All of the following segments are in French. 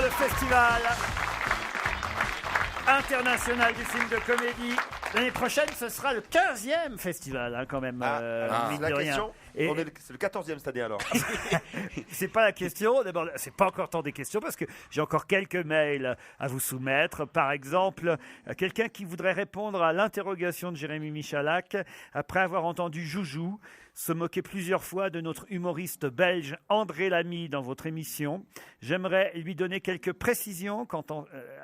le Festival international du film de comédie. L'année prochaine, ce sera le 15e festival, quand même. C'est la question. Et c'est le 14e cette année alors. c'est pas la question. D'abord, c'est pas encore temps des questions parce que j'ai encore quelques mails à vous soumettre. Par exemple, quelqu'un qui voudrait répondre à l'interrogation de Jérémy Michalak après avoir entendu Joujou se moquer plusieurs fois de notre humoriste belge André Lamy dans votre émission. J'aimerais lui donner quelques précisions quant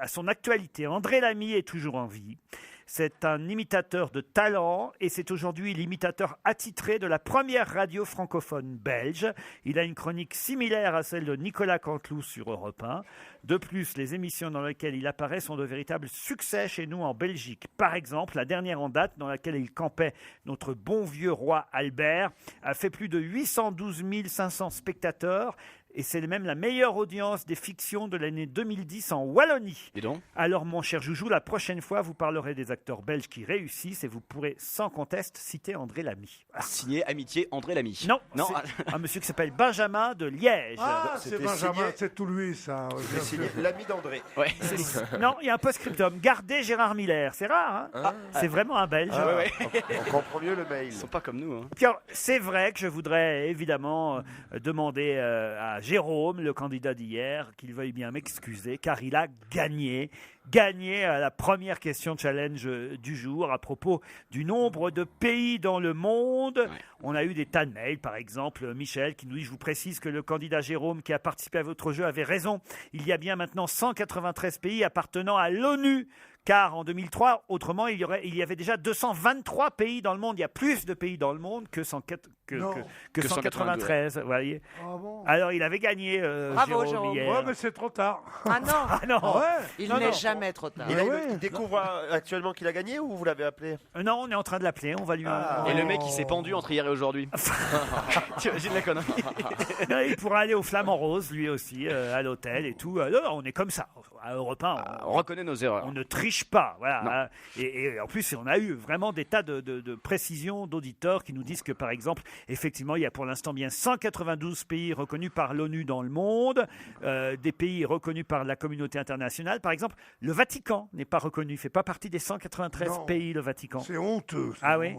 à son actualité. André Lamy est toujours en vie. C'est un imitateur de talent et c'est aujourd'hui l'imitateur attitré de la première radio francophone belge. Il a une chronique similaire à celle de Nicolas Canteloup sur Europe 1. De plus, les émissions dans lesquelles il apparaît sont de véritables succès chez nous en Belgique. Par exemple, la dernière en date dans laquelle il campait notre bon vieux roi Albert a fait plus de 812 500 spectateurs. Et c'est même la meilleure audience des fictions de l'année 2010 en Wallonie. Dis donc. Alors, mon cher Joujou, la prochaine fois, vous parlerez des acteurs belges qui réussissent et vous pourrez sans conteste citer André Lamy. Signé Amitié André Lamy. Non, Non. c'est un monsieur qui s'appelle Benjamin de Liège. Ah, c'est C'était Benjamin, signé- c'est tout lui, ça. Ouais, C'est bien signé sûr. l'ami d'André. Ouais. Non, il y a un post-scriptum. Gardez Gérard Miller. C'est rare, hein. C'est vraiment un Belge. Ouais, ouais. On comprend mieux le mail. Ils sont pas comme nous. Hein. Puis alors, c'est vrai que je voudrais évidemment demander à Jérôme, le candidat d'hier, qu'il veuille bien m'excuser, car il a gagné à la première question challenge du jour à propos du nombre de pays dans le monde. Ouais. On a eu des tas de mails, par exemple, Michel qui nous dit « Je vous précise que le candidat Jérôme qui a participé à votre jeu avait raison. Il y a bien maintenant 193 pays appartenant à l'ONU. » Car en 2003, autrement, il y avait déjà 223 pays dans le monde. Il y a plus de pays dans le monde que 193. Vous voyez. Ah bon. Alors, il avait gagné, Bravo, Jérôme, Jérôme. hier. Ouais, mais c'est trop tard. Ah non, Ah non, Ouais. il Non, n'est non. jamais trop tard. Il découvre actuellement qu'il a gagné ou vous l'avez appelé? Non, on est en train de l'appeler. On va lui. Ah. Et le mec, il s'est pendu entre hier et aujourd'hui. Tu imagines la connerie. Non, il pourra aller au Flamand Rose, lui aussi, à l'hôtel et tout. Non, on est comme ça. À Europe 1, On reconnaît nos erreurs. on ne triche pas. Voilà. Et en plus, on a eu vraiment des tas de précisions d'auditeurs qui nous disent que, par exemple, effectivement, il y a pour l'instant bien 192 pays reconnus par l'ONU dans le monde, des pays reconnus par la communauté internationale. Par exemple, le Vatican n'est pas reconnu. Il ne fait pas partie des 193 Non. pays, le Vatican. C'est honteux. Ah oui.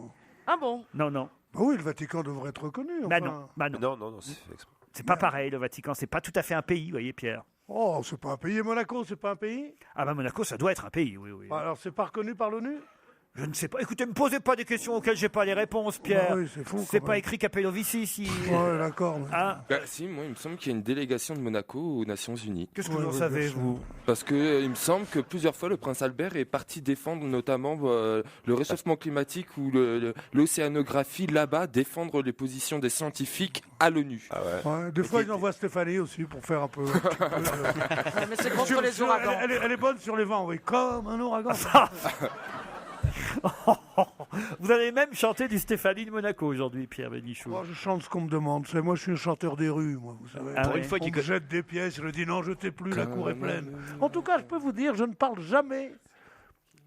Ah bon? Non, non. Bah oui, le Vatican devrait être reconnu. Bah enfin. non. Bah non. Non, c'est fait exprès. C'est pas pareil, le Vatican. C'est pas tout à fait un pays, vous voyez, Pierre. Oh, c'est pas un pays. Et Monaco, c'est pas un pays. Ah bah Monaco, ça doit être un pays, oui, oui. Alors, c'est pas reconnu par l'ONU. Je ne sais pas. Écoutez, me posez pas des questions auxquelles j'ai pas les réponses, Pierre. Ah oui, c'est fou, C'est quand pas même. écrit Capellovici ici. Ouais, d'accord. mais- Hein? Bah, si, moi, il me semble qu'il y a une délégation de Monaco aux Nations Unies. Qu'est-ce que Ouais, vous en ouais, savez, bien sûr. vous? Parce que il me semble que plusieurs fois, le prince Albert est parti défendre notamment le réchauffement climatique ou l'océanographie là-bas, défendre les positions des scientifiques à l'ONU. Ouais, des fois, ils envoient Stéphanie aussi pour faire un peu. Ouais, mais c'est contre les ouragans. Elle est bonne sur les vents, oui, comme un ouragan. Vous allez même chanter du Stéphanie de Monaco aujourd'hui, Pierre Bénichou. Moi, je chante ce qu'on me demande. C'est moi, je suis un chanteur des rues, moi, vous savez. Ah Pour ouais. une fois On qu'il me jette des pièces, je dis non, jetez plus, la cour est pleine. En tout cas, je peux vous dire, je ne parle jamais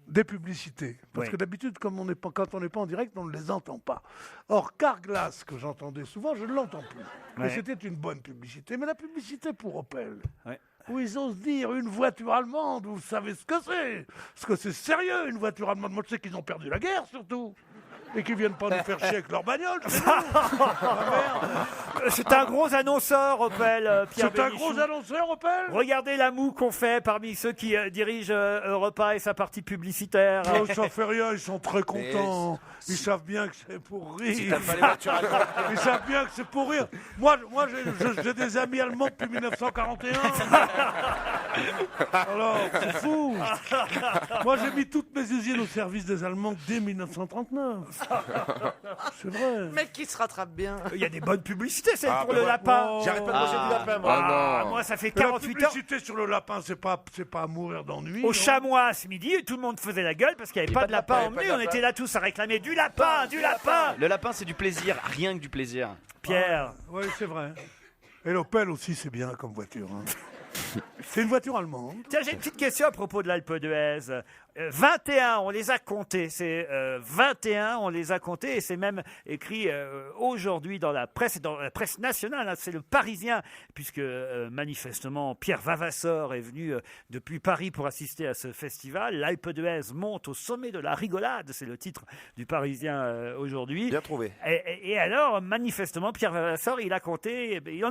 des publicités. Parce Oui. que d'habitude, comme quand on n'est pas en direct, on ne les entend pas. Or, Carglass, que j'entendais souvent, je ne l'entends plus. Ouais. Et c'était une bonne publicité. Mais la publicité pour Opel, Ouais. où ils osent dire une voiture allemande, vous savez ce que c'est. Parce que c'est sérieux, une voiture allemande. Moi, je sais qu'ils ont perdu la guerre, surtout. Et qu'ils viennent pas nous faire chier avec leur bagnole. chez nous. Ah, merde. C'est un gros annonceur, Opel, Pierre C'est un Bénichou. gros annonceur, Opel. Regardez la moue qu'on fait parmi ceux qui dirigent Europe 1 et sa partie publicitaire. Oh, ça fait rien, ils sont très contents. Ils savent bien que c'est pour rire. Ils savent bien que c'est pour rire. Moi j'ai des amis allemands depuis 1941. Alors, c'est fou. Moi, j'ai mis toutes mes usines au service des Allemands dès 1939. C'est vrai. Mec qui se rattrape bien. Il y a des bonnes publicités, celle pour bah le lapin. Oh. J'arrête pas de manger du lapin, moi. Ah, moi, ça fait Mais la 48 heures. publicité sur le lapin, c'est pas à mourir d'ennui. Au non chamois ce midi, tout le monde faisait la gueule parce qu'il n'y avait pas de lapin emmené. On était là tous à réclamer du lapin, du lapin. Le lapin, c'est du plaisir, rien que du plaisir. Pierre, Oui, c'est vrai. Et l'Opel aussi, c'est bien comme voiture. Hein. C'est une voiture allemande. Tiens, j'ai une petite question à propos de l'Alpe d'Huez. 21, on les a comptés. C'est 21, on les a comptés. Et c'est même écrit aujourd'hui dans la presse nationale. Hein, c'est le Parisien, puisque manifestement, Pierre Vavasseur est venu depuis Paris pour assister à ce festival. L'Alpe d'Huez monte au sommet de la rigolade. C'est le titre du Parisien aujourd'hui. Bien trouvé. Et alors, manifestement, Pierre Vavasseur, il en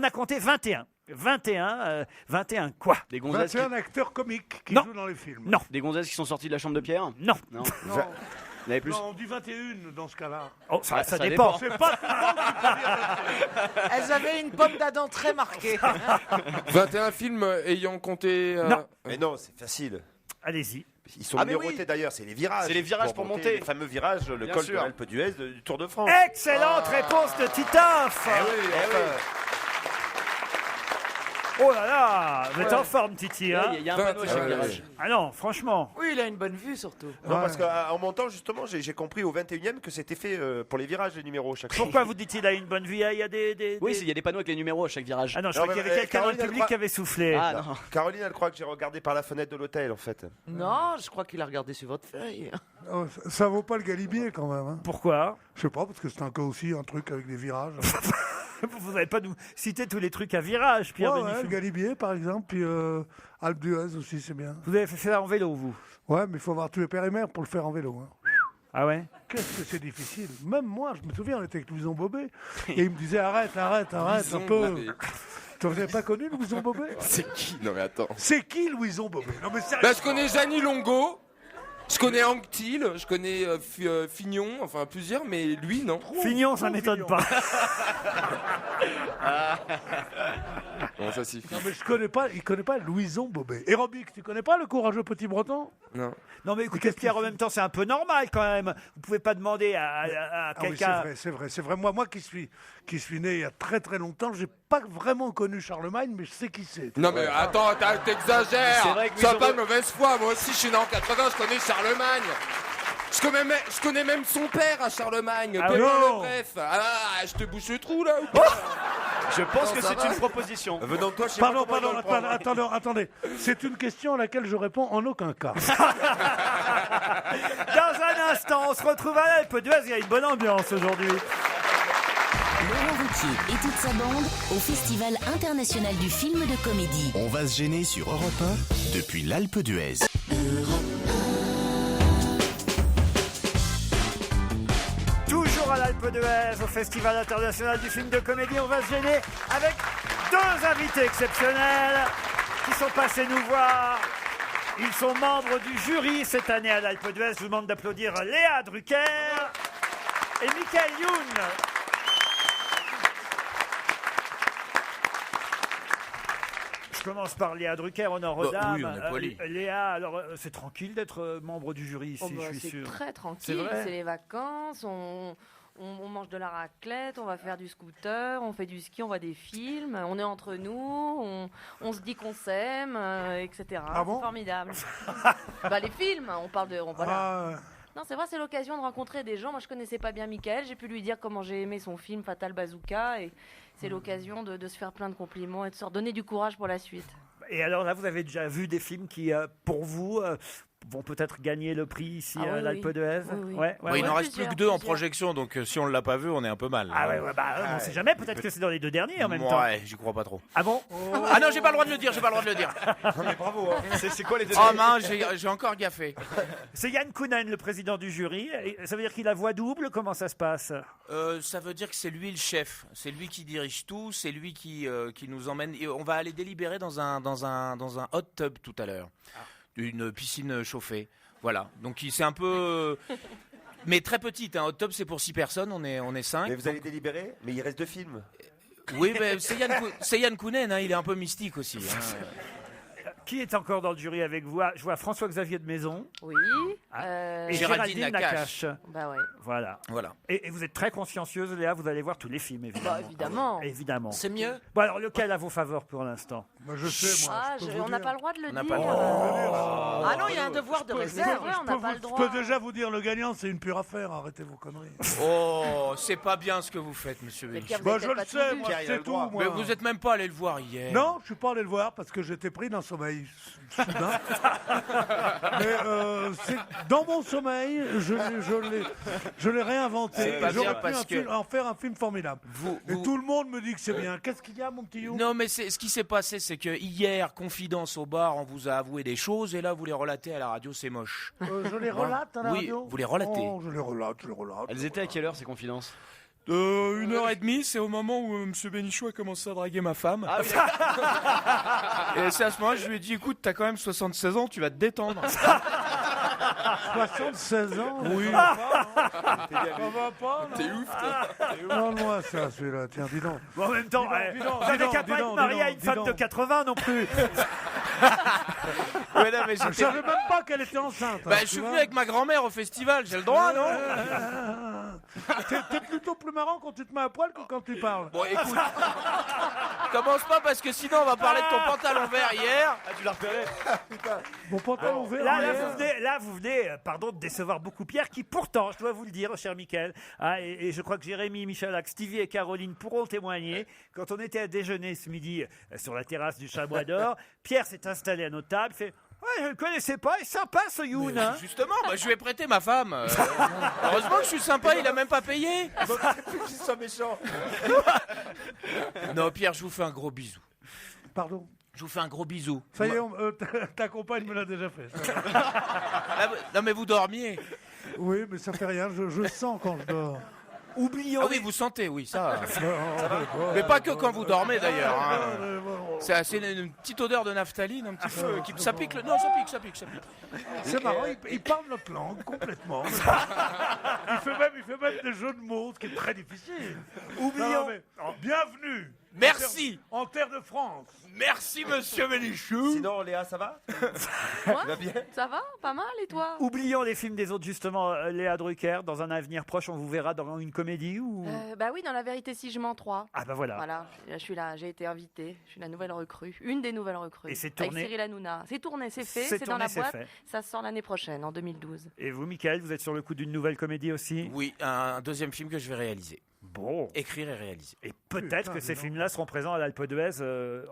a compté 21. 21 quoi? Des gonzesses, 21 acteurs comiques qui Non. jouent dans les films. Non, des gonzesses qui sont sorties de la chambre de Pierre? non. Non. Non, Il y en avait plus. non, on dit 21 dans ce cas-là. Oh, ça Ça dépend. C'est pas tout le monde qui peut dire. Elles avaient une pomme d'Adam très marquée. 21 films ayant compté. Non. Mais non, c'est facile. Allez-y. Ils sont Ah, mais numérotés oui. d'ailleurs, c'est les virages. C'est les virages pour monter. Les fameux virages, le Bien col sûr. de l'Alpe d'Huez du Tour de France. Excellente réponse de Titoff. Oh là là, vous êtes en forme, Titi. Hein Il y a un panneau à chaque virage. Ah non, franchement. Oui, il a une bonne vue surtout. Non, parce qu'en montant, justement, j'ai compris au 21e que c'était fait pour les virages, les numéros chaque fois. Pourquoi vous dites-il a une bonne vie? Il y a des... Oui, il y a des panneaux avec les numéros à chaque virage. Ah non, je Non, crois qu'il y mais, avait quelqu'un dans le Caroline, elle public croit- qui avait soufflé. Ah non. Caroline, elle croit que j'ai regardé par la fenêtre de l'hôtel, en fait. Non, je crois qu'il a regardé sur votre feuille. Oh, ça vaut pas le galibier quand même. Hein. Pourquoi? Je sais pas, parce que c'est aussi un truc avec des virages. Vous n'avez pas nous citer tous les trucs à virage, Pierre Ouais, Bénichou. le galibier par exemple, puis Alpe d'Huez aussi, c'est bien. Vous avez fait ça en vélo, vous? Ouais, mais il faut avoir tous les pères et mères pour le faire en vélo. Hein. Ah ouais? Qu'est-ce que c'est difficile. Même moi, je me souviens, on était avec Louison Bobet, et il me disait arrête un peu. Tu n'avais pas connu Louison Bobet? C'est qui? Non mais attends. C'est qui Louison Bobet? Non mais sérieux. Bah, je connais Jeannie Longo, je connais Anctil, je connais Fignon, enfin plusieurs, mais lui non. Fignon, ça m'étonne Fignon. pas. Bon, ça suffit. Non mais il connaît pas Louison Bobet. Aérobic, tu connais pas le courageux petit breton? Non. Non mais écoutez, Pierre, en même temps, c'est un peu normal quand même. Vous pouvez pas demander à Ah oui, quelqu'un... c'est vrai. Moi qui suis né il y a très très longtemps, j'ai pas vraiment connu Charlemagne, mais je sais qui c'est. Non mais attends, t'exagères. C'est vrai que Sois Louison pas de mauvaise foi. Moi aussi, je suis né en 80, je connais Charlemagne. Je connais même son père à Charlemagne. Ah Pépin non. le Bref. Ah, je te bouche le trou là ou pas? Je pense que ça c'est va. une proposition. Venant de toi, je sais pas Pardon, comment on va le prendre. attendez. C'est une question à laquelle je réponds en aucun cas. Dans un instant, on se retrouve à l'Alpe d'Huez. Il y a une bonne ambiance aujourd'hui. Laurent Ruquier et toute sa bande au Festival international du film de comédie. On va se gêner sur Europe 1 depuis l'Alpe d'Huez. Toujours à l'Alpe d'Huez, au Festival international du film de comédie, on va se gêner avec deux invités exceptionnels qui sont passés nous voir. Ils sont membres du jury cette année à l'Alpe d'Huez. Je vous demande d'applaudir Léa Drucker et Michael Youn. Je commence par Léa Drucker, honneur aux dames. oui, on est poli. Léa, alors c'est tranquille d'être membre du jury ici, Oh bah, je suis c'est sûr. très C'est tranquille, vrai c'est les vacances, on mange de la raclette, on va faire du scooter, on fait du ski, on voit des films, on est entre nous, on se dit qu'on s'aime, etc. Ah bon C'est formidable. Bah, les films, on parle de... voilà. Ah, Non, c'est vrai, c'est l'occasion de rencontrer des gens. Moi, je connaissais pas bien Michael, j'ai pu lui dire comment j'ai aimé son film Fatal Bazooka, et c'est l'occasion de se faire plein de compliments et de se redonner du courage pour la suite. Et alors là, vous avez déjà vu des films qui, pour vous, vont peut-être gagner le prix ici Ah à oui, l'Alpe oui. d'Huez? Oui, oui. Ouais, Bah, il ouais. n'en reste plus Plusieurs, que deux en plusieurs. projection, donc si on ne l'a pas vu, on est un peu mal. Ah ouais, on sait jamais, peut-être que c'est dans les deux derniers en même temps. Ouais, j'y crois pas trop. Ah bon? Ah non, j'ai pas le droit de le dire, j'ai pas le droit de le dire. C'est quoi les Oh mince, j'ai encore gaffé. C'est Yann Kounen, le président du jury. Et ça veut dire qu'il a voix double? Comment ça se passe? Ça veut dire que c'est lui le chef, c'est lui qui dirige tout, c'est lui qui nous emmène. Et on va aller délibérer dans un hot tub tout à l'heure, une piscine chauffée. Voilà, donc c'est un peu, mais très petite. Un hot tub c'est pour 6 personnes, on est 5. Mais vous allez délibérer? Mais il reste 2 films. Oui, mais c'est Yann Kounen, hein, il est un peu mystique aussi. Hein. Qui est encore dans le jury avec vous? Je vois François-Xavier de Maison. Oui. Et Géraldine Nakache. Bah ouais. Voilà. Et vous êtes très consciencieuse, Léa, vous allez voir tous les films, évidemment. Bah, évidemment. Évidemment. C'est mieux. Bon, alors, lequel à vos faveurs pour l'instant? Je sais, moi. On n'a pas le droit de le dire. Ah non, il y a un devoir de réserve. On n'a pas le Je droit. peux déjà vous dire, le gagnant, c'est une pure affaire. Arrêtez vos conneries. Oh, c'est pas bien ce que vous faites, monsieur Bénichou. Je le sais, moi, c'est tout, moi. Mais vous n'êtes même pas allé le voir hier. Non, je suis pas allé le voir parce que j'étais pris d'un sommeil soudain. Mais dans mon sommeil, je l'ai réinventé. C'est pas bien J'aurais pu parce que- en faire un film formidable. Et tout le monde me dit que c'est bien. Qu'est-ce qu'il y a, mon petit You? Non, mais ce qui s'est passé, c'est que hier, confidence au bar, on vous a avoué des choses et là, vous les relatez à la radio, c'est moche. Je les relate à la radio? Oui, vous les relatez. Oh, je les relate. Elles étaient à quelle heure ces confidences? 1h30, c'est au moment où monsieur Bénichou a commencé à draguer ma femme. Ah oui, Et c'est à ce moment-là que je lui ai dit, écoute, t'as quand même 76 ans, tu vas te détendre. 76 ans? Oui. Ça va pas? T'es ouf, toi. Non, moi, ça, celui-là. Tiens, dis donc. Bon, en même temps, Dis donc, vous n'avez qu'à dis pas donc, être marié à une dis femme donc. de 80 non plus. Ouais, non, mais Je j'étais- savais même pas qu'elle était enceinte. Bah, hein, je tu suis vois. venu avec ma grand-mère au festival, j'ai le droit, non? T'es plutôt plus marrant quand tu te mets à poil que quand tu parles. Bon, écoute, commence pas parce que sinon on va parler de ton pantalon vert hier. Ah, tu l'as repéré? Mon pantalon vert. Là, vous venez, pardon, de décevoir beaucoup Pierre, qui pourtant, je dois vous le dire, cher Mickaël, et je crois que Jérémy, Michalak, Stevie et Caroline pourront témoigner. Quand on était à déjeuner ce midi sur la terrasse du Chamois d'Or, Pierre s'est installé à notre table, fait « Ouais, je ne le connaissais pas, il est sympa ce Youn, hein !» Justement, bah, je lui ai prêté ma femme. Heureusement que je suis sympa, il a même pas payé. Qu'ils soient méchants. Non, Pierre, je vous fais un gros bisou. Pardon. Je vous fais un gros bisou. Ça y est, ta compagne me l'a déjà fait. Non, mais vous dormiez. Oui, mais ça fait rien, je sens quand je dors. Oublions. Ah oui, vous sentez, oui, ça. Mais pas que quand vous dormez d'ailleurs. hein. C'est une petite odeur de naphtaline, un petit peu. Ça pique. Non, ça pique. C'est marrant, il parle notre langue complètement. Il fait même des jeux de mots, ce qui est très difficile. Oublions. Bienvenue. Merci. En terre de France. Merci, monsieur Bénichou. Sinon, Léa, ça va? Moi, Tu vas bien? ça va? Pas mal, et toi? Oublions les films des autres, justement, Léa Drucker. Dans un avenir proche, on vous verra dans une comédie ou... Bah oui, dans La Vérité si je mens 3. Ah bah voilà. Voilà, je suis là, j'ai été invitée. Je suis la nouvelle recrue, une des nouvelles recrues. Et c'est tourné? Avec Cyril Hanouna. C'est tourné, c'est fait, C'est c'est dans tourné, la c'est boîte. fait. Ça sort l'année prochaine, en 2012. Et vous, Mickaël, vous êtes sur le coup d'une nouvelle comédie aussi? Oui, un deuxième film que je vais réaliser. Bon. Écrire et réaliser. Et peut-être que ces films-là seront présents à l'Alpe d'Huez Ce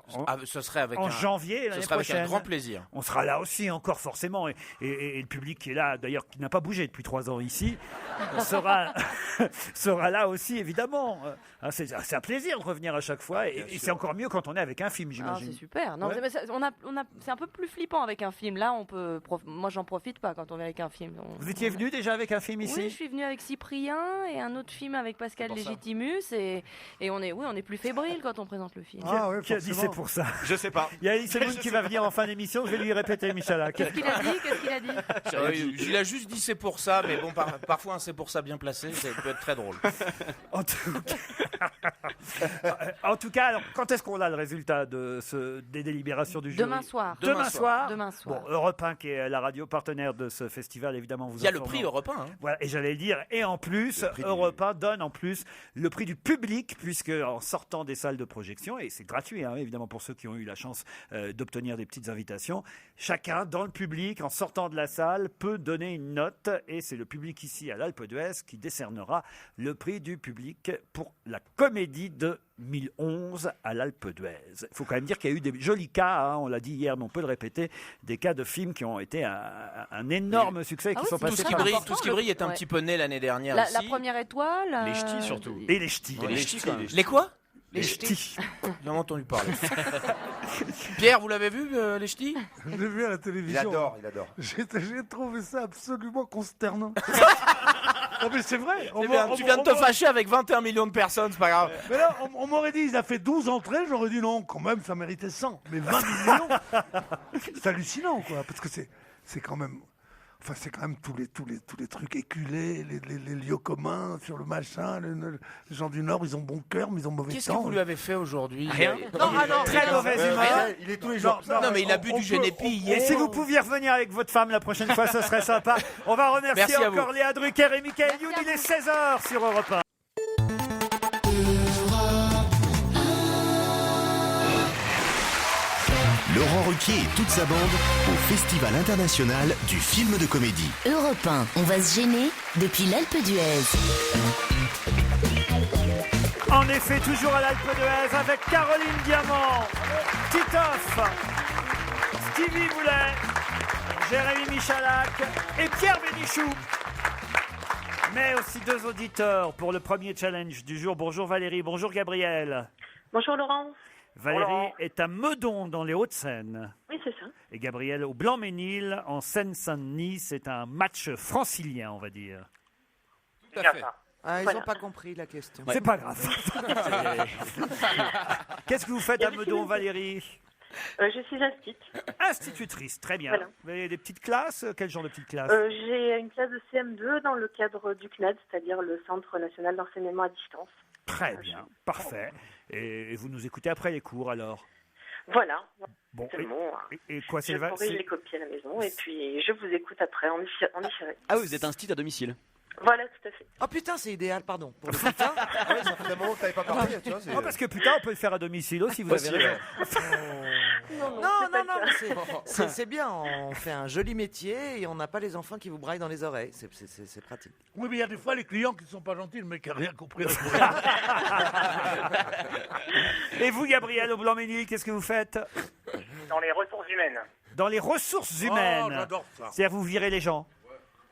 serait avec en janvier ce l'année serait avec prochaine. un grand plaisir. On sera là aussi encore forcément et le public qui est là d'ailleurs qui n'a pas bougé depuis 3 ans ici sera là aussi évidemment. C'est un plaisir de revenir à chaque fois et c'est encore mieux quand on est avec un film, Ah, j'imagine. c'est super. Non, Ouais. mais c'est un peu plus flippant avec un film. Là, moi, j'en profite pas quand on est avec un film. Vous étiez venu déjà avec un film ici? Oui, je suis venue avec Cyprien et un autre film avec Pascal Légitimus et on est plus fébrile quand on présente le film. Qui a dit c'est pour ça? Je sais pas. Il y a Elise Moon qui va venir en fin d'émission, je vais lui répéter, Michalak. Qu'est-ce qu'il a dit Il a juste dit c'est pour ça, mais bon, parfois un c'est pour ça bien placé, ça peut être très drôle. En tout cas, alors, quand est-ce qu'on a le résultat des délibérations du jury? Demain soir. Demain soir. Demain soir. Bon, Europe 1 qui est la radio partenaire de ce festival, évidemment. Vous Il y a le informons. prix Europe 1. Hein. Voilà, et j'allais le dire, et en plus, Europe 1 donne en plus le prix du public, puisque en sortant des salles de projection, et c'est gratuit, hein, évidemment pour ceux qui ont eu la chance d'obtenir des petites invitations, chacun dans le public, en sortant de la salle, peut donner une note, et c'est le public ici à l'Alpe d'Huez qui décernera le prix du public pour la comédie de 2011 à l'Alpe d'Huez. Il faut quand même dire qu'il y a eu des jolis cas, hein, on l'a dit hier, mais on peut le répéter, des cas de films qui ont été un énorme succès et qui sont passés par... Tout ce qui brille est un petit peu né l'année dernière La aussi. première étoile. Les ch'tis surtout. Et les ch'tis. Les ch'tis, quand même. Les quoi? Les ch'tis. J'ai entendu parler. Pierre, vous l'avez vu, les ch'tis? Je l'ai vu à la télévision. Il adore. J'ai trouvé ça absolument consternant. Non mais c'est vrai. Tu viens de te fâcher avec 21 millions de personnes, c'est pas grave. Mais là, on m'aurait dit, il a fait 12 entrées, j'aurais dit non, quand même, ça méritait 100. Mais 20 millions, c'est hallucinant, quoi. Parce que c'est quand même... Enfin, c'est quand même tous les trucs éculés, les lieux communs sur le machin. Les gens du Nord, ils ont bon cœur, mais ils ont mauvais temps. Qu'est-ce que vous lui avez fait aujourd'hui? Rien. Non, Très mauvaise humeur. Il est tous les jours. Non, mais il a bu du Genépi hier. Et si vous pouviez revenir avec votre femme la prochaine fois, ce serait sympa. On va remercier Merci à encore vous. Léa Drucker et Michael Youn. Il est 16h sur Europe 1. Laurent Ruquier et toute sa bande au Festival international du film de comédie. Europe 1, on va se gêner depuis l'Alpe d'Huez. En effet, toujours à l'Alpe d'Huez avec Caroline Diamant, Titoff, Stevie Boulet, Jérémy Michalak et Pierre Bénichou. Mais aussi 2 auditeurs pour le premier challenge du jour. Bonjour Valérie, bonjour Gabriel. Bonjour Laurent. Valérie est à Meudon dans les Hauts-de-Seine. Oui, c'est ça. Et Gabriel au Blanc-Ménil en Seine-Saint-Denis. C'est un match francilien, on va dire. Tout à fait. Ils Voilà. n'ont pas compris la question. C'est pas grave. Qu'est-ce que vous faites à Meudon, Valérie? Je suis Institutrice, très bien. Voilà. Vous avez des petites classes? Quel genre de petites classes? J'ai une classe de CM2 dans le cadre du CNAD, c'est-à-dire le Centre national d'enseignement à distance. Très bien, parfait. Et vous nous écoutez après les cours, alors? Voilà. Bon, Seulement, et quoi, c'est je le corrige les copies à la maison et puis je vous écoute après en différé. Ah oui, vous êtes instit à domicile. Voilà, tout à fait. Oh putain, c'est idéal, pardon. Pour le putain. Ouais, ça fait un moment que t'avais pas parlé, tu vois. Oh, parce que putain, on peut le faire à domicile aussi, vous avez raison. Non, Non, mais c'est bien. On fait un joli métier et on n'a pas les enfants qui vous braillent dans les oreilles. C'est pratique. Oui, mais il y a des fois les clients qui ne sont pas gentils, le mec n'a rien compris. Et vous, Gabriel, au Blanc-Ménil, qu'est-ce que vous faites? Dans les ressources humaines. Dans les ressources humaines. Oh, j'adore ça. C'est-à-dire, vous virez les gens?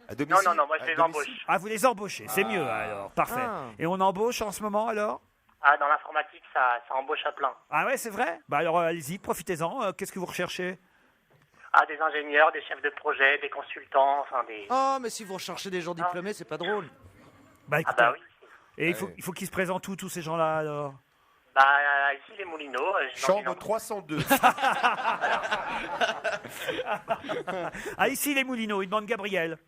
À domicile. Non, moi je les embauche. Ah, vous les embauchez, c'est mieux alors, parfait. Ah. Et on embauche en ce moment alors? Ah, dans l'informatique, ça embauche à plein. Ah ouais, c'est vrai? Bah alors allez-y, profitez-en. Qu'est-ce que vous recherchez? Ah, des ingénieurs, des chefs de projet, des consultants, enfin des... Oh, mais si vous recherchez des gens diplômés, c'est pas drôle. Bah Ah écoutez, bah oui. et il faut qu'ils se présentent tous ces gens-là alors? Bah ici les Moulineaux. Chambre 302. Ah ici les Moulineaux, ils demandent Gabriel.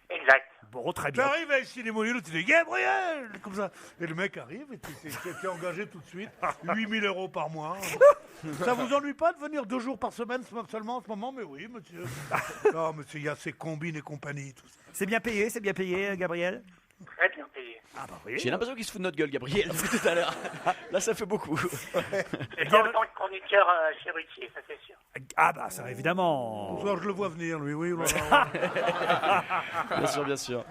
Exact. Bon, très bien. J'arrive ici les Moulineaux, tu dis Gabriel, comme ça. Et le mec arrive et t'es engagé tout de suite. 8 000 € par mois. Ça vous ennuie pas de venir 2 jours par semaine seulement en ce moment? Mais oui, monsieur. Non, monsieur, il y a ces combines et compagnie, tout ça. C'est bien payé, Gabriel? Très bien payé. Ah bah oui. J'ai l'impression qu'il se fout de notre gueule, Gabriel, depuis tout à l'heure. Là, ça fait beaucoup. C'est pas autant que chroniqueur chez Ruquier, ça c'est sûr. Ah bah ça évidemment. Bonsoir, je le vois venir, lui, oui. Bien sûr.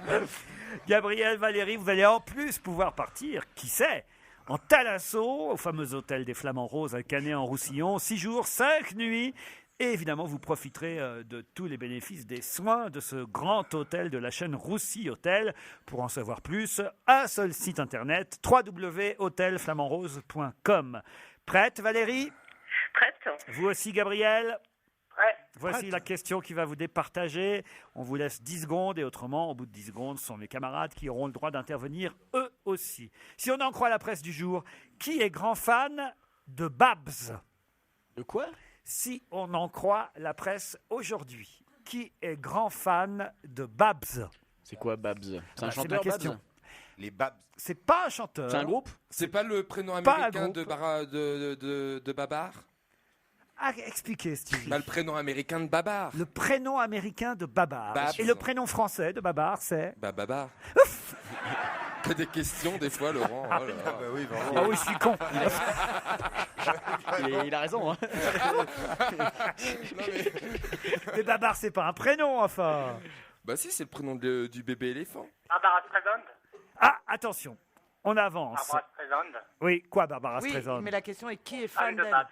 Gabriel, Valérie, vous allez en plus pouvoir partir, qui sait, en Thalasso, au fameux hôtel des Flamands Roses à Canet-en-Roussillon, 6 jours, 5 nuits. Et évidemment, vous profiterez de tous les bénéfices des soins de ce grand hôtel de la chaîne Roussy Hôtel. Pour en savoir plus, un seul site internet, www.hotelflamandrose.com. Prête, Valérie? Prête? Vous aussi, Gabriel? Ouais. Voici la question qui va vous départager. On vous laisse 10 secondes et autrement, au bout de 10 secondes, ce sont mes camarades qui auront le droit d'intervenir eux aussi. Si on en croit la presse du jour, qui est grand fan de Babs? De quoi? Si on en croit la presse aujourd'hui, qui est grand fan de Babs? C'est quoi Babs? C'est un C'est ma chanteur, question. Babs? Les Babs. C'est pas un chanteur. C'est un groupe? C'est pas le prénom Pas un américain groupe. de Babar? Ah, expliquez, Stevie. Bah, le prénom américain de Babar. Le prénom américain de Babar. Babs. Et le prénom français de Babar, c'est? Bah, Babar. T'as des questions des fois, Laurent. Oh là là. Ah bah oui, vraiment. Ah oui, je suis con. Il a raison, hein. Mais Babar, c'est pas un prénom, enfin. Bah si, c'est le prénom du bébé éléphant. Barbara Streisand. Ah, attention, on avance. Barbara Streisand. Oui, quoi, Barbara Oui, Streisand? mais la question est qui est Ah, fan de d'elle? Babs.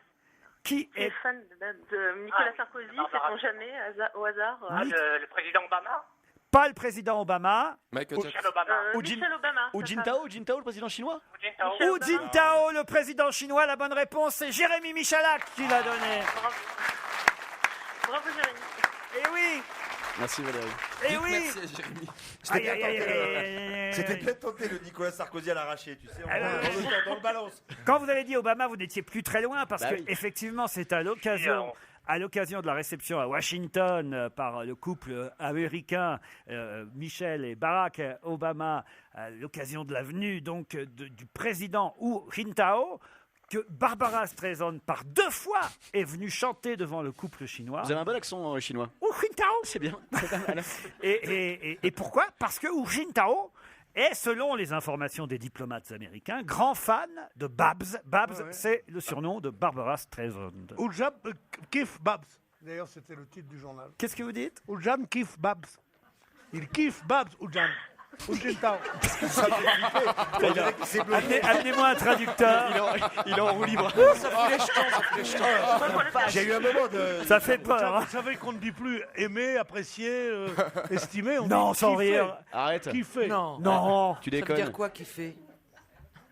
Qui Qui est est... fan de Nicolas Sarkozy, sait-on jamais, au hasard? Ah, le président Obama. Pas le président Obama. Michael Jackson. Michel Obama. Michel Obama. Ou Jintao, le président chinois? Ou Jintao, le président chinois. La bonne réponse, c'est Jérémy Michalak qui l'a donné. Bravo Jérémy. Eh oui, Merci Valérie. eh oui. Merci à Jérémy. Aïe, aïe, aïe, aïe, aïe. C'était bien tenté le Nicolas Sarkozy à l'arraché, tu sais. Alors, Dans le balance. Quand vous avez dit Obama, vous n'étiez plus très loin parce Bah que oui. effectivement, c'est à l'occasion à l'occasion de la réception à Washington par le couple américain Michelle et Barack Obama, à l'occasion de la venue donc du président Hu Jintao, que Barbara Streisand, par 2 fois, est venue chanter devant le couple chinois. Vous avez un bon accent chinois. Hu Jintao. C'est bien. C'est pas mal. Et pourquoi ? Parce que Hu Jintao est, selon les informations des diplomates américains, grand fan de Babs. Babs, c'est le surnom de Barbara Streisand. Oujam kiffe Babs. D'ailleurs, c'était le titre du journal. Qu'est-ce que vous dites ? Oujam kiffe Babs. Il kiffe Babs, Oujam. Amenez-moi un traducteur. Il est en roue libre. Ça fout les jetons, J'ai eu un moment de... Ça fait peur. Hein. Vous savez qu'on ne dit plus aimer, apprécier, estimer. On Non, dit sans kiffer. rire. Arrête. Kiffer. Non. Tu Ça veut déconnes. dire quoi kiffer?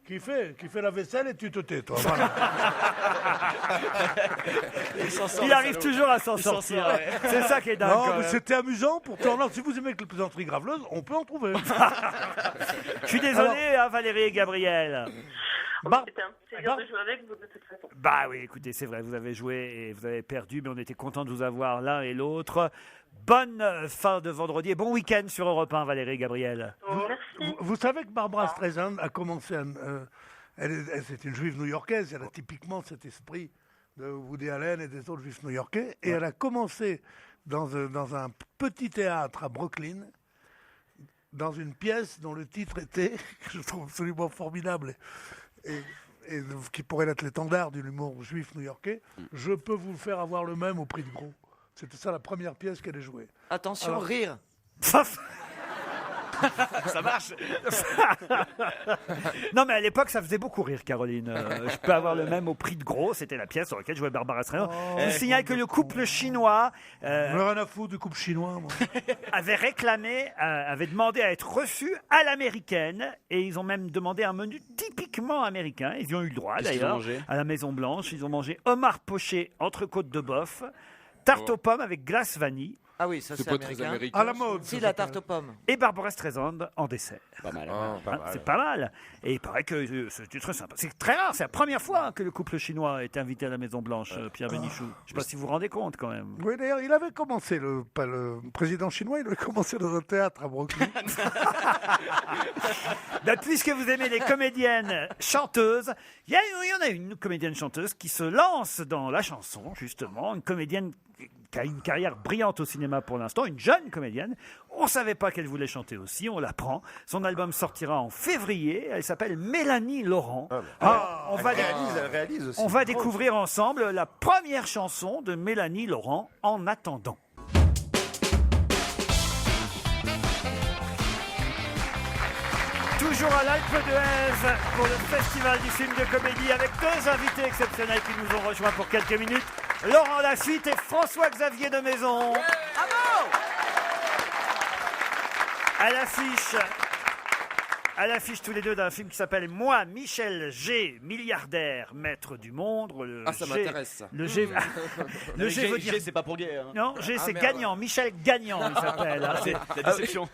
Kiffer la vaisselle et tu te tais, toi. Voilà. Il arrive toujours à s'en sortir. sort, ouais. C'est ça qui est dingue. Non, quand mais même. c'était amusant. Pourtant, alors, si vous aimez que les plaisanteries graveleuses, on peut en trouver. Je suis désolé, hein, Valérie et Gabriel. C'est dur de jouer avec vous de toute façon. Bah oui, écoutez, c'est vrai, vous avez joué et vous avez perdu, mais on était contents de vous avoir l'un et l'autre. Bonne fin de vendredi et bon week-end sur Europe 1, Valérie et Gabriel. Vous savez que Barbara Streisand a commencé à... c'est une juive new-yorkaise, elle a typiquement cet esprit de Woody Allen et des autres juifs new-yorkais. Et elle a commencé dans un petit théâtre à Brooklyn, dans une pièce dont le titre était, que je trouve absolument formidable, et qui pourrait être l'étendard de l'humour juif new-yorkais, je peux vous le faire avoir le même au prix de gros. C'était ça la première pièce qu'elle ait jouée. Attention, Alors- rire. Ça marche. Non, mais à l'époque, ça faisait beaucoup rire, Caroline. Je peux avoir le même au prix de gros. C'était la pièce sur laquelle jouait Barbara Streisand. Je vous signale que le couple chinois Rien à foutre du couple chinois, moi. avait réclamé, avait demandé à être reçu à l'américaine. Et ils ont même demandé un menu typiquement américain. Ils y ont eu le droit, Qu'est-ce qu'ils ont d'ailleurs, mangé à la Maison-Blanche. Ils ont mangé homard poché, entrecôte de bœuf, tarte aux pommes avec glace vanille. Ah oui, ça C'est c'est pas très américain. américain. À la mode. Si, ça la s'appelle. tarte aux pommes. Et Barbara Streisand en dessert. Pas mal. C'est pas mal. Et il paraît que c'était très sympa. C'est très rare, c'est la première fois que le couple chinois est invité à la Maison-Blanche, Pierre Bénichou. Je ne sais pas si vous vous rendez compte quand même. Oui, d'ailleurs, il avait commencé, le président chinois, il avait commencé dans un théâtre à Brooklyn. Ben, puisque vous aimez les comédiennes chanteuses, il y en a une comédienne chanteuse qui se lance dans la chanson, justement. Une comédienne qui a une carrière brillante au cinéma pour l'instant, une jeune comédienne. On ne savait pas qu'elle voulait chanter aussi, on l'apprend. Son album sortira en février. Elle s'appelle Mélanie Laurent. On va Elle réalise aussi. On va découvrir ensemble la première chanson de Mélanie Laurent, En attendant. Toujours à l'Alpe d'Huez pour le Festival du film de comédie avec 2 invités exceptionnels qui nous ont rejoints pour quelques minutes. Laurent Lafitte et François-Xavier de Maison. À l'affiche tous les deux d'un film qui s'appelle Moi, Michel G, milliardaire, maître du monde. Ça m'intéresse. Le G, le G veut dire... c'est pas pour gay. Hein. Non, G c'est merde. gagnant. Michel Gagnant, il s'appelle. hein. La déception.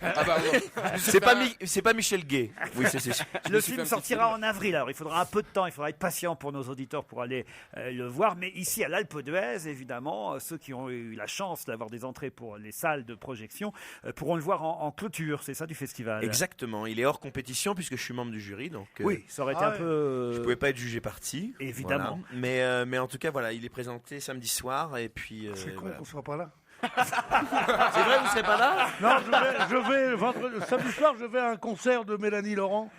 C'est pas Michel Gay. Oui, c'est sûr. Le film sortira en avril. Alors, il faudra un peu de temps, il faudra être patient pour nos auditeurs pour aller le voir. Mais ici, à l'Alpe d'Huez, évidemment, ceux qui ont eu la chance d'avoir des entrées pour les salles de projection pourront le voir en clôture. C'est ça du festival. Exactement. Il est hors compétition puisque je suis membre du jury. Donc, Oui, ça aurait été un peu. je pouvais pas être jugé parti. Évidemment. Voilà. Mais en tout cas, voilà, il est présenté samedi soir. Et puis. C'est con voilà. qu'on soit pas là. C'est vrai, vous serez pas là? Non, je vais samedi soir, je vais à un concert de Mélanie Laurent.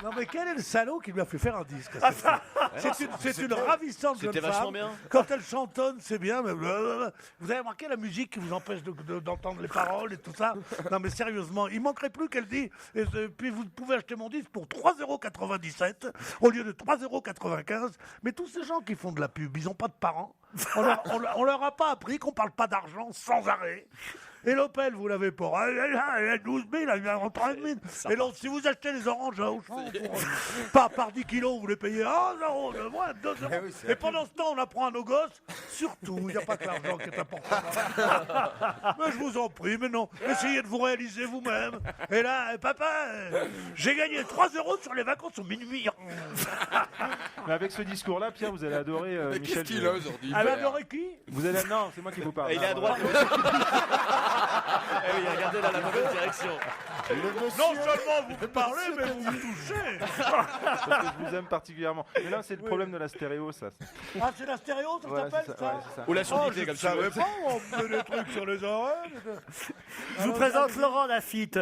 Non mais quel est le salaud qui lui a fait faire un disque à cette fille? C'est une ravissante jeune C'était vachement femme. bien. Quand elle chantonne, c'est bien. Mais vous avez remarqué la musique qui vous empêche d'entendre les paroles et tout ça? Non mais sérieusement, il manquerait plus qu'elle dise. Et puis vous pouvez acheter mon disque pour 3,97 € au lieu de 3,95 €. Mais tous ces gens qui font de la pub, ils n'ont pas de parents. On leur a pas appris qu'on parle pas d'argent sans arrêt. Et l'Opel, vous l'avez pas. Elle a 12 000, elle a 30 000. Et donc, si vous achetez les oranges à Auchan, par 10 kilos, vous les payez 1 euro de moins, 2 euros. Et pendant ce temps, on apprend à nos gosses, surtout, il n'y a pas que l'argent qui est important. Mais je vous en prie, mais non, essayez de vous réaliser vous-même. Et là, papa, j'ai gagné 3 euros sur les vacances au minuit. Mais avec ce discours-là, Pierre, vous allez adorer Michel. Qu'est-ce qu'il a aujourd'hui? Vous allez adorer qui? Vous allez... Non, c'est moi qui vous parle. Il est à droite. Eh oui, regardez dans la mauvaise direction. Non seulement vous me parlez, mais vous me touchez. Parce que je vous aime particulièrement. Mais là, c'est le problème de la stéréo, ça. Ah, c'est la stéréo, ça Voilà, s'appelle c'est ça, ouais, c'est ça. Ou la surdité, comme je tu veux. savais pas, on me met des trucs sur les oreilles. Je vous présente Laurent Lafitte,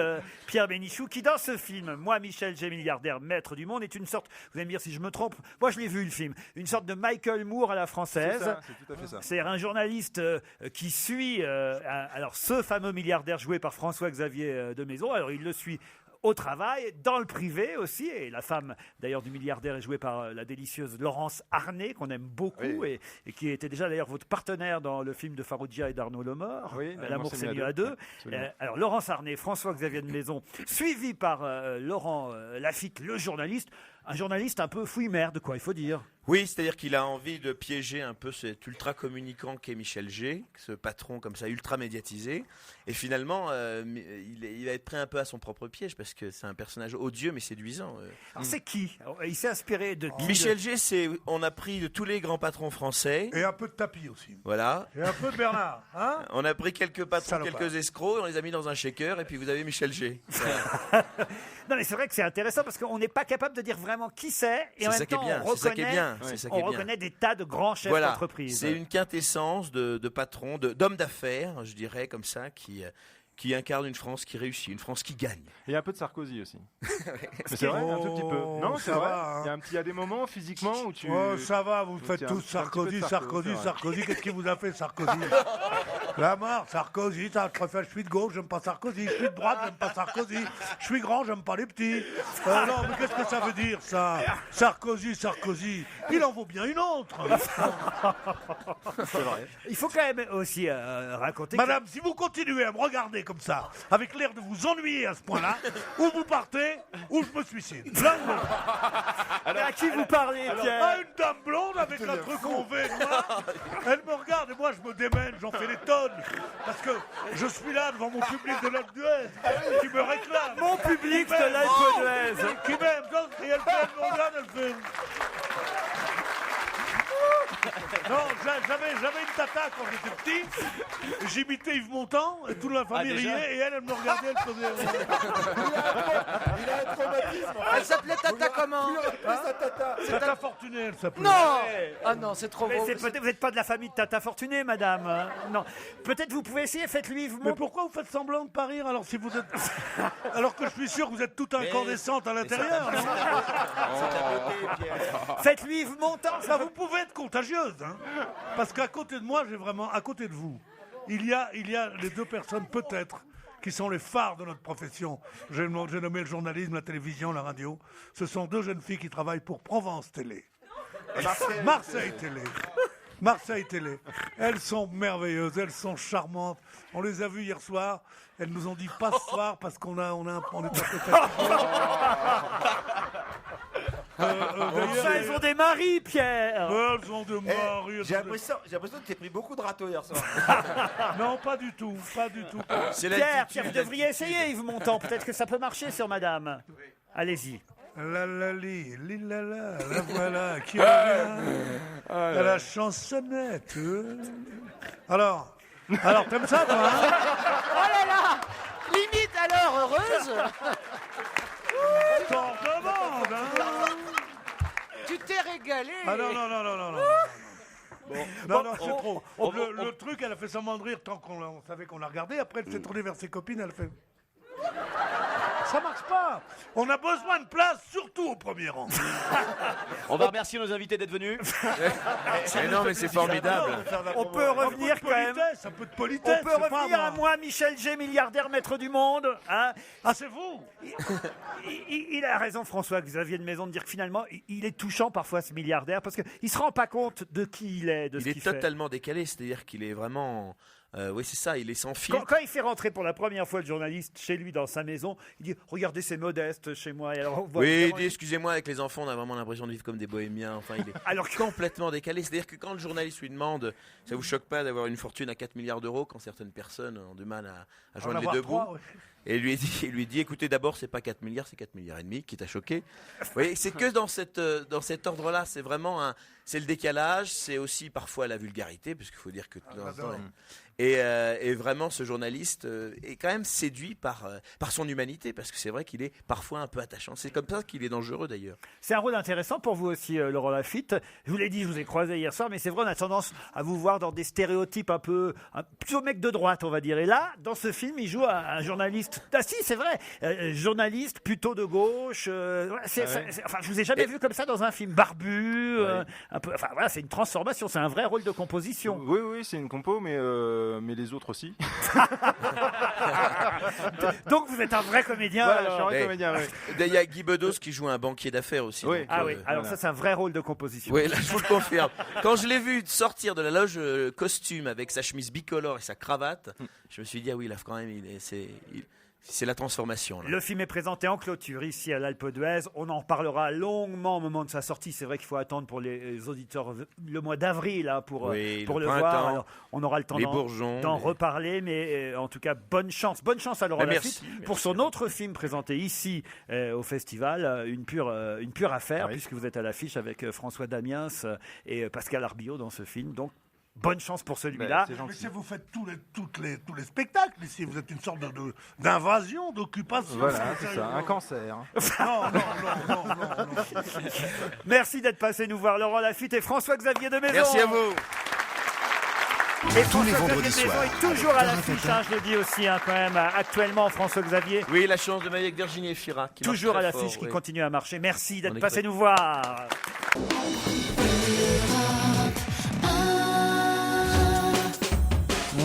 Pierre Bénichou, qui dans ce film, Moi, Michel, j'ai milliardaire, maître du monde, est une sorte, vous allez me dire si je me trompe, moi je l'ai vu le film, une sorte de Michael Moore à la française. C'est ça, c'est tout à fait ça. C'est un journaliste qui suit alors ce fameux milliardaire joué par François-Xavier de Maison. Alors il le suit au travail, dans le privé aussi, et la femme d'ailleurs du milliardaire est jouée par la délicieuse Laurence Arnay, qu'on aime beaucoup, et qui était déjà d'ailleurs votre partenaire dans le film de Farrugia et d'Arnaud Lemort, Oui, L'amour c'est mieux à deux. Alors Laurence Arnay, François-Xavier de Maison, suivi par Laurent Lafitte, le journaliste, un journaliste un peu fouille-merde, quoi, il faut dire. Oui, c'est-à-dire qu'il a envie de piéger un peu cet ultra communicant qu'est Michel G, ce patron comme ça ultra médiatisé. Et finalement, il va être pris un peu à son propre piège parce que c'est un personnage odieux mais séduisant. Alors c'est qui? Il s'est inspiré de qui? Michel G, on a pris de tous les grands patrons français. Et un peu de tapis aussi. Voilà. Et un peu de Bernard. Hein? On a pris quelques patrons, Salopard. quelques escrocs, on les a mis dans un shaker et puis vous avez Michel G. Non mais c'est vrai que c'est intéressant parce qu'on n'est pas capable de dire vraiment qui c'est et en même temps on reconnaît des tas de grands chefs d'entreprise. C'est une quintessence de patrons, d'hommes d'affaires, je dirais comme ça, qui incarne une France qui réussit, une France qui gagne. Et un peu de Sarkozy aussi. Mais c'est vrai, un tout petit peu. Non, c'est vrai. Va, hein. Il y a des moments physiquement où tu. Oh, ça va, vous faites tous Sarkozy. Qu'est-ce qui vous a fait Sarkozy? La mort, Sarkozy, je suis de gauche, j'aime pas Sarkozy. Je suis de droite, j'aime pas Sarkozy. Je suis grand, j'aime pas les petits. Non, mais qu'est-ce que ça veut dire ça? Sarkozy, il en vaut bien une autre. C'est vrai. Il faut quand même aussi raconter. Madame, si vous continuez à me regarder comme ça, avec l'air de vous ennuyer à ce point-là, ou vous partez, ou je me suicide. L'un ou l'autre. Alors, à qui vous parlez, Pierre? À une dame blonde avec un truc en V noir. Elle me regarde et moi je me démène, j'en fais des tonnes. Parce que je suis là devant mon public de l'Alpe d'Huez qui me réclame. Mon public de l'Alpe d'Huez. Qui m'aime. Donc, et elle me regarde, elle fait... Non, j'avais une tata quand j'étais petit. J'imitais Yves Montand et toute la famille riait et elle me regardait, elle faisait. Il a un traumatisme. Elle s'appelait Tata comment? Tata Fortuné, elle s'appelait. Non. Ah non, c'est trop Mais beau. vous n'êtes pas de la famille de Tata Fortuné, madame. Non. Peut-être vous pouvez essayer, faites-lui Yves Montand. Mais pourquoi vous faites semblant de pas rire alors si vous êtes. Alors que je suis sûr que vous êtes tout incandescente à l'intérieur. Faites-lui Yves Montand. Ça, vous pouvez être contagieuse, hein. Parce qu'à côté de moi, j'ai vraiment, à côté de vous, il y a les deux personnes peut-être qui sont les phares de notre profession. J'ai nommé le journalisme, la télévision, la radio. Ce sont deux jeunes filles qui travaillent pour Provence Télé. Marseille Télé. Elles sont merveilleuses, elles sont charmantes. On les a vues hier soir. Elles nous ont dit pas ce soir parce qu'on est un peu fatigués. Elles ont des maris, Pierre. Elles ont des maris. J'ai l'impression que tu as pris beaucoup de râteaux hier soir. Non, pas du tout. Pierre, vous devriez essayer Yves Montand. Peut-être que ça peut marcher sur madame. Allez-y. La voilà qui revient à la chansonnette. Alors, t'aimes ça, toi, hein? Oh là là. Limite alors heureuse. T'en demandes, hein? Tu t'es régalé. Ah non. Non, c'est trop. Le truc, elle a fait semblant de rire tant qu'on savait qu'on l'a regardé. Après, elle s'est tournée vers ses copines, elle fait... Ça marche pas. On a besoin de place, surtout au premier rang. On va remercier nos invités d'être venus. Mais non, mais c'est formidable. On peut revenir quand même. Un peu de politesse. On peut revenir à moi, Michel G, milliardaire, maître du monde. Hein. Ah, c'est vous. Il a raison, François-Xavier de Maison, de dire que finalement, il est touchant parfois, ce milliardaire, parce qu'il ne se rend pas compte de qui il est, de ce qu'il fait. Il est totalement décalé, c'est-à-dire qu'il est vraiment Oui, c'est ça, il est sans filtre. Quand il fait rentrer pour la première fois le journaliste chez lui dans sa maison, il dit regardez, c'est modeste chez moi. Et alors, on voit Oui, il vraiment- dit excusez-moi, avec les enfants, on a vraiment l'impression de vivre comme des bohémiens. Enfin, il est alors complètement décalé. C'est-à-dire que quand le journaliste lui demande, ça vous choque pas d'avoir une fortune à 4 milliards d'euros quand certaines personnes ont du mal à joindre les deux bouts? Et il lui dit, écoutez, d'abord, c'est pas 4 milliards, c'est 4 milliards et demi, qui t'a choqué. Vous voyez, c'est que dans cet ordre-là, c'est vraiment c'est le décalage, c'est aussi parfois la vulgarité, puisqu'il faut dire que de temps en temps, et vraiment, ce journaliste est quand même séduit par son humanité, parce que c'est vrai qu'il est parfois un peu attachant. C'est comme ça qu'il est dangereux, d'ailleurs. C'est un rôle intéressant pour vous aussi, Laurent Lafitte. Je vous l'ai dit, je vous ai croisé hier soir, mais c'est vrai, on a tendance à vous voir dans des stéréotypes plutôt mec de droite, on va dire. Et là, dans ce film, il joue un journaliste. Ah si, c'est vrai, journaliste plutôt de gauche. Enfin, je vous ai jamais vu comme ça dans un film barbu. Un peu. Enfin voilà, c'est une transformation, c'est un vrai rôle de composition. Oui, c'est une compo, mais les autres aussi. Donc vous êtes un vrai comédien. Voilà, je alors. suis un vrai comédien, oui. Il y a Guy Bedos qui joue un banquier d'affaires aussi. Oui. donc, Ah oui, alors ça c'est un vrai rôle de composition. Oui, là je vous le confirme. Quand je l'ai vu sortir de la loge costume avec sa chemise bicolore et sa cravate, je me suis dit ah oui, là quand même c'est la transformation. Là. Le film est présenté en clôture ici à l'Alpe d'Huez. On en parlera longuement au moment de sa sortie. C'est vrai qu'il faut attendre pour les auditeurs le mois d'avril pour le printemps, voir. Alors, on aura le temps les bourgeons, d'en reparler, mais en tout cas, bonne chance à Laurent Lafitte pour son autre film présenté ici au festival, une pure affaire, puisque vous êtes à l'affiche avec François Damiens et Pascal Arbillot dans ce film. Donc, bonne chance pour celui-là. Mais si vous faites tous les spectacles ici, vous êtes une sorte d'invasion, d'occupation. Voilà, c'est ça, un cancer. Non. Merci d'être passé nous voir, Laurent Lafitte et François-Xavier de Maison. Merci à vous. Et Tous les François-Xavier vendredis de Maison soirs. est toujours à l'affiche, je le dis aussi quand même, actuellement François-Xavier. Oui, la chance de m'aller avec Virginie Efira. Qui marche Toujours à très l'affiche, fort, qui oui. continue à marcher. Merci d'être On est passé content. nous voir.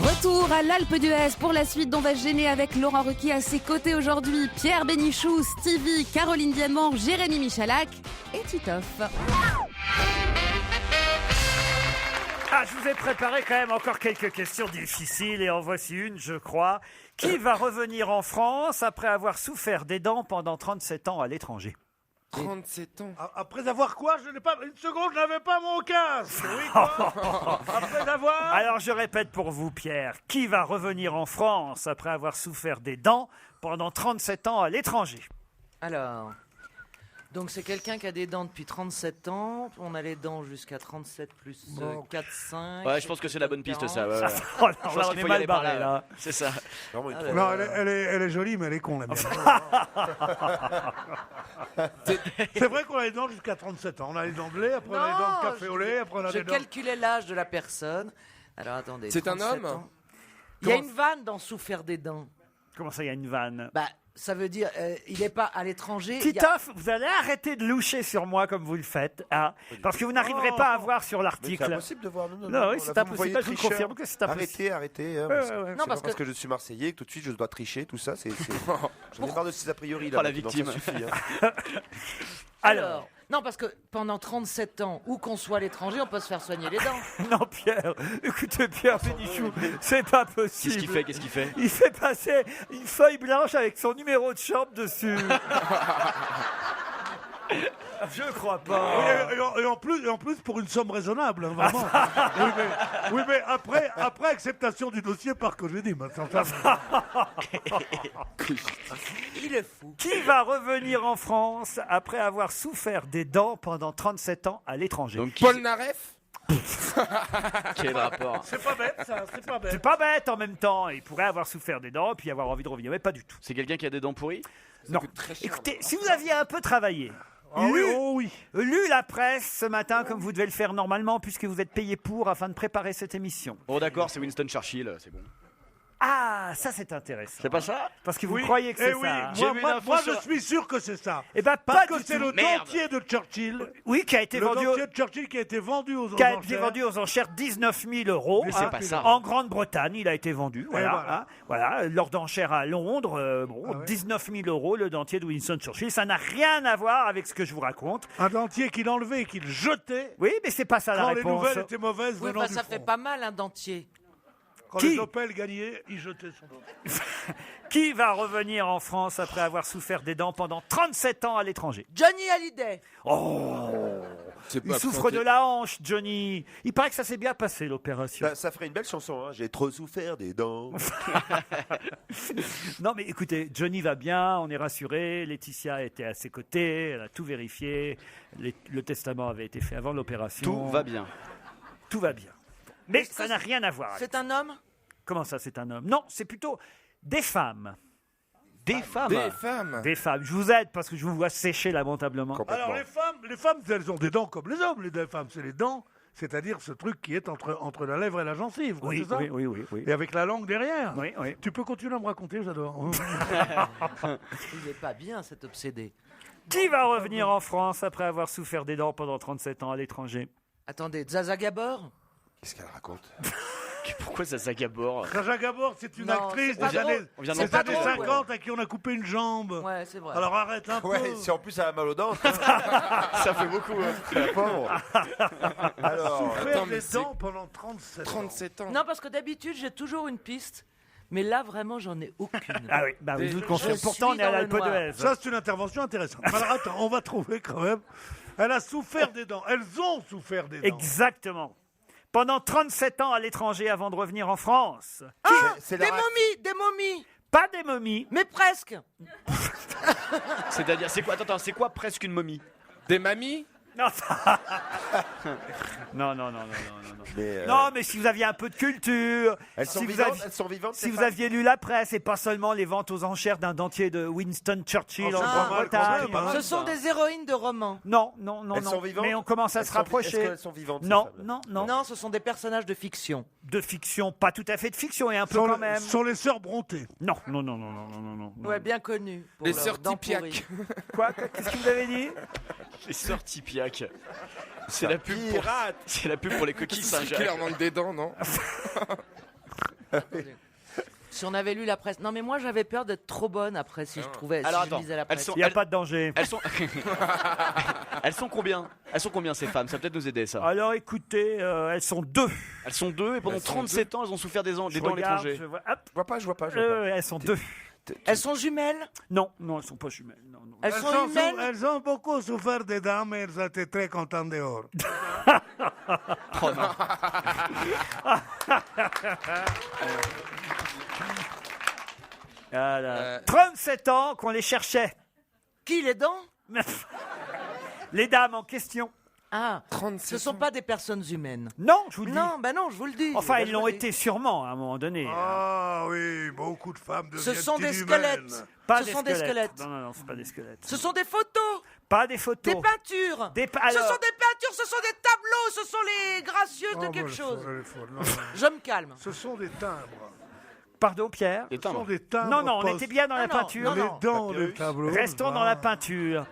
Retour à l'Alpe d'Huez pour la suite d'On va se gêner avec Laurent Ruquier à ses côtés aujourd'hui, Pierre Bénichou, Stevie, Caroline Diamant, Jérémy Michalak et Titoff. Ah, je vous ai préparé quand même encore quelques questions difficiles et en voici une, je crois. Qui va revenir en France après avoir souffert des dents pendant 37 ans à l'étranger? 37 ans. Après avoir quoi? Je n'ai pas. Une seconde, je n'avais pas mon casque. Oui, quoi? Après avoir. Alors je répète pour vous, Pierre, qui va revenir en France après avoir souffert des dents pendant 37 ans à l'étranger? Alors, donc c'est quelqu'un qui a des dents depuis 37 ans. On a les dents jusqu'à 37 plus 4, 5. Ouais, je pense que c'est la bonne piste, ça. Ouais, ouais. Oh là, Je pense là, on qu'il est faut y mal aller par barré, là. C'est ça. Non, elle est jolie, mais elle est con, la mienne. C'est vrai qu'on a les dents jusqu'à 37 ans. On a les dents de lait, après on a les dents de café au lait, après on a Je les dents. calculais l'âge de la personne. Alors attendez. C'est un 37 homme ans. Il y a une vanne dans souffert des dents. Comment ça, il y a une vanne? Bah, ça veut dire, il n'est pas à l'étranger. il y a- Titoff, vous allez arrêter de loucher sur moi comme vous le faites, hein, parce que vous n'arriverez pas à voir sur l'article. C'est impossible de voir. Non, oui, c'est impossible. Je vous confirme que c'est impossible. Arrêtez. Ouais, Parce, ouais, ouais. c'est Non, pas parce parce que je suis Marseillais que tout de suite je dois tricher, tout ça. J'en ai marre de ces a priori là. Oh, la maintenant, victime. ça suffit, hein. Alors, non, parce que pendant 37 ans, où qu'on soit à l'étranger, on peut se faire soigner les dents. Non, Pierre, écoutez, Pierre Bénichou, c'est pas possible. Qu'est-ce qu'il fait Il fait passer une feuille blanche avec son numéro de chambre dessus. Je crois pas. Et en plus, pour une somme raisonnable, hein, vraiment. oui, mais après acceptation du dossier par Cogénie. Il est fou. Qui va revenir en France après avoir souffert des dents pendant 37 ans à l'étranger? Donc, Paul Naref. Quel rapport? C'est pas bête, ça. C'est pas bête. C'est pas bête en même temps. Il pourrait avoir souffert des dents puis avoir envie de revenir, mais pas du tout. C'est quelqu'un qui a des dents pourries? Non. Écoutez, si vous aviez un peu travaillé, oui. lu la presse ce matin comme vous devez le faire normalement puisque vous êtes payé pour afin de préparer cette émission. Oh d'accord, c'est Winston Churchill, c'est bon. Ah, ça c'est intéressant. C'est pas ça? Parce que vous Oui. croyez que c'est oui, ça. J'ai vu une info moi sur- je suis sûr que c'est ça. Eh ben Parce pas que du c'est tout. le Merde. dentier de Churchill. Oui, qui a été Le vendu dentier de Churchill qui a été vendu aux qui a été enchères. vendu aux enchères 19 000 euros. Mais c'est pas ça. En Grande-Bretagne, il a été vendu. Voilà, voilà. voilà. Lors d'enchères à Londres, 19 000 euros, le dentier de Winston Churchill. Ça n'a rien à voir avec ce que je vous raconte. Un dentier qu'il enlevait et qu'il jetait Oui, mais c'est pas ça la quand les réponse. nouvelles étaient mauvaises Oui, venant bah, du ça front. fait pas mal un dentier. Quand les Opel gagnaient, il jetait son dos. Qui va revenir en France après avoir souffert des dents pendant 37 ans à l'étranger? Johnny Hallyday. Oh, C'est il pas souffre absenté. de la hanche, Johnny. Il paraît que ça s'est bien passé, l'opération. Bah, ça ferait une belle chanson, hein. J'ai trop souffert des dents. Non, mais écoutez, Johnny va bien, on est rassuré. Laetitia était à ses côtés, elle a tout vérifié. Le testament avait été fait avant l'opération. Tout va bien. Tout va bien. Mais ça n'a rien à voir. C'est un homme? Comment ça, c'est un homme? Non, c'est plutôt des femmes. Des femmes. Des femmes. Des femmes. Je vous aide parce que je vous vois sécher lamentablement. Alors les femmes, elles ont des dents comme les hommes. Les femmes, c'est les dents, c'est-à-dire ce truc qui est entre la lèvre et la gencive. quoi, Oui, c'est ça oui. Et avec la langue derrière. Oui. Tu peux continuer à me raconter, j'adore. Il n'est pas bien, cet obsédé. Qui va revenir en France après avoir souffert des dents pendant 37 ans à l'étranger? Attendez, Zaza Gabor? Qu'est-ce qu'elle raconte? Pourquoi ça s'agabore? Zaza Gabor, c'est une Non, actrice c'est pas des années, drôle. On vient des d'en années drôle, 50 à qui on a coupé une jambe. Ouais, c'est vrai. Alors arrête un peu. Ouais, si en plus elle a mal aux dents. Ça fait beaucoup. La pauvre. Alors, Faire des dents pendant 37 ans. Non, parce que d'habitude, j'ai toujours une piste. Mais là, vraiment, j'en ai aucune. Ah oui, bah oui, je vous le confirme. Je Pourtant, on suis est à dans le l'Alpe noir. d'Huez. Ça, c'est une intervention intéressante. Alors attends, on va trouver quand même. Elle a souffert des dents. Elles ont souffert des dents. Exactement. Pendant 37 ans à l'étranger avant de revenir en France. Ah, c'est des la- momies, des momies. Pas des momies. Mais presque. C'est-à-dire, c'est quoi? Attends, c'est quoi presque une momie? Des mamies. Non, non. mais, Non, mais si vous aviez un peu de culture, elles sont si vous vivantes, aviez- elles sont vivantes. si ces vous femmes aviez lu la presse et pas seulement les ventes aux enchères d'un dentier de Winston Churchill Oh, en c'est pas mal, Grande-Bretagne. quand même, hein. Ce sont des héroïnes de romans. Non, Elles sont vivantes. mais on commence à Elles se sont- rapprocher. Est-ce qu'elles sont vivantes? ces Non, femmes non. Non, ce sont des personnages de fiction. De fiction, pas tout à fait de fiction et un peu Sont, quand même. sont les sœurs Brontë. Non. Ouais, bien connues. pour Les leurs sœurs dents Tipiak. pourries. Quoi? Qu'est-ce que vous avez dit? Les sœurs Tipiak. C'est la pub pour. C'est la pub pour les coquilles Qui Saint-Jacques. leur manque des dents, non? Si on avait lu la presse. Non, mais moi, j'avais peur d'être trop bonne après si je trouvais. Alors, si je attends, lisais la elles presse. sont- Il n'y a pas de danger. Elles sont. Elles sont combien? Elles sont combien ces femmes? Ça va peut-être nous aider ça. Alors écoutez, elles sont deux. Elles sont deux et pendant Elles sont 37 ans elles ont souffert des dents à Je regarde, l'étranger. je vois- hop, Je vois pas. elles sont deux. Elles sont jumelles. Non, elles sont pas jumelles. Non. Elles sont humaines. Elles ont beaucoup souffert des dents, mais elles étaient très contentes dehors. Oh non. Voilà. 37 ans qu'on les cherchait. Qui, les dents? Les dames en question. Ah, 37 ce sont pas des personnes humaines. Non, je vous le dis. Non, bah non, je vous le dis. Enfin, Bah, ils je l'ont vous le dis. été sûrement à un moment donné. Ah oui, beaucoup de femmes deviennent Ce sont des inhumaines. squelettes. Pas Ce sont des squelettes. Non, c'est pas des squelettes. Ce sont des photos, Pas des photos. des peintures. Des Ce alors, sont des peintures, ce sont des tableaux, ce sont les gracieuses de Oh, quelque bah, chose. elle est folle, non. Je me calme. Ce sont des timbres. Pardon, Pierre. Des Ce sont timbres. des timbres. Non, on était bien dans la Non, non, peinture. non, Les non. dents des tableaux. Restons dans la peinture.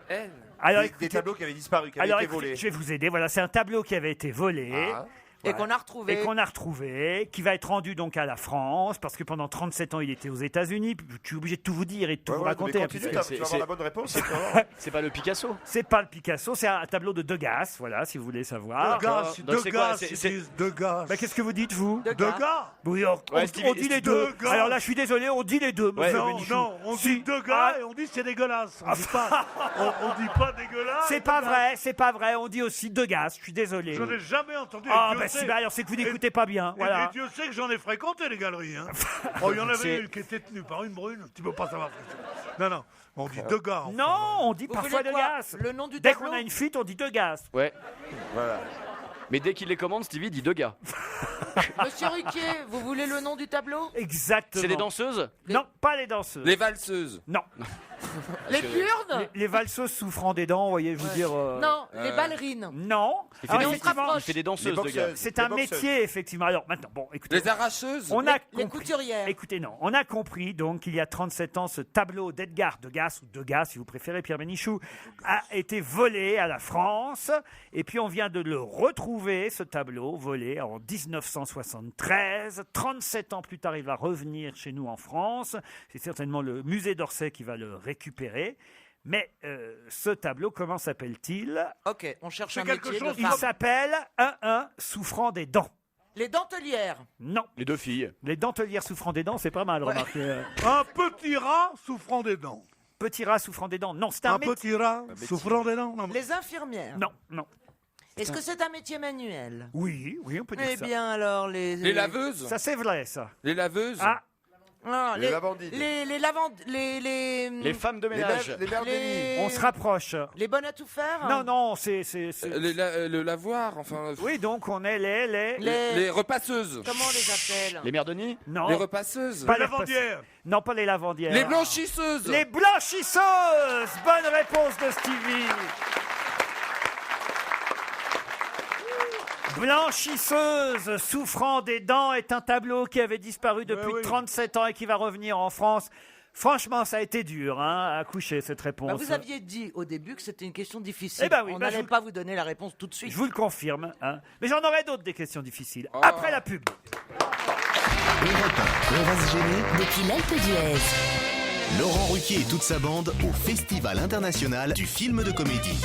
Elle. Alors, Des écoutez, tableaux qui avaient disparu, qui avaient alors, été écoutez, volés. je vais vous aider. Voilà, c'est un tableau qui avait été volé. Ah. Et qu'on a retrouvé. Et qu'on a retrouvé, qui va être rendu donc à la France, parce que pendant 37 ans, il était aux États-Unis. Je suis obligé de tout vous dire et de tout vous raconter. hein, Continue, puisque tu vas avoir la bonne réponse. C'est pas le Picasso. c'est pas le Picasso, c'est un tableau de Degas, voilà, si vous voulez savoir. Degas, Donc, c'est quoi, Degas, c'est- ils c'est- disent Degas. Bah, qu'est-ce que vous dites, vous Degas. Oui, Ouais, Stevie- on dit les deux. Degas. Alors là, je suis désolé, on dit les deux. Ouais, monsieur Non, Bénichou. non, on Si. dit Degas Ah, et on dit c'est dégueulasse. On dit pas, on dit pas dégueulasse. c'est pas vrai, c'est pas vrai. On dit aussi Degas, je suis désolé. Je n'ai jamais entendu. Ah, Et Dieu bah sait- si, bah alors c'est que vous et- n'écoutez pas bien. et Voilà. Dieu sait que j'en ai fréquenté les galeries. Hein. Oh, il y en avait C'est- une qui était tenue par une brune. Tu peux pas savoir. Non, non, on dit Degas. en Non, on dit Vous parfois voulez quoi Degas. Le nom du Dès tableau qu'on a une fuite, on dit Degas. Ouais. Voilà. Mais dès qu'il les commande, Stevie dit deux gars. Monsieur Ruquier, vous voulez le nom du tableau? Exactement. C'est des danseuses? Non, pas les danseuses. Les valseuses. Non. Les kurdes? Les valseuses souffrant des dents, vous voyez, je vous dire. Non, les ballerines. Non. Il Alors, fait, des, effectivement, il fait des danseuses, Les de gars. boxeuses. c'est Les un boxeuses. métier, effectivement. Alors maintenant, bon, écoutez. Les arracheuses. On a Les compris. couturières. Écoutez, non, on a compris donc qu'il y a 37 ans, ce tableau d'Edgar Degas, ou Degas si vous préférez, Pierre Bénichou, a été volé à la France. Et puis on vient de le retrouver, ce tableau volé en 1973. 37 ans plus tard, il va revenir chez nous en France. C'est certainement le musée d'Orsay qui va le récupérer. Mais ce tableau, comment s'appelle-t-il? Ok, on cherche C'est un quelque métier chose- de Il femme. s'appelle 1-1 souffrant des dents. Les dentelières. Non. Les deux filles. Les dentelières souffrant des dents, c'est pas mal, remarquez. Un petit rat souffrant des dents. Petit rat souffrant des dents. Non, c'est Un petit rat souffrant des dents. Non. Les infirmières. Non, non. Est-ce que c'est un métier manuel? Oui, on peut dire Eh ça. bien alors Les laveuses. Ça, c'est vrai, ça. Les laveuses. Ah, Non, Les lavandides. Les femmes de ménage. Les mères de nuit. on se rapproche. Les bonnes à tout faire. Non, c'est... Le lavoir, enfin. Oui, donc on est Les repasseuses. Comment on les appelle? Les mères de nid. Non. Les repasseuses. Pas Les lavandières. Non, pas les lavandières. Les blanchisseuses. Les blanchisseuses. Bonne réponse de Stevie. Blanchisseuse souffrant des dents est un tableau qui avait disparu depuis 37 ans et qui va revenir en France. Franchement, ça a été dur à coucher cette réponse. Bah, vous aviez dit au début que c'était une question difficile. Eh ben oui, on bah, n'allait pas vous donner la réponse tout de suite. Je vous le confirme. Mais j'en aurai d'autres des questions difficiles. Après la pub. On va se gêner. Depuis l'Alpe d'Huez. Laurent Ruquier et toute sa bande au Festival international du film de comédie.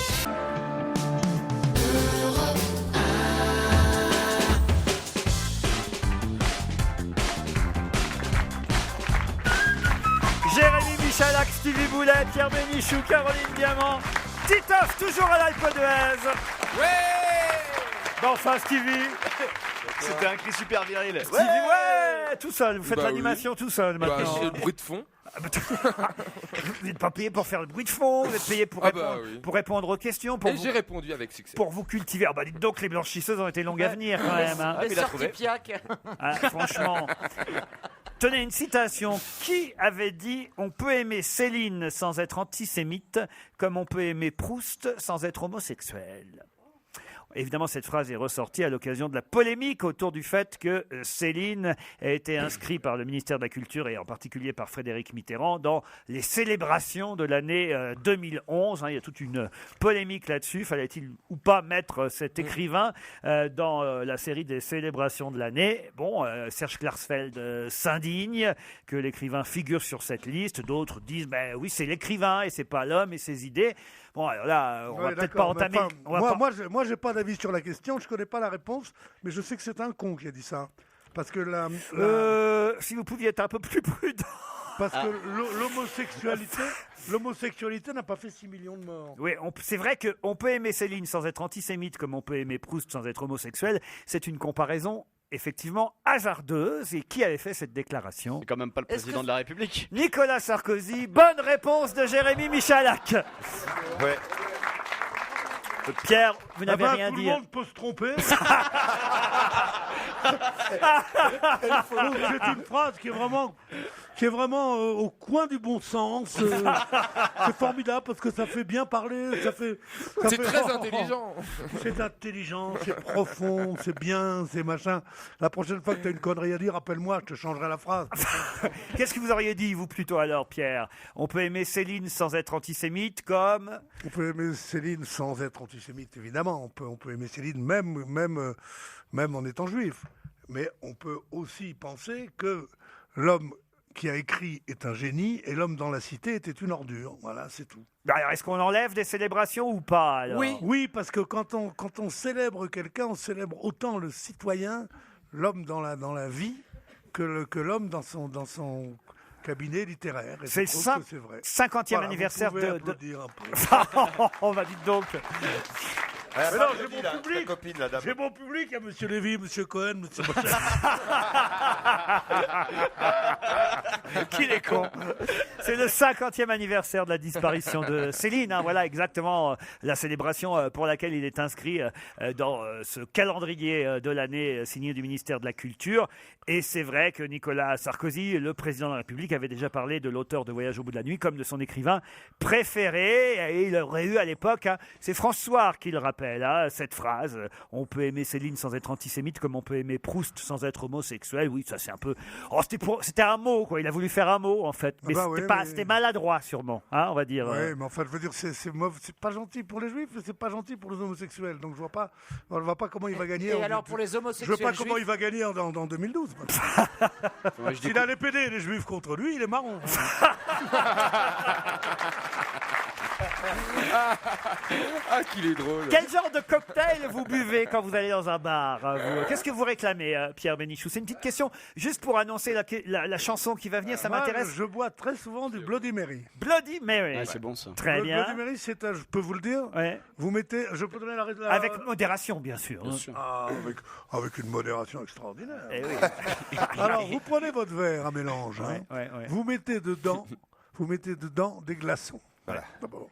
Jérémy Michalak, Stevie Boulet, Pierre Bénichou, Caroline Diamant, Titoff, toujours à l'Alpe d'Huez. Bon, enfin, Stevie. C'était un cri super viril. Stevie, ouais, tout seul. Vous faites Bah l'animation tout seul maintenant. C'est le bruit de fond. Vous n'êtes pas payé pour faire le bruit de fond, vous êtes payé pour, pour répondre aux questions. Et j'ai répondu avec succès. Pour vous cultiver. Ah bah dites donc, les blanchisseuses ont été longues à venir quand même. Hein. Les sorties piac. Ah, franchement. Tenez une citation. Qui avait dit « On peut aimer Céline sans être antisémite, comme on peut aimer Proust sans être homosexuel ». Évidemment, cette phrase est ressortie à l'occasion de la polémique autour du fait que Céline a été inscrite par le ministère de la Culture et en particulier par Frédéric Mitterrand dans les célébrations de l'année 2011. Il y a toute une polémique là-dessus. Fallait-il ou pas mettre cet écrivain dans la série des célébrations de l'année? Bon, Serge Klarsfeld s'indigne que l'écrivain figure sur cette liste. D'autres disent ben oui, c'est l'écrivain et c'est pas l'homme et ses idées. Bon, alors là, on va peut-être pas entamer. Moi, j'ai pas d'avis sur la question, je connais pas la réponse, mais je sais que c'est un con qui a dit ça. Parce que si vous pouviez être un peu plus prudent. Parce que l'homosexualité n'a pas fait 6 millions de morts. Oui, c'est vrai qu'on peut aimer Céline sans être antisémite, comme on peut aimer Proust sans être homosexuel. C'est une comparaison effectivement hasardeuse. Et qui avait fait cette déclaration? C'est quand même pas le président de la République. Nicolas Sarkozy. Bonne réponse de Jérémy Michalak. Ouais. Pierre, vous n'avez rien tout dit. Tout le monde peut se tromper. C'est une phrase qui est vraiment au coin du bon sens. C'est formidable parce que ça fait bien parler. C'est très intelligent. C'est intelligent, c'est profond, c'est bien, c'est machin. La prochaine fois que tu as une connerie à dire, rappelle-moi, je te changerai la phrase. Qu'est-ce que vous auriez dit, vous, plutôt alors, Pierre? On peut aimer Céline sans être antisémite, comme... On peut aimer Céline sans être antisémite, évidemment. On peut aimer Céline même en étant juif. Mais on peut aussi penser que l'homme qui a écrit est un génie et l'homme dans la cité était une ordure. Voilà, c'est tout. Alors, est-ce qu'on enlève des célébrations ou pas alors? Oui, parce que quand on célèbre quelqu'un, on célèbre autant le citoyen, l'homme dans la vie, que l'homme dans son cabinet littéraire. Et c'est le 50e anniversaire de... On va dire donc... Mais non, j'ai mon public, il y a M. Lévy, M. Cohen, M. Qu'il est con. C'est le 50e anniversaire de la disparition de Céline. Voilà exactement la célébration pour laquelle il est inscrit dans ce calendrier de l'année signé du ministère de la Culture. Et c'est vrai que Nicolas Sarkozy, le président de la République, avait déjà parlé de l'auteur de Voyage au bout de la nuit comme de son écrivain préféré. Et il aurait eu à l'époque, c'est François qui le rappelle, cette phrase, on peut aimer Céline sans être antisémite comme on peut aimer Proust sans être homosexuel. Oui, ça c'est un peu... c'était un mot, quoi. Il a voulu faire un mot, en fait. Mais c'était maladroit, sûrement, on va dire. Oui, mais enfin, je veux dire, c'est pas gentil pour les juifs, mais c'est pas gentil pour les homosexuels. Donc je vois pas comment il va gagner. Et alors pour les homosexuels, je vois pas comment il va gagner en 2012. S'il a les PD et les juifs contre lui, il est marron. Ah, qu'il est drôle. Quel genre de cocktail vous buvez quand vous allez dans un bar vous Qu'est-ce que vous réclamez, Pierre Bénichou? C'est une petite question, juste pour annoncer la chanson qui va venir, ça Moi, m'intéresse. Je bois très souvent du Bloody Mary. Bloody Mary. Ah, c'est bon ça. Très Le bien. Bloody Mary, je peux vous le dire. Ouais. Vous mettez, je peux donner la Avec modération, bien sûr. Ah, avec une modération extraordinaire. Eh oui. Alors, vous prenez votre verre à mélange. Hein. Ouais. Vous mettez dedans des glaçons. Voilà. D'abord.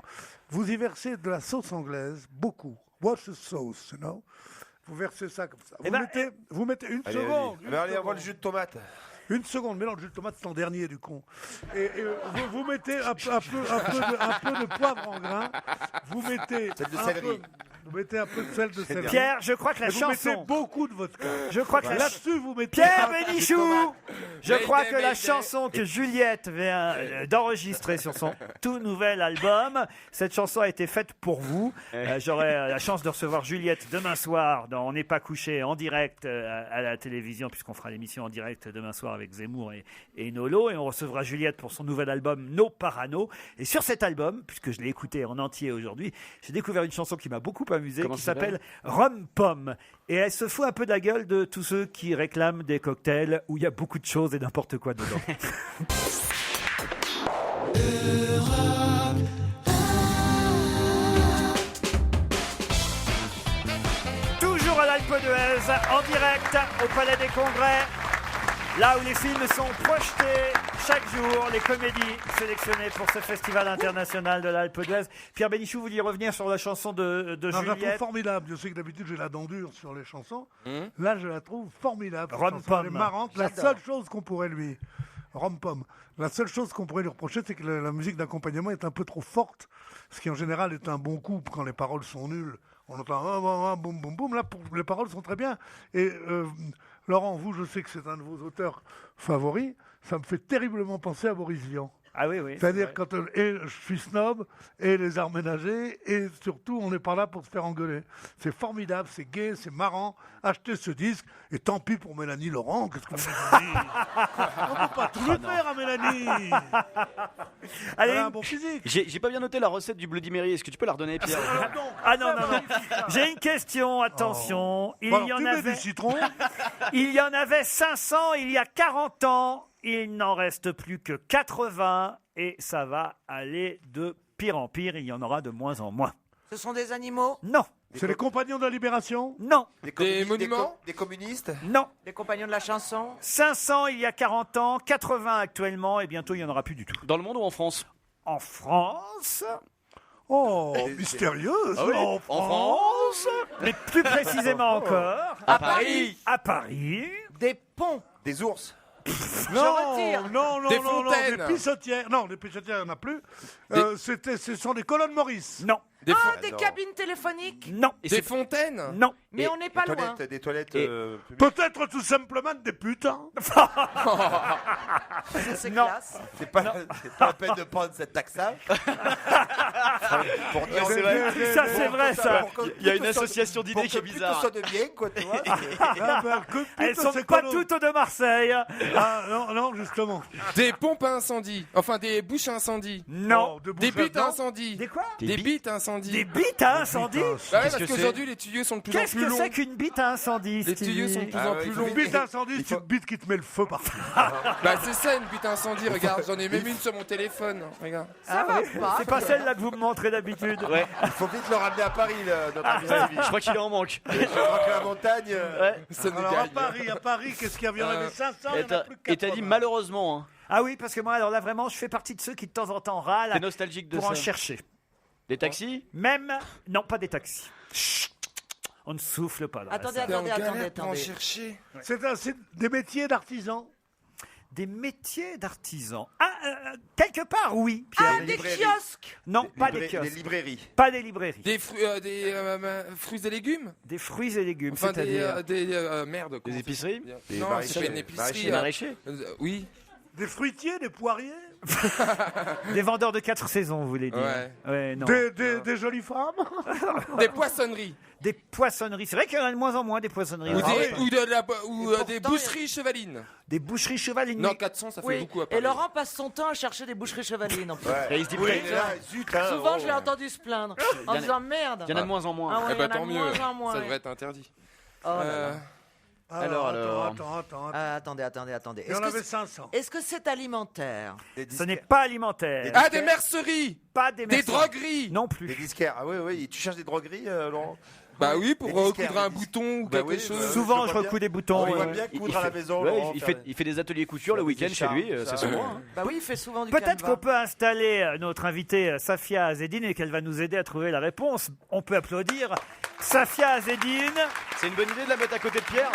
Vous y versez de la sauce anglaise, beaucoup. What's the sauce, you know? Vous versez ça comme ça. Vous mettez une seconde. Allez, on voit le jus de tomate. Une seconde, mais non, le jus de tomate, c'est en dernier, du con. Et vous mettez un peu de poivre en grain. Vous mettez Celle de céleri. Vous mettez un peu de sel de céleri. Pierre, je crois que la Et vous mettez chanson. beaucoup de vodka. Je crois que Là-dessus, vous mettez. Pierre un- Bénichou, je crois que la chanson que Juliette vient d'enregistrer sur son tout nouvel album, cette chanson a été faite pour vous. J'aurai la chance de recevoir Juliette demain soir dans On n'est pas couché en direct à la télévision, puisqu'on fera l'émission en direct demain soir avec Zemmour et Nolo. Et on recevra Juliette pour son nouvel album No Parano. Et sur cet album, puisque je l'ai écouté en entier aujourd'hui, j'ai découvert une chanson qui m'a beaucoup amusé, Comment qui ça s'appelle Rum Pomme. Et elle se fout un peu de la gueule de tous ceux qui réclament des cocktails où il y a beaucoup de choses et n'importe quoi dedans. Toujours à l'Alpe d'Huez, en direct au Palais des Congrès, là où les films sont projetés chaque jour, les comédies sélectionnées pour ce festival international de l'Alpe d'Huez. Pierre Bénichou, vous vouliez revenir sur la chanson de Non, je la trouve Juliette. formidable. Je sais que d'habitude j'ai la dent dure sur les chansons. Là, je la trouve formidable. cette Rum chanson. Pomme. Elle est marrante. La seule chose qu'on pourrait lui. Rum Pomme. La seule chose qu'on pourrait lui reprocher, c'est que la musique d'accompagnement est un peu trop forte. Ce qui en général est un bon coup quand les paroles sont nulles. On entend boum boum boum. Là, les paroles sont très bien. Et Laurent, vous, je sais que c'est un de vos auteurs favoris. Ça me fait terriblement penser à Boris Vian. Ah oui, oui. C'est-à-dire quand et je suis snob et les arts ménagers et surtout on n'est pas là pour se faire engueuler. C'est formidable, c'est gai, c'est marrant. Achetez ce disque et tant pis pour Mélanie Laurent. Qu'est-ce qu'on vous dit? On ne peut pas tout lui faire à Mélanie. Allez, Elle a un bon physique. J'ai pas bien noté la recette du Bloody Mary. Est-ce que tu peux la redonner, Pierre? Ah non. J'ai une question, attention. Il Bon, y en tu mets avait... du citron. Il y en avait 500 il y a 40 ans. Il n'en reste plus que 80 et ça va aller de pire en pire. Il y en aura de moins en moins. Ce sont des animaux? Non. C'est les compagnons de la libération? Non. Des monuments? Des communistes? Non. Les compagnons de la chanson? 500 il y a 40 ans, 80 actuellement et bientôt il n'y en aura plus du tout. Dans le monde ou en France? En France? Oh, mystérieuse. Ah oui, En en France? Mais plus précisément encore. À Paris. À Paris. Des ponts? Des ours? retire. Non, Des non, fontaines. des pissotières. Non, des pissotières, il n'y en a plus. Ce sont des colonnes Maurice. Non. Des, Ah, des cabines téléphoniques? Non. des fontaines? Non. Mais on n'est pas loin. Des toilettes. Peut-être tout simplement des putains. C'est Non. classe. C'est pas la peine de prendre cette taxe-là. Pour dire c'est vrai. Ça, c'est vrai, ça. Il y a une association d'idées qui est bizarre. Pour que tout soit de bien, quoi, tu vois. Ah, ben, que Elles putain, sont c'est pas colo. toutes de Marseille. Ah, non, justement. Des pompes à incendie. Enfin, des bouches à incendie. Non. Oh, de Des bouche bites à là-dedans. incendie. Des quoi? Des bites à incendie. Des bites à incendie? Bah ouais, Qu'est-ce parce que qu'aujourd'hui, les tuyaux sont de plus en Qu'est-ce plus que longs. c'est qu'une bite à incendie, Les tuyaux sont de plus en plus longs. Une bite d'incendie, c'est une bite qui te met le feu partout. Bah c'est ça une bite à incendie, regarde, j'en ai même une sur mon téléphone, regarde. Ça va pas. C'est pas celle-là que vous me montrez d'habitude. Ouais. Il faut vite le ramener à Paris, notre ami. Je crois qu'il en manque. Je crois que la montagne. Ouais. Ça nous Alors à gagne. Paris, qu'est-ce qu'il y avait? Il y en avait 500, il y en a plus que Et t'as dit 80. malheureusement, hein. Ah oui, parce que moi, alors là, vraiment, je fais partie de ceux qui, de temps en temps, T'es râlent nostalgique de pour ça. en chercher. Des taxis? Même, non, pas des taxis. Chut. On ne souffle pas dans la Attendez, salle. T'es en attendez, attendez, galère pour en attendez. chercher. C'est des métiers d'artisans. Des métiers d'artisans. Ah, quelque part, oui, Pierre. Ah, des kiosques. Non, pas des Des kiosques. librairies. Pas des librairies. Des fruits et légumes. Des fruits et légumes, Enfin c'est-à-dire... des merde. comment Des ça épiceries? s'appelle Des Non, maraîchers. c'est pas une épicerie. Des maraîchers? Oui. Des fruitiers, des poiriers, Des vendeurs de 4 saisons, vous voulez dire. Ouais, non. des jolies femmes. Des poissonneries. Des poissonneries. C'est vrai qu'il y en a de moins en moins des poissonneries. Des boucheries chevalines. Des boucheries chevalines. Non, 400, ça fait Oui. beaucoup à Et Paris. Laurent passe son temps à chercher des boucheries chevalines. En plus. Et il se dit Oui, peut-être- là, zut, hein, Souvent, oh. je l'ai entendu se plaindre en Il y en a- disant merde. Il y en a de moins en moins. Ah ouais, Eh ben, il y en a tant de mieux. moins en moins. Ça ouais. devrait être interdit. Oh là là. Alors. Attends. Attendez. Il y en avait 500. Est-ce que c'est alimentaire? Ce n'est pas alimentaire. Ah, des merceries. Pas des Des merceries. drogueries. Non plus. Des disquaires. Ah oui. Tu cherches des drogueries, Laurent? Bah oui, pour Des disquaires, recoudre un des bouton ou Bah quelque oui, chose. Souvent, je je vois recous bien. des boutons. On voit ouais. bien Il coudre à la fait- maison. ouais, Laurent, il fait des ateliers couture le Faire des week-end chez lui, écharpes, c'est ça, son ouais. droit. hein. Bah oui, il fait souvent du Peut-être canevas. qu'on peut installer notre invitée Safia Azedine et qu'elle va nous aider à trouver la réponse. On peut applaudir Safia Azedine C'est une bonne idée de la mettre à côté de Pierre.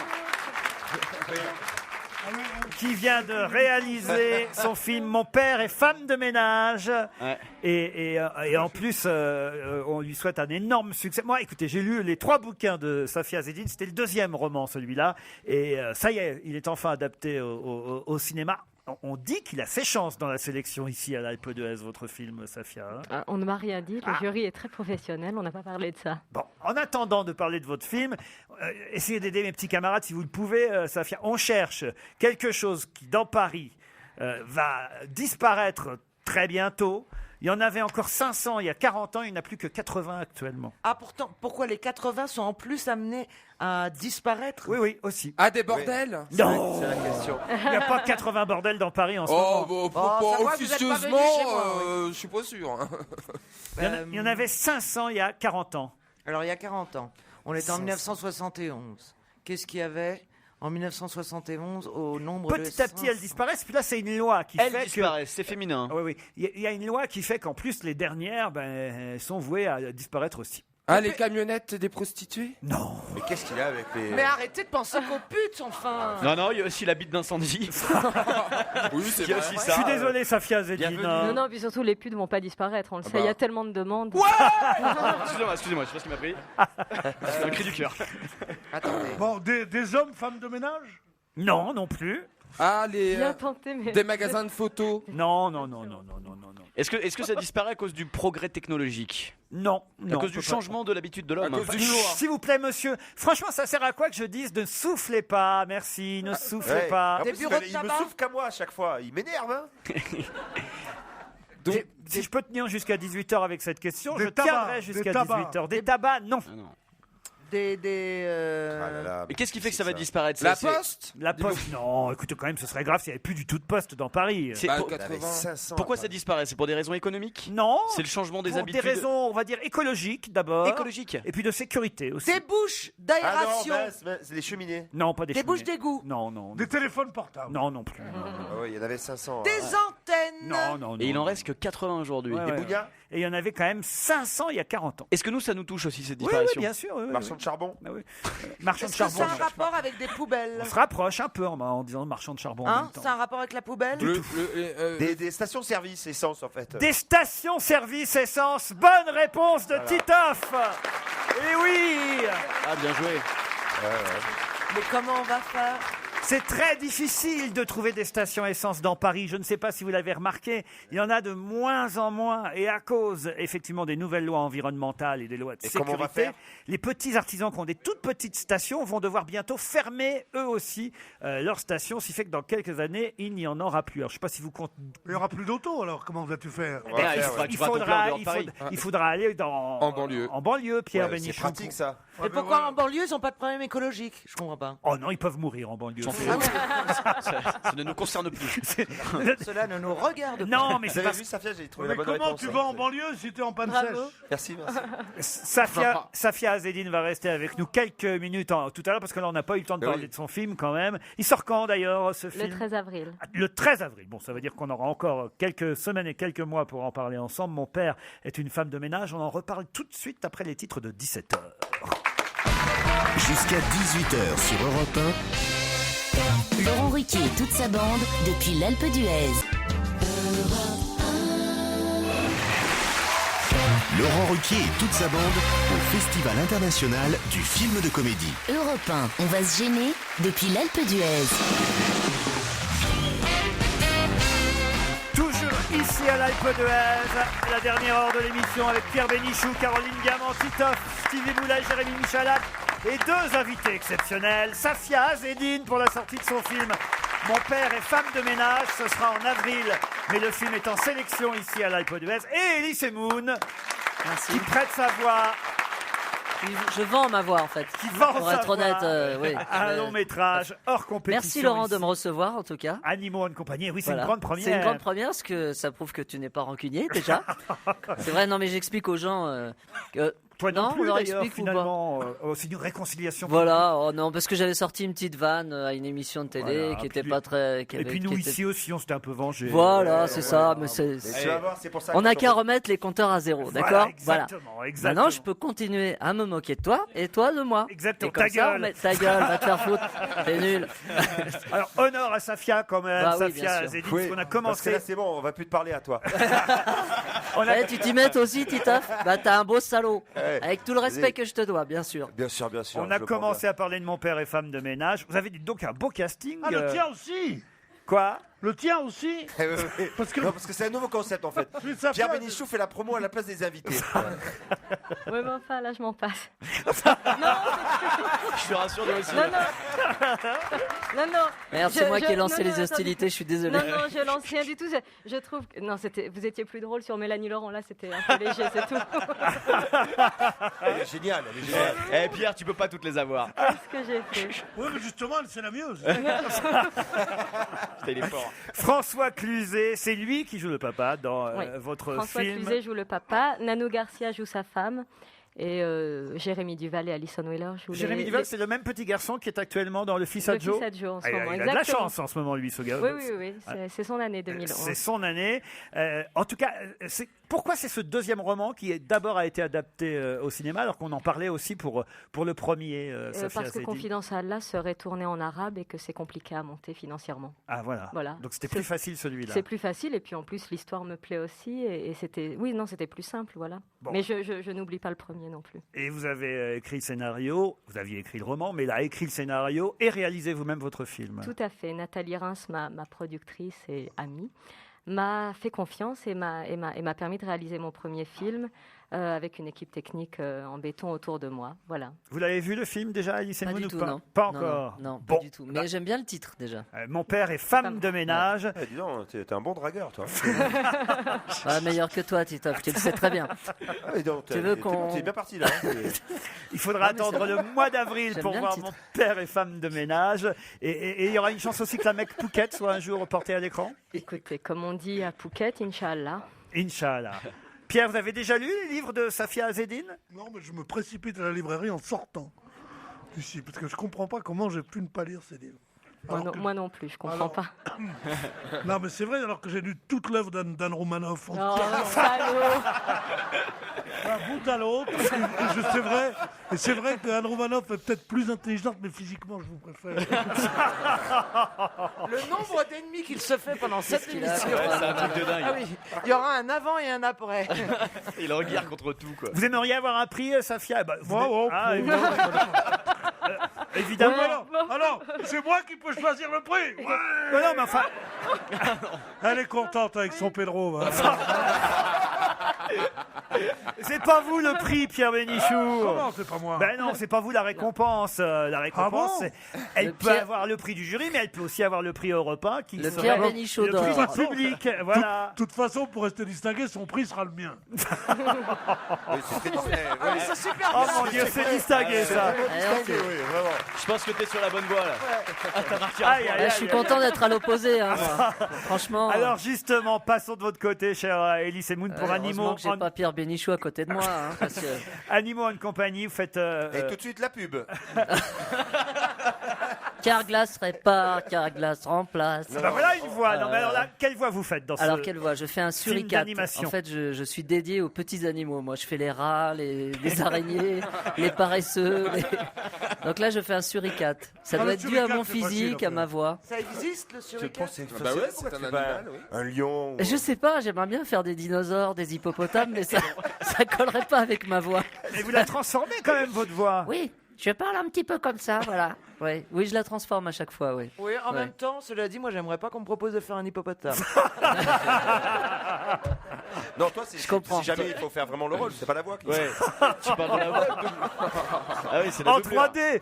qui vient de réaliser son film Mon père est femme de ménage. Ouais. Et en plus, on lui souhaite un énorme succès. Moi, écoutez, j'ai lu les 3 bouquins de Safia Azedine. C'était le 2e roman, celui-là. Et ça y est, il est enfin adapté au cinéma. On dit qu'il a ses chances dans la sélection ici à l'Alpe d'Huez, votre film, Safia. hein. Ah, on ne m'a rien dit, le jury est très professionnel, on n'a pas parlé de ça. Bon, en attendant de parler de votre film, essayez d'aider mes petits camarades si vous le pouvez, Safia. On cherche quelque chose qui, dans Paris, va disparaître très bientôt. Il y en avait encore 500 il y a 40 ans, il n'y en a plus que 80 actuellement. Ah, pourtant, pourquoi les 80 sont en plus amenés à disparaître? Oui, aussi. Ah, des bordels. Non, C'est la question. il n'y a pas 80 bordels dans Paris en ce moment. Oh, ça va, vous êtes pas officieusement, venu chez moi, je suis pas sûr. hein. Il y en avait 500 il y a 40 ans. Alors, il y a 40 ans. On était en 1971. Qu'est-ce qu'il y avait en 1971 au nombre de... Petit à petit, elles disparaissent. Puis là, c'est une loi qui Elles fait disparaissent, c'est féminin. que... Oui. Il y a une loi qui fait qu'en plus, les dernières elles sont vouées à disparaître aussi. Ah, les camionnettes des prostituées? Non. Mais qu'est-ce qu'il a avec les. Mais arrêtez de penser qu'aux putes, enfin. Non, il y a aussi la bite d'incendie. Oui, c'est Il y a vrai. aussi Je ça. suis désolé, Safia Azedine. Bienvenue. Non, puis surtout, les putes ne vont pas disparaître, on le sait, bah. il y a tellement de demandes. Excusez-moi, je sais pas ce qui m'a pris. C'est un cri du cœur. Attendez. Bon, des hommes, femmes de ménage? Non plus. Ah, les Bien tenté, mais... des magasins de photos. Non. Est-ce que ça disparaît à cause du progrès technologique? Non. À cause du changement de l'habitude de l'homme? À cause d'une loi. S'il vous plaît, monsieur. Franchement, ça sert à quoi que je dise ne soufflez pas? Merci, ne soufflez Ouais. pas. En Des plus, bureaux de il me tabac souffle qu'à moi à chaque fois. Il m'énerve, hein. Donc, si je peux tenir jusqu'à 18h avec cette question, Des je tabacs, tiendrai jusqu'à des tabacs. 18h. Des tabacs, non. Ah non. Ah là là, Et qu'est-ce qui fait que c'est ça va disparaître? La C'est- poste. La poste, non. Écoutez, quand même, ce serait grave s'il n'y avait plus du tout de poste dans Paris. c'est Bah, pour- 80. Pourquoi ça disparaît? C'est pour des raisons économiques? Non. C'est le changement des Pour habitudes des raisons, on va dire, écologiques d'abord. écologiques. Et puis de sécurité aussi. Des bouches Ah non, d'aération. c'est les cheminées. Non, pas des Des cheminées. bouches d'égout. Non. Des téléphones portables? Non plus. Ah ouais, il y en avait 500. Des antennes. Non. Et il en reste que 80 aujourd'hui. Ouais, Des ouais. bougnats. Et il y en avait quand même 500 il y a 40 ans. Est-ce que nous, ça nous touche aussi cette Oui, disparition? bien sûr. Marchand de charbon. Ah oui. Marchand de Est-ce que charbon. ça a un rapport avec des poubelles? On se rapproche un peu en disant marchand de charbon. en Hein? même temps. Ça a un rapport avec la poubelle? Des stations-service essence, en fait. Des stations-service essence. Bonne réponse de Titoff. Et oui. Ah, bien joué. Mais comment on va faire? C'est très difficile de trouver des stations essence dans Paris. Je ne sais pas si vous l'avez remarqué. Il y en a de moins en moins. Et à cause, effectivement, des nouvelles lois environnementales et des lois de Et comment on va sécurité, faire les petits artisans qui ont des toutes petites stations vont devoir bientôt fermer, eux aussi, leurs stations. Ce qui fait que dans quelques années, il n'y en aura plus. Alors, je ne sais pas si vous comptez. Il n'y aura plus d'auto, alors comment vas-tu faire? On va faire, ouais. Il feras ton plein en dehors de Paris. faudra aller En banlieue. En banlieue, Pierre Ouais, c'est Bénichou. pratique, ça. Et pourquoi en banlieue, ils n'ont pas de problème écologique? Je comprends pas. Oh non, ils peuvent mourir en banlieue. Ça ne nous concerne plus. Cela ne nous regarde pas. Non, mais Vous c'est avez parce vu, Safia, j'ai trouvé Mais la bonne comment réponse. tu hein. vas en banlieue si t'es en panne Bravo. sèche? Merci. Safia Azedine va rester avec nous quelques minutes tout à l'heure parce que là on n'a pas eu le temps de Oui. parler de son film quand même. Il sort quand d'ailleurs ce Le film? 13 avril. Le 13 avril. Bon, ça veut dire qu'on aura encore quelques semaines et quelques mois pour en parler ensemble. Mon père est une femme de ménage. On en reparle tout de suite après les titres de 17h. Jusqu'à 18h sur Europe 1. Laurent Ruquier et toute sa bande depuis l'Alpe d'Huez. Laurent Ruquier et toute sa bande au Festival international du film de comédie. Europe 1, on va se gêner depuis l'Alpe d'Huez. Ici à l'Alpe d'Huez, la dernière heure de l'émission avec Pierre Bénichou, Caroline Diamant, Titoff, Stevie Boulet, Jérémy Michalak et deux invités exceptionnels. Safia Azedine pour la sortie de son film Mon père est femme de ménage. Ce sera en avril, mais le film est en sélection ici à l'Alpe d'Huez. Et Elie Semoun, qui prête sa voix. Je vends ma voix en fait. Pour être honnête, oui. Un long métrage hors compétition. Merci Laurent de me recevoir en tout cas. Animaux en compagnie, oui, c'est Voilà. une grande première. C'est une grande première parce que ça prouve que tu n'es pas rancunier déjà. C'est vrai, non mais j'explique aux gens que. Toi non, plus, on leur d'ailleurs, explique finalement, c'est une réconciliation. Voilà, oh non, parce que j'avais sorti une petite vanne à une émission de télé Voilà, qui était puis- pas très. Et puis nous ici aussi, on s'était un peu vengés. Voilà, c'est ça. Mais Mais tu vas voir, c'est pour ça on que n'a sur- qu'à remettre les compteurs à zéro, Voilà, d'accord? exactement, exactement. Maintenant, je peux continuer à me moquer de toi et toi de moi. Exactement, Et comme ta ça, gueule. ta gueule, va te faire foutre. T'es nul. Alors, honneur à Safia quand même, Bah oui, Safia bien sûr. Azedine, Oui, parce qu'on a parce que commencé. là, c'est bon, on va plus te parler à toi. Eh, tu t'y mets aussi, Titoff? Bah, t'as un beau salaud. Ouais. Avec tout le respect que je te dois, bien sûr. Bien sûr, bien sûr. On a je le prends commencé à parler de Mon père et femme de ménage. Vous avez donc un beau casting. Ah, le tien aussi. Quoi? Le tien aussi. bien. Parce que c'est un nouveau concept en fait. Oui, ça Pierre fait- Bénichou fait la promo à la place des invités. Oui, mais enfin, là, je m'en passe. Je te rassure, moi aussi. Non, non. Merde, c'est moi qui ai lancé non, les attendez. hostilités, je suis désolé. Non, non, je lance rien du tout. Je trouve que... Non, vous étiez plus drôle sur Mélanie Laurent. Là, c'était un peu léger, c'est tout. Elle est géniale, elle est géniale. Eh Pierre, tu peux pas toutes les avoir. Qu'est-ce que j'ai fait? Oui, mais justement, c'est la mieux. Il est fort. François Cluzet, c'est lui qui joue le papa dans Oui. votre François film. Cluzet joue le papa, Nano Garcia joue sa femme, et Jérémy Duval et Alison Wheeler jouent Jérémy Duval, c'est le même petit garçon qui est actuellement dans Le Fils à Le Joe. Fils à Joe en ce Ah, moment, il a de la exactement. chance en ce moment, lui, ce gars. Oui, oui, oui, c'est son année 2011. C'est son année. En tout cas, pourquoi c'est ce deuxième roman qui d'abord a été adapté au cinéma, alors qu'on en parlait aussi pour le premier, Safia Parce que Azedine. Confidence à Allah serait tourné en arabe et que c'est compliqué à monter financièrement. Ah voilà. Voilà. Donc c'était plus facile celui-là. C'est plus facile et puis en plus l'histoire me plaît aussi et c'était c'était plus simple, voilà. Bon. Mais je n'oublie pas le premier non plus. Et vous avez écrit le scénario, vous aviez écrit le roman, mais là, écrit le scénario et réalisé vous-même votre film. Tout à fait. Nathalie Reims, ma productrice et amie, m'a fait confiance et m'a permis de réaliser mon premier film avec une équipe technique en béton autour de moi. Voilà. Vous l'avez vu le film déjà, Alice Pas Moon, du ou tout, pas non. Pas Non, encore. Non, Bon. pas du tout. Mais j'aime bien le titre déjà. Mon père est femme de ménage. Eh, dis donc, t'es un bon dragueur, toi. Ah, meilleur que toi, Titoff, tu le sais très bien. Ah, mais donc, Tu veux t'es qu'on... t'es bien parti là. hein. Il faudra attendre le mois d'avril J'aime pour bien voir le Mon titre. père est femme de ménage. Et il y aura une chance aussi que la mec Phuket soit un jour portée à l'écran. Écoutez, comme on dit à Phuket, Inch'Allah. Inch'Allah. Pierre, vous avez déjà lu les livres de Safia Azedine? Non, mais je me précipite à la librairie en sortant d'ici, parce que je comprends pas comment j'ai pu ne pas lire ces livres. Moi non plus, je comprends pas. Non, mais c'est vrai, alors que j'ai lu toute l'œuvre d'Anne Romanoff. Oh, salaud! D'un bout à l'autre. C'est vrai. Et c'est vrai qu'Anne Romanoff est peut-être plus intelligente, mais physiquement, je vous préfère. Le nombre d'ennemis qu'il se fait pendant cette qu'il a, émission. ouais, c'est un truc de dingue. Ah oui, il y aura un avant et un après. Il regarde contre tout, quoi. Vous aimeriez avoir un prix, Safia? Bah, vous Wow, ah, wow. évidemment. Évidemment. Alors, c'est moi qui peux choisir le prix. Ouais. Non, mais enfin. Elle est contente avec son Pedro. va. C'est pas vous le prix, Pierre Bénichou. Comment c'est pas moi? Ben non, c'est pas vous la récompense. La récompense, Ah bon elle Le peut Pierre- avoir le prix du jury, mais elle peut aussi avoir le prix Europain qui Le serait Pierre Bénichou le prix d'or. du public. Voilà. De toute façon, pour rester distingué, son prix sera le mien. Oui, c'est très distingué. Ah, mais c'est super Oh bien. mon Dieu, c'est distingué ça. Distingué, oui, vraiment. Je pense que t'es sur la bonne voie, là. Ah, t'as marqué un Aïe, point. aïe, Je suis content d'être à l'opposé, hein, moi. Franchement. Alors justement, passons de votre côté, cher Elie Semoun, pour heureusement Animaux que j'ai pas Pierre Bénichou à côté de moi, hein, parce que... Animaux en compagnie. Vous faites. Et tout de suite la pub. Carglass répare, Carglass remplace. Ben voilà une voix. Non, mais alors là, quelle voix vous faites dans Alors ce quelle voix? Je fais un film suricate. d'animation? En fait, je suis dédié aux petits animaux. Moi, je fais les rats, les araignées, les paresseux. Donc là, je fais un suricate. Ça Ah, doit le être dû à suricate, mon c'est facile, physique, un à peu. ma voix. Ça existe le Je suricate? pense que c'est Bah ouais, pourquoi c'est tu un fais pas animal, oui. un lion. Je sais pas, j'aimerais bien faire des dinosaures, des hippopotames, mais ça collerait pas avec ma voix. Et vous la transformez quand même, votre voix. Oui, Je parle un petit peu comme ça, voilà. Ouais. Oui, je la transforme à chaque fois, oui. Oui, en Ouais. même temps, cela dit, moi, j'aimerais pas qu'on me propose de faire un hippopotame. Non, toi, Je comprends. si jamais il faut faire vraiment le rôle, c'est pas la voix qui Ouais. Tu parles de la voix. Ah oui, c'est la En doublure. 3D.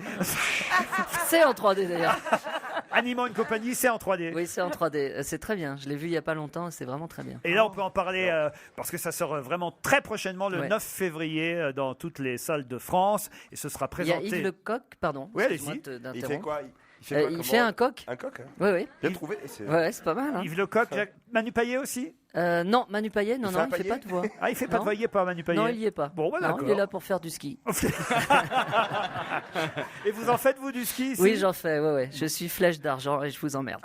C'est en 3D d'ailleurs. Animaux une compagnie, c'est en 3D. Oui, c'est en 3D. C'est très bien. Je l'ai vu il y a pas longtemps et c'est vraiment très bien. Et là, on peut en parler parce que ça sort vraiment très prochainement, le Ouais. 9 février, dans toutes les salles de France. Et ce sera Il y présenté. a Yves Lecoq, pardon. Oui, excuse-moi allez-y. de Il fait d'interrompre. quoi Il fait un coq. Un coq, hein. Oui, oui. Bien trouvé. Ouais, c'est pas mal. Hein. Yves Lecoq, Manu Payet aussi. Non, Manu Payet, non, Il fait non, un il fait Payet pas de voix. Ah, il fait pas de voix, il est pas Manu Payet. Non, il y est pas. Bon, bah, non, d'accord. il est là pour faire du ski. Et vous en faites, vous, du ski ici? Oui, j'en fais, ouais. Je suis flèche d'argent et je vous emmerde.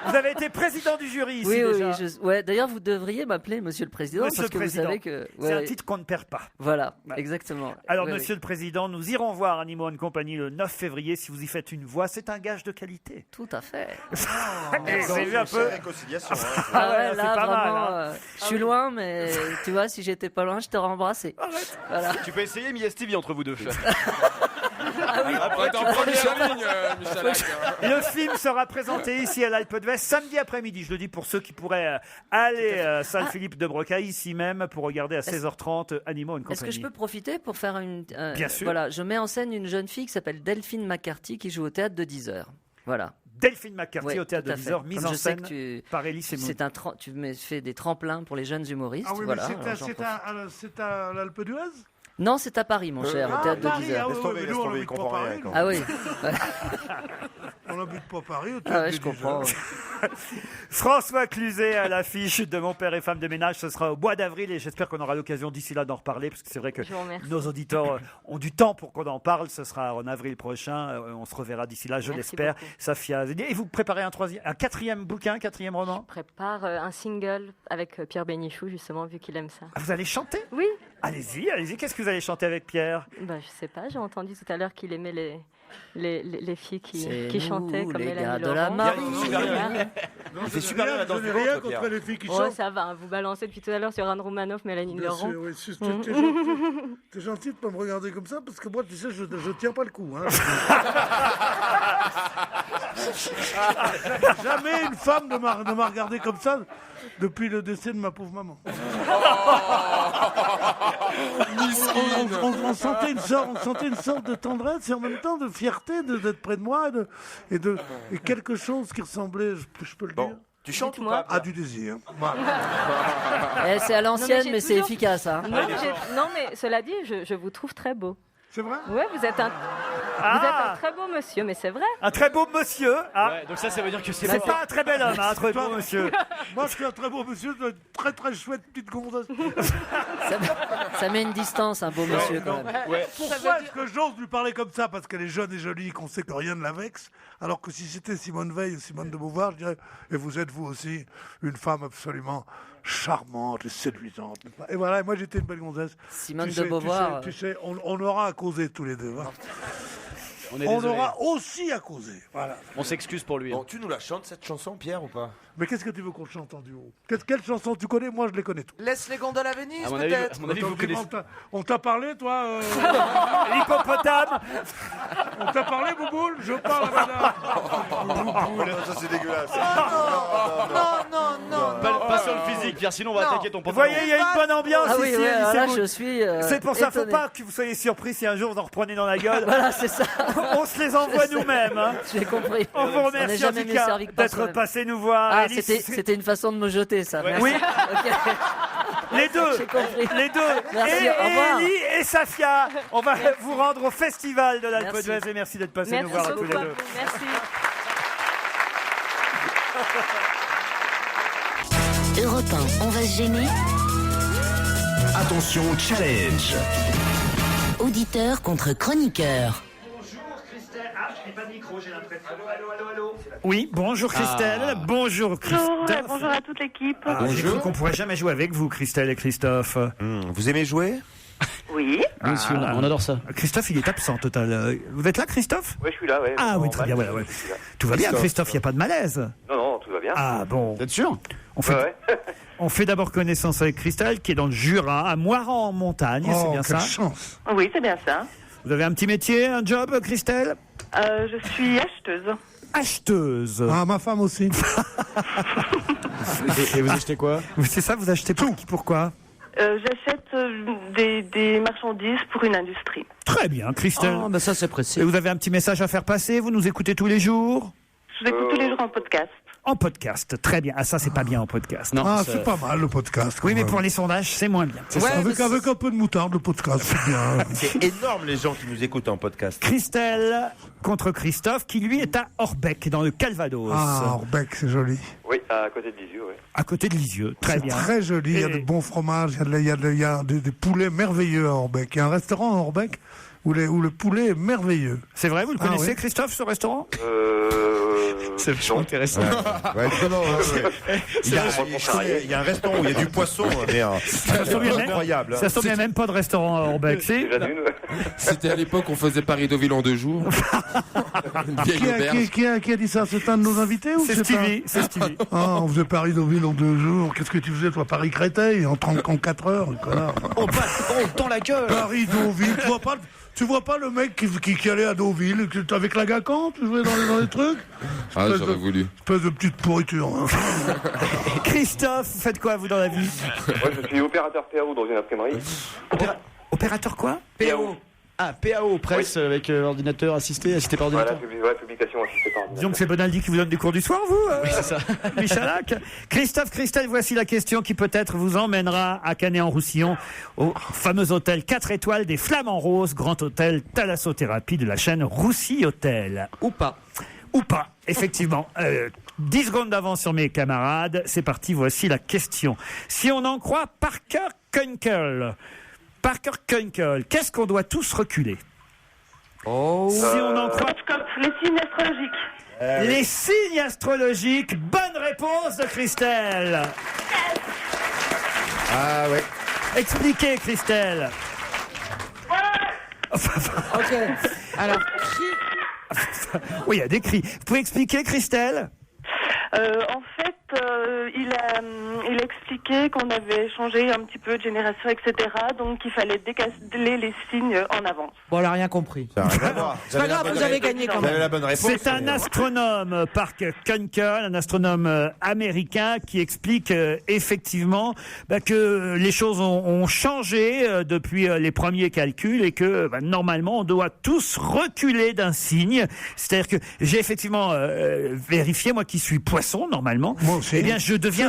Vous avez été président du jury ici Oui, déjà. oui. Ouais, d'ailleurs, vous devriez m'appeler Monsieur le Président Monsieur parce que le Président. vous savez que C'est un titre qu'on ne perd pas. Voilà, Ouais. exactement. Alors, Oui, oui. Monsieur le Président, nous irons voir Animaux and Company le 9 février. Si vous y faites une voix, c'est un gage de qualité. Tout à fait. Et vous avez vu un peu Réconciliation. Ah ouais, c'est là, pas mal, vraiment, hein. je suis loin, mais tu vois, si j'étais pas loin, je t'aurais embrassé. Voilà. Tu peux essayer, mais il y a Stevie entre vous deux. Après, t'es en première ligne, Michalak. Le film sera présenté ici à l'Alpe d'Huez samedi après-midi. Je le dis pour ceux qui pourraient aller salle Philippe de Brocaille, ici même, pour regarder à 16h30 Animaux and Company. Est-ce que je peux profiter pour faire une... Bien sûr. Voilà, je mets en scène une jeune fille qui s'appelle Delphine McCarthy qui joue au théâtre de 10h. Voilà. Delphine McCarthy Ouais, au théâtre tout de à fait. 10h, mise Comme en je sais scène que tu- par Elie Semoun. Tu fais des tremplins pour les jeunes humoristes. Ah oui, voilà, mais alors j'en profite. c'est à l'Alpe d'Huez? Non, c'est à Paris, mon cher, au théâtre de Paris, 10h. ah oui, Laisse tomber, mais laisse nous, on tomber, il habite pas comprend Paris, rien. nous. Ah oui. On n'habite pas Paris, au Ah théâtre ouais, de je comprends. 10h. ouais. François Cluzet à l'affiche de Mon père et femme de ménage. Ce sera au mois d'avril et j'espère qu'on aura l'occasion d'ici là d'en reparler parce que c'est vrai que Je vous remercie. nos auditeurs ont du temps pour qu'on en parle. Ce sera en avril prochain. On se reverra d'ici là, je Merci l'espère. beaucoup. Safia Zedi. Et vous préparez un quatrième bouquin, quatrième roman? Je prépare un single avec Pierre Bénichou, justement, vu qu'il aime ça. Ah, vous allez chanter? Oui. Allez-y, allez-y. Qu'est-ce que vous allez chanter avec Pierre? Bah, je sais pas, j'ai entendu tout à l'heure qu'il aimait les filles qui C'est chantaient nous, comme les Mélanie gars de Laurent. la marine. Il fait super bien la danse Je du n'ai rien ventre, Pierre. contre les filles qui Ouais, chantent. ça va, vous balancez depuis tout à l'heure sur Anne Roumanoff, Mélanie Bien Laurent. sûr, oui. Mhm. T'es gentil de pas me regarder comme ça parce que moi, tu sais, je tiens pas le coup. Hein. Jamais une femme ne m'a regardé comme ça depuis le décès de ma pauvre maman. On sentait une sorte de tendresse et en même temps de fierté d'être près de moi et quelque chose qui ressemblait, je peux le dire. Tu chantes ou Dites-moi. pas À du désir. Eh, c'est à l'ancienne, j'ai mais c'est toujours- efficace. Hein. Non, mais cela dit, je vous trouve très beau. C'est vrai? Ouais, vous êtes un très beau monsieur, mais c'est vrai. Un très beau monsieur. Ah, Ouais, donc ça veut dire que c'est c'est mort. pas un très bel homme, hein, un très beau monsieur. Moi, je suis un très beau monsieur, une très très chouette petite gonzesse. Ça met une distance, un beau monsieur, quand même. Ouais. Pourquoi est-ce que j'ose lui parler comme ça? Parce qu'elle est jeune et jolie, qu'on sait que rien ne la vexe. Alors que si c'était Simone Veil ou Simone de Beauvoir, je dirais, et vous êtes vous aussi une femme absolument charmante et séduisante. Et voilà, moi j'étais une belle gonzesse. Simone Tu de sais, Beauvoir. Tu sais, on aura à causer tous les deux. Voilà. On est On désolé. aura aussi à causer. Voilà. On s'excuse pour lui. Bon, tu nous la chantes cette chanson, Pierre, ou pas? Mais qu'est-ce que tu veux qu'on chante en duo? Quelle chanson tu connais? Moi je les connais toutes. Laisse les gondoles à Venise, À mon avis, peut-être. vous connaissez. On t'a parlé, toi L'hippopotame. On t'a parlé, Bouboule? Je parle à madame. Ça, c'est dégueulasse. Non. Pas sur le physique, Pierre, sinon on va Non. attaquer ton Vous pantalon. voyez, il y a une bonne ambiance Ah oui, ici. ouais, Elie là, Semoun. je suis. C'est pour ça, faut étonné. pas que vous soyez surpris si un jour vous en reprenez dans la gueule. Voilà, c'est ça. On se les envoie nous-mêmes. Hein. J'ai compris. On vous n'est remercie en jamais tout mieux cas servi que par d'être soi-même. passé nous voir. Ah, Elie. c'était une façon de me jeter, ça. Merci. Oui. Ok. Les deux, J'ai compris. les deux, Merci, et au revoir. Elie et Safia. On va vous rendre au festival de l'Alpe Merci. d'Huez et merci d'être passé nous Merci voir à tous beaucoup les à deux. vous. Merci. Europe 1, on va se gêner. Attention, challenge. Auditeur contre chroniqueur. Bonjour Christelle. Ah, je n'ai pas de micro, j'ai l'impression. Allô. Oui, bonjour Christelle. Bonjour Christophe. Bonjour à toute l'équipe. Ah, j'ai cru qu'on pourrait jamais jouer avec vous, Christelle et Christophe. Vous aimez jouer? Oui. Monsieur, on adore ça. Christophe, il est absent total. Vous êtes là, Christophe? Oui, je suis là, ouais. Ah oui, très bien. Voilà, ouais. Tout va bien, Christophe, il n'y a pas de malaise. Non, tout va bien. Ah bon. T'es sûr? On fait d'abord connaissance avec Christelle, qui est dans le Jura, à Moiran en montagne, c'est bien ça? Chance. Oui, c'est bien ça. Vous avez un petit métier, un job, Christelle? Je suis acheteuse. Acheteuse. Ah, ma femme aussi. Et vous achetez quoi? C'est ça, vous achetez tout. Pourquoi? J'achète des marchandises pour une industrie. Très bien, Christelle. Oh, bah ça c'est précis. Et vous avez un petit message à faire passer? Vous nous écoutez tous les jours? Je vous écoute tous les jours en podcast. En podcast, très bien. Ah, ça, c'est pas bien en podcast. Non, c'est pas mal le podcast. Oui, mais pour les sondages, c'est moins bien. Ouais, avec un peu de moutarde, le podcast, c'est bien. C'est énorme les gens qui nous écoutent en podcast. Christelle contre Christophe, qui lui est à Orbec, dans le Calvados. Ah, Orbec, c'est joli. Oui, à côté de Lisieux, oui. À côté de Lisieux, très bien. C'est très joli, il y a de bons fromages, il y a des poulets merveilleux à Orbec. Il y a un restaurant à Orbec où le poulet est merveilleux. C'est vrai, vous le connaissez, Christophe, ce restaurant? C'est vachement intéressant. Il y a un restaurant où il y a du poisson, mais incroyable. Ça semble même pas de restaurant à Orbec, si? C'était à l'époque, on faisait Paris-Deauville en 2 jours. Une vieille auberge. Qui a dit ça? C'est un de nos invités ou c'est Stevie? C'est Stevie. Ah, on faisait Paris-Deauville en 2 jours. Qu'est-ce que tu faisais, toi? Paris-Créteil en 4 heures, connard. Oh, tend la gueule. Paris-Deauville, tu vois pas le mec qui allait à Deauville avec la Gacan, tu jouais dans les trucs? Ah, j'aurais voulu. Espèce de petite pourriture. Hein. Christophe, vous faites quoi, vous, dans la vie? Moi, je suis opérateur PAO dans une imprimerie. Opérateur quoi? PAO. Ah, PAO, presse avec ordinateur assisté par ordinateur. Voilà, publication assistée par ordinateur. Disons que c'est Bonaldi qui vous donne des cours du soir, vous? Oui, c'est ça. Michalak. Christophe, Christelle, voici la question qui peut-être vous emmènera à Canet-en-Roussillon, au fameux hôtel 4 étoiles des Flamants Roses, grand hôtel thalassothérapie de la chaîne Roussy Hôtel. Ou pas. Ou pas, effectivement. 10 secondes d'avance sur mes camarades. C'est parti, voici la question. Si on en croit Parker Kunkel, qu'est-ce qu'on doit tous reculer? Si on en croit... Les signes astrologiques. Les signes astrologiques. Bonne réponse de Christelle. Ah ouais. Expliquez, Christelle. Ok. Alors, Oui, il y a des cris. Vous pouvez expliquer, Christelle? En fait, il a expliqué qu'on avait changé un petit peu de génération, etc. Donc, il fallait décaler les signes en avance. Bon, on n'a rien compris. Ça n'a rien à voir. C'est pas grave, vous avez gagné quand Vous avez même. la bonne réponse. C'est un astronome, Parker Kunkel, un astronome américain qui explique effectivement que les choses ont changé depuis les premiers calculs et que normalement on doit tous reculer d'un signe. C'est-à-dire que j'ai effectivement vérifié, moi qui suis poisson normalement, eh bien je deviens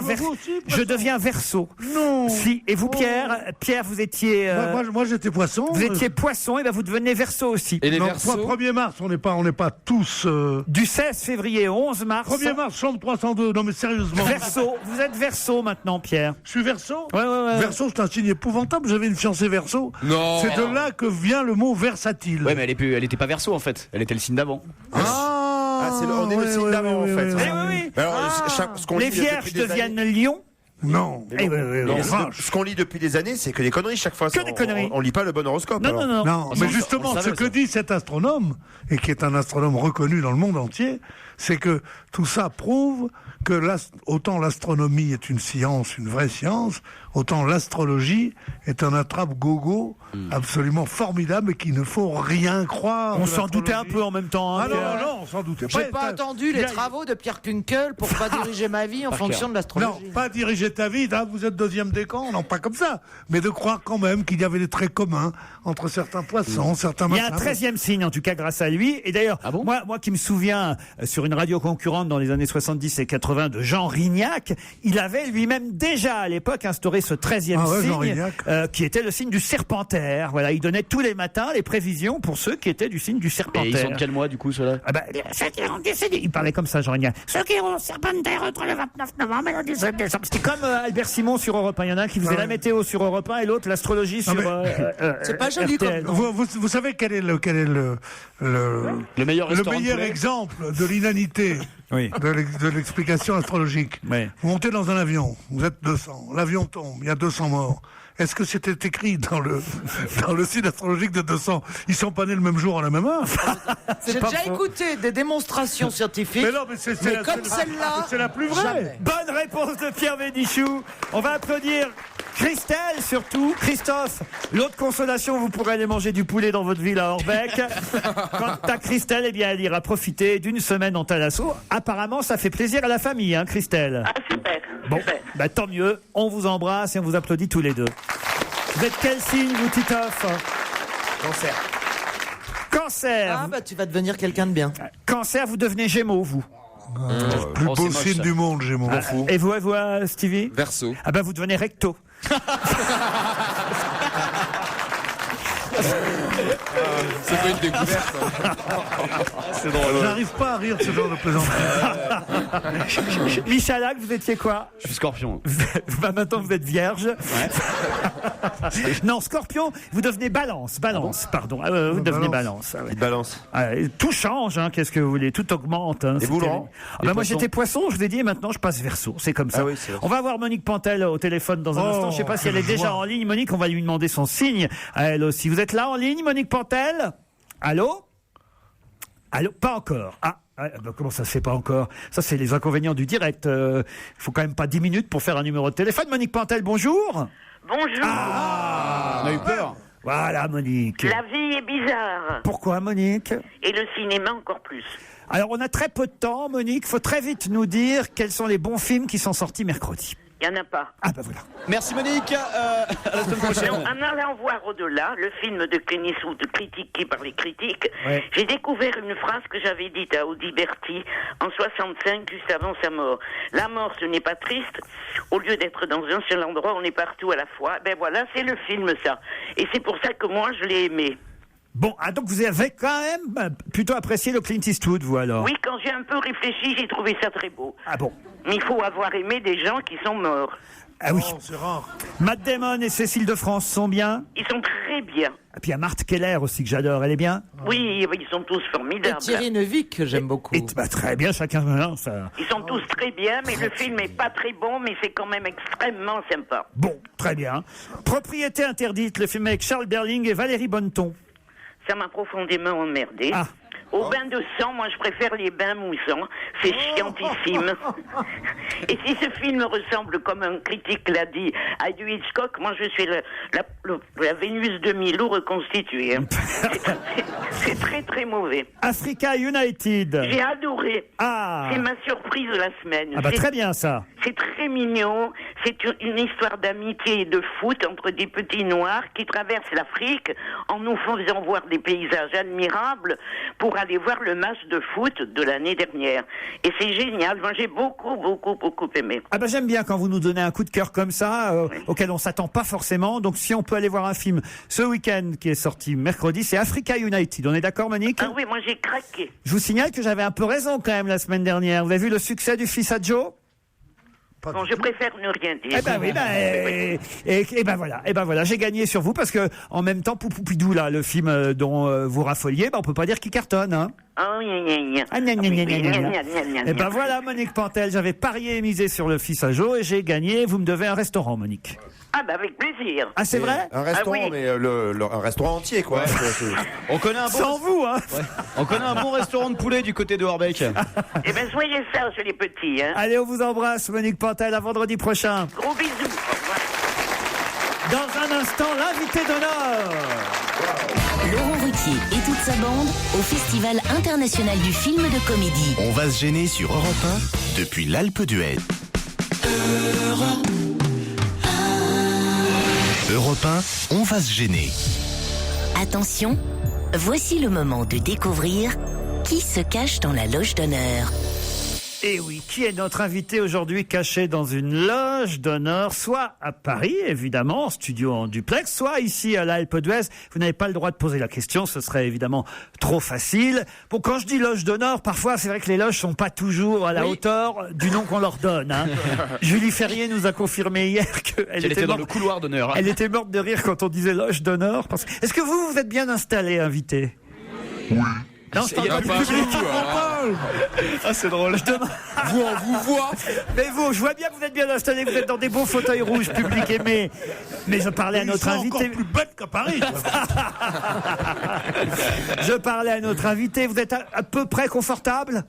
Verseau. Non. Si. Et vous, Pierre, vous étiez... Moi j'étais poisson. Vous étiez poisson, et ben vous devenez Verseau aussi. Et les Non, Verseaux 1er mars, on n'est pas tous... Du 16 février au 11 mars. 1er mars, 6302. Non mais sérieusement. Verseau. Vous êtes Verseau maintenant, Pierre. Je suis Verseau. Ouais. Verseau, c'est un signe épouvantable. J'avais une fiancée Verseau. Non. C'est de là que vient le mot versatile. Ouais, mais elle était pas Verseau en fait. Elle était le signe d'avant. On est le signe d'avant en fait. Oui. Alors, ce qu'on Les lit vierges depuis des deviennent années- lion. Non. Non, ce qu'on lit depuis des années, c'est que des conneries chaque fois. Que des conneries. On lit pas le bon horoscope. Non. Non, mais justement, ce que dit cet astronome, et qui est un astronome reconnu dans le monde entier, c'est que tout ça prouve que autant l'astronomie est une science, une vraie science, autant l'astrologie est un attrape-gogo absolument formidable et qu'il ne faut rien croire. On de s'en doutait un l'astrologie. peu en même temps. Ah Pierre. non, on s'en doutait pas. J'ai pas attendu les travaux de Pierre Kunkel pour pas diriger ma vie en fonction de Non, l'astrologie. pas diriger ta vie, vous êtes deuxième des camps, non, pas comme ça. Mais de croire quand même qu'il y avait des traits communs entre certains poissons, certains Il y a un machins. 13e signe, en tout cas, grâce à lui. Et d'ailleurs, moi qui me souviens, sur une radio concurrente dans les années 70 et 80 de Jean Rignac, il avait lui-même déjà à l'époque instauré ce 13e Jean signe, Rignac. qui était le signe du serpentaire. Voilà, il donnait tous les matins les prévisions pour ceux qui étaient du signe du serpentaire. Et ils sont de quel mois du coup ceux-là? Ceux qui ont décédé, il parlait comme ça, Jean Rignac. Ceux qui ont serpentaire entre le 29 novembre et le 17 décembre. C'était comme Albert Simon sur Europe 1. Il y en a un qui faisait la météo sur Europe 1 et l'autre l'astrologie sur C'est pas joli comme RTL. nom. Vous savez quel est le meilleur restaurant meilleur de poulet exemple de l'inanité de l'explication astrologique. Oui. Vous montez dans un avion, vous êtes 200, l'avion tombe, il y a 200 morts. Est-ce que c'était écrit dans le signe astrologique de 200? Ils sont pas nés le même jour à la même heure. J'ai déjà écouté des démonstrations scientifiques, Mais non, mais c'est comme celle-là, c'est la plus vraie. jamais. Bonne réponse de Pierre Bénichou. On va applaudir Christelle, surtout. Christophe, l'autre consolation, vous pourrez aller manger du poulet dans votre ville à Orbec. Quant à Christelle, eh bien, elle ira profiter d'une semaine en Thalasso. Apparemment, ça fait plaisir à la famille, hein, Christelle. Ah, super. Bon, super. bah, tant mieux. On vous embrasse et on vous applaudit tous les deux. Vous êtes quel signe, vous, Titoff? Cancer. Cancer. Ah, bah, tu vas devenir quelqu'un de bien. Cancer, vous devenez Gémeaux, vous. Plus beau signe du monde, Gémeaux. Et vous, Stevie? Verseau. Ah ben, vous devenez recto. C'est pas une découverte. C'est drôle. J'arrive pas à rire de ce genre de plaisanterie. Michalak, vous étiez quoi? Je suis Scorpion. Bah, maintenant, vous êtes vierge. Non, Scorpion, vous devenez Balance. Balance, pardon. Vous devenez Balance. Ah, ouais. Balance. Tout change, hein, qu'est-ce que vous voulez. Tout augmente. Hein, et vous, Laurent? Moi, j'étais Poisson, je vous ai dit, et maintenant, je passe Verseau. C'est comme ça. Ah oui, c'est vrai. On va avoir Monique Pantel au téléphone dans un instant. Je sais pas si elle est déjà en ligne. Monique, on va lui demander son signe à elle aussi. Vous êtes là en ligne, Monique Pantel? Allô? Allô? Pas encore. Ah. Comment ça se fait pas encore? Ça, c'est les inconvénients du direct. Il faut quand même pas 10 minutes pour faire un numéro de téléphone. Monique Pantel, bonjour. Bonjour. On a eu peur. Voilà, Monique. La vie est bizarre. Pourquoi, Monique? Et le cinéma encore plus. Alors, on a très peu de temps, Monique. Faut très vite nous dire quels sont les bons films qui sont sortis mercredi. Il n'y en a pas. Ah, bah voilà. Merci, Monique. À la semaine prochaine. En allant voir au-delà, le film de Clint Eastwood critiqué par les critiques, Ouais. j'ai découvert une phrase que j'avais dite à Audiberti en 65, juste avant sa mort. La mort, ce n'est pas triste. Au lieu d'être dans un seul endroit, on est partout à la fois. Ben voilà, c'est le film, ça. Et c'est pour ça que moi, je l'ai aimé. Bon, donc vous avez quand même plutôt apprécié le Clint Eastwood, vous, alors? Oui, quand j'ai un peu réfléchi, j'ai trouvé ça très beau. Ah bon? Mais il faut avoir aimé des gens qui sont morts. Ah oui. C'est rare. Matt Damon et Cécile de France sont bien. Ils sont très bien. Et puis il y a Marthe Keller aussi que j'adore, elle est bien. Oui, ils sont tous Et formidables. Thierry Neuvik, que j'aime beaucoup. Très bien, chacun. Hein, ça. Ils sont tous très bien, mais le film est pas très bon, mais c'est quand même extrêmement sympa. Bon, très bien. Propriété interdite, le film avec Charles Berling et Valérie Bonneton. Ça m'a profondément emmerdé. Au bain de sang, moi je préfère les bains moussants. C'est chiantissime. Et si ce film ressemble, comme un critique l'a dit, à du Hitchcock, moi je suis la Vénus de Milo reconstituée. Hein. C'est très très mauvais. Africa United. J'ai adoré. Ah. C'est ma surprise de la semaine. Ah bah très bien ça. C'est très mignon. C'est une histoire d'amitié et de foot entre des petits noirs qui traversent l'Afrique en nous faisant voir des paysages admirables pour aller voir le match de foot de l'année dernière. Et c'est génial. Moi, j'ai beaucoup aimé. Ah bah j'aime bien quand vous nous donnez un coup de cœur comme ça, auquel on s'attend pas forcément. Donc si on peut aller voir un film ce week-end qui est sorti mercredi, c'est Africa United. On est d'accord, Monique? Ah oui, moi j'ai craqué. Je vous signale que j'avais un peu raison quand même la semaine dernière. Vous avez vu le succès du Fils à Joe? Bon, je préfère ne rien dire. Eh ben oui, et ben voilà, j'ai gagné sur vous parce que en même temps, Poupoupidou là, le film dont vous raffoliez, on peut pas dire qu'il cartonne, hein. Oh, gna gna gna. Ah, gna gna gna gna gna. Et ben voilà, Monique Pantel, j'avais parié et misé sur le Fils à Joe et j'ai gagné. Vous me devez un restaurant, Monique. Ah bah avec plaisir. Ah c'est vrai? Un restaurant, oui. mais un restaurant entier, quoi. On connaît un bon... Sans vous, hein. Ouais. On connaît un bon restaurant de poulet du côté de Orbec. Eh ben soyez sages les petits, hein. Allez, on vous embrasse, Monique Pantel, à vendredi prochain. Gros bisous. Au revoir. Dans un instant, l'invité d'honneur. Laurent Ruquier et toute sa bande au Festival international du film de comédie. On va se gêner sur Europe 1 depuis l'Alpe d'Huez. Europe 1, on va se gêner. Attention, voici le moment de découvrir qui se cache dans la loge d'honneur. Et oui, qui est notre invité aujourd'hui caché dans une loge d'honneur, soit à Paris, évidemment, en studio en duplex, soit ici à l'Alpe d'Huez. Vous n'avez pas le droit de poser la question, ce serait évidemment trop facile. Bon, quand je dis loge d'honneur, parfois c'est vrai que les loges sont pas toujours à la hauteur du nom qu'on leur donne. Hein. Julie Ferrier nous a confirmé hier qu'elle était dans le couloir d'honneur. Elle était morte de rire quand on disait loge d'honneur. Est-ce que vous êtes bien installé, invité? Oui. Non, je parle pas du public. Ah, c'est drôle. On vous voit. Mais vous, je vois bien que vous êtes bien installé, vous êtes dans des beaux fauteuils rouges, public aimé. Mais je parlais à notre invité. Encore plus bête qu'à Paris. Je parlais à notre invité. Vous êtes à peu près confortable?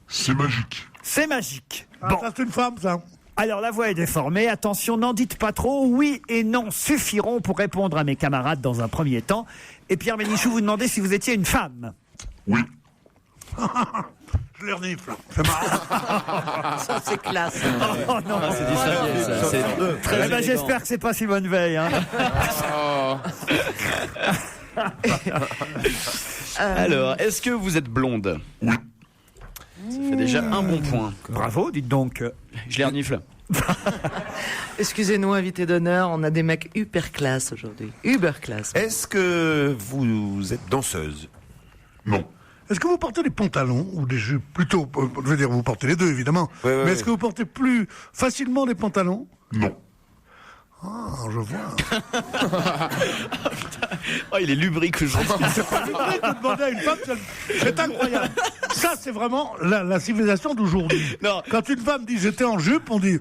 C'est magique. C'est magique. Ah, ça, c'est une femme, ça. Alors, la voix est déformée. Attention, n'en dites pas trop. Oui et non suffiront pour répondre à mes camarades dans un premier temps. Et Pierre Bénichou vous demandait si vous étiez une femme. Oui. Je les renifle. C'est marrant. Ça, c'est classe. Oh non, c'est du Xavier, ça. C'est très élégant. j'espère que c'est pas Simone Veil. Hein. Alors, est-ce que vous êtes blonde? Oui. Ça fait déjà un bon point. Bravo, dites donc. Je les renifle. Excusez-nous, invité d'honneur, on a des mecs hyper classe aujourd'hui. Uber classe. Est-ce que vous êtes danseuse? Non. Est-ce que vous portez des pantalons ou des jupes? Plutôt, je veux dire, vous portez les deux, évidemment. Ouais, mais est-ce que vous portez plus facilement des pantalons? Non. Ah, je vois. Oh, il est lubrique aujourd'hui. C'est pas vrai de demander à une femme, c'est incroyable. Ça, c'est vraiment la civilisation d'aujourd'hui. Quand une femme dit j'étais en jupe, on dit...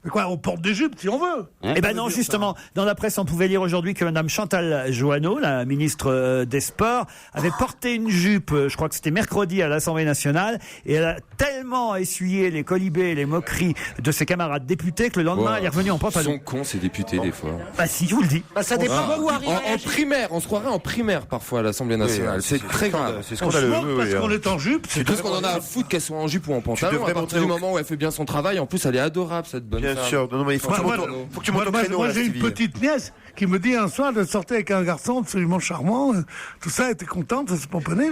Mais quoi, on porte des jupes si on veut. Eh ben non, justement, dans la presse, on pouvait lire aujourd'hui que Mme Chantal Joanneau, la ministre des Sports, avait porté une jupe, je crois que c'était mercredi à l'Assemblée nationale, et elle a tellement essuyé les colibés et les moqueries de ses camarades députés que le lendemain, elle est revenue en pantalon. Ils sont cons, ces députés, des fois. Bah si, je vous le dis. Bah, ça dépend où arrive. En primaire, on se croirait en primaire parfois à l'Assemblée nationale. Oui, c'est très grave. C'est scandaleux. Parce qu'on est en jupe, c'est tout ce qu'on en a à foutre qu'elle soit en jupe ou en pantalon. À partir du moment où elle fait bien son travail, en plus, elle est adorable, cette bonne femme. Bien sûr. Non, mais il faut que tu montes au créneau. Moi, j'ai une petite nièce qui me dit un soir de sortir avec un garçon absolument charmant. Tout ça, elle était contente, elle se pomponnait.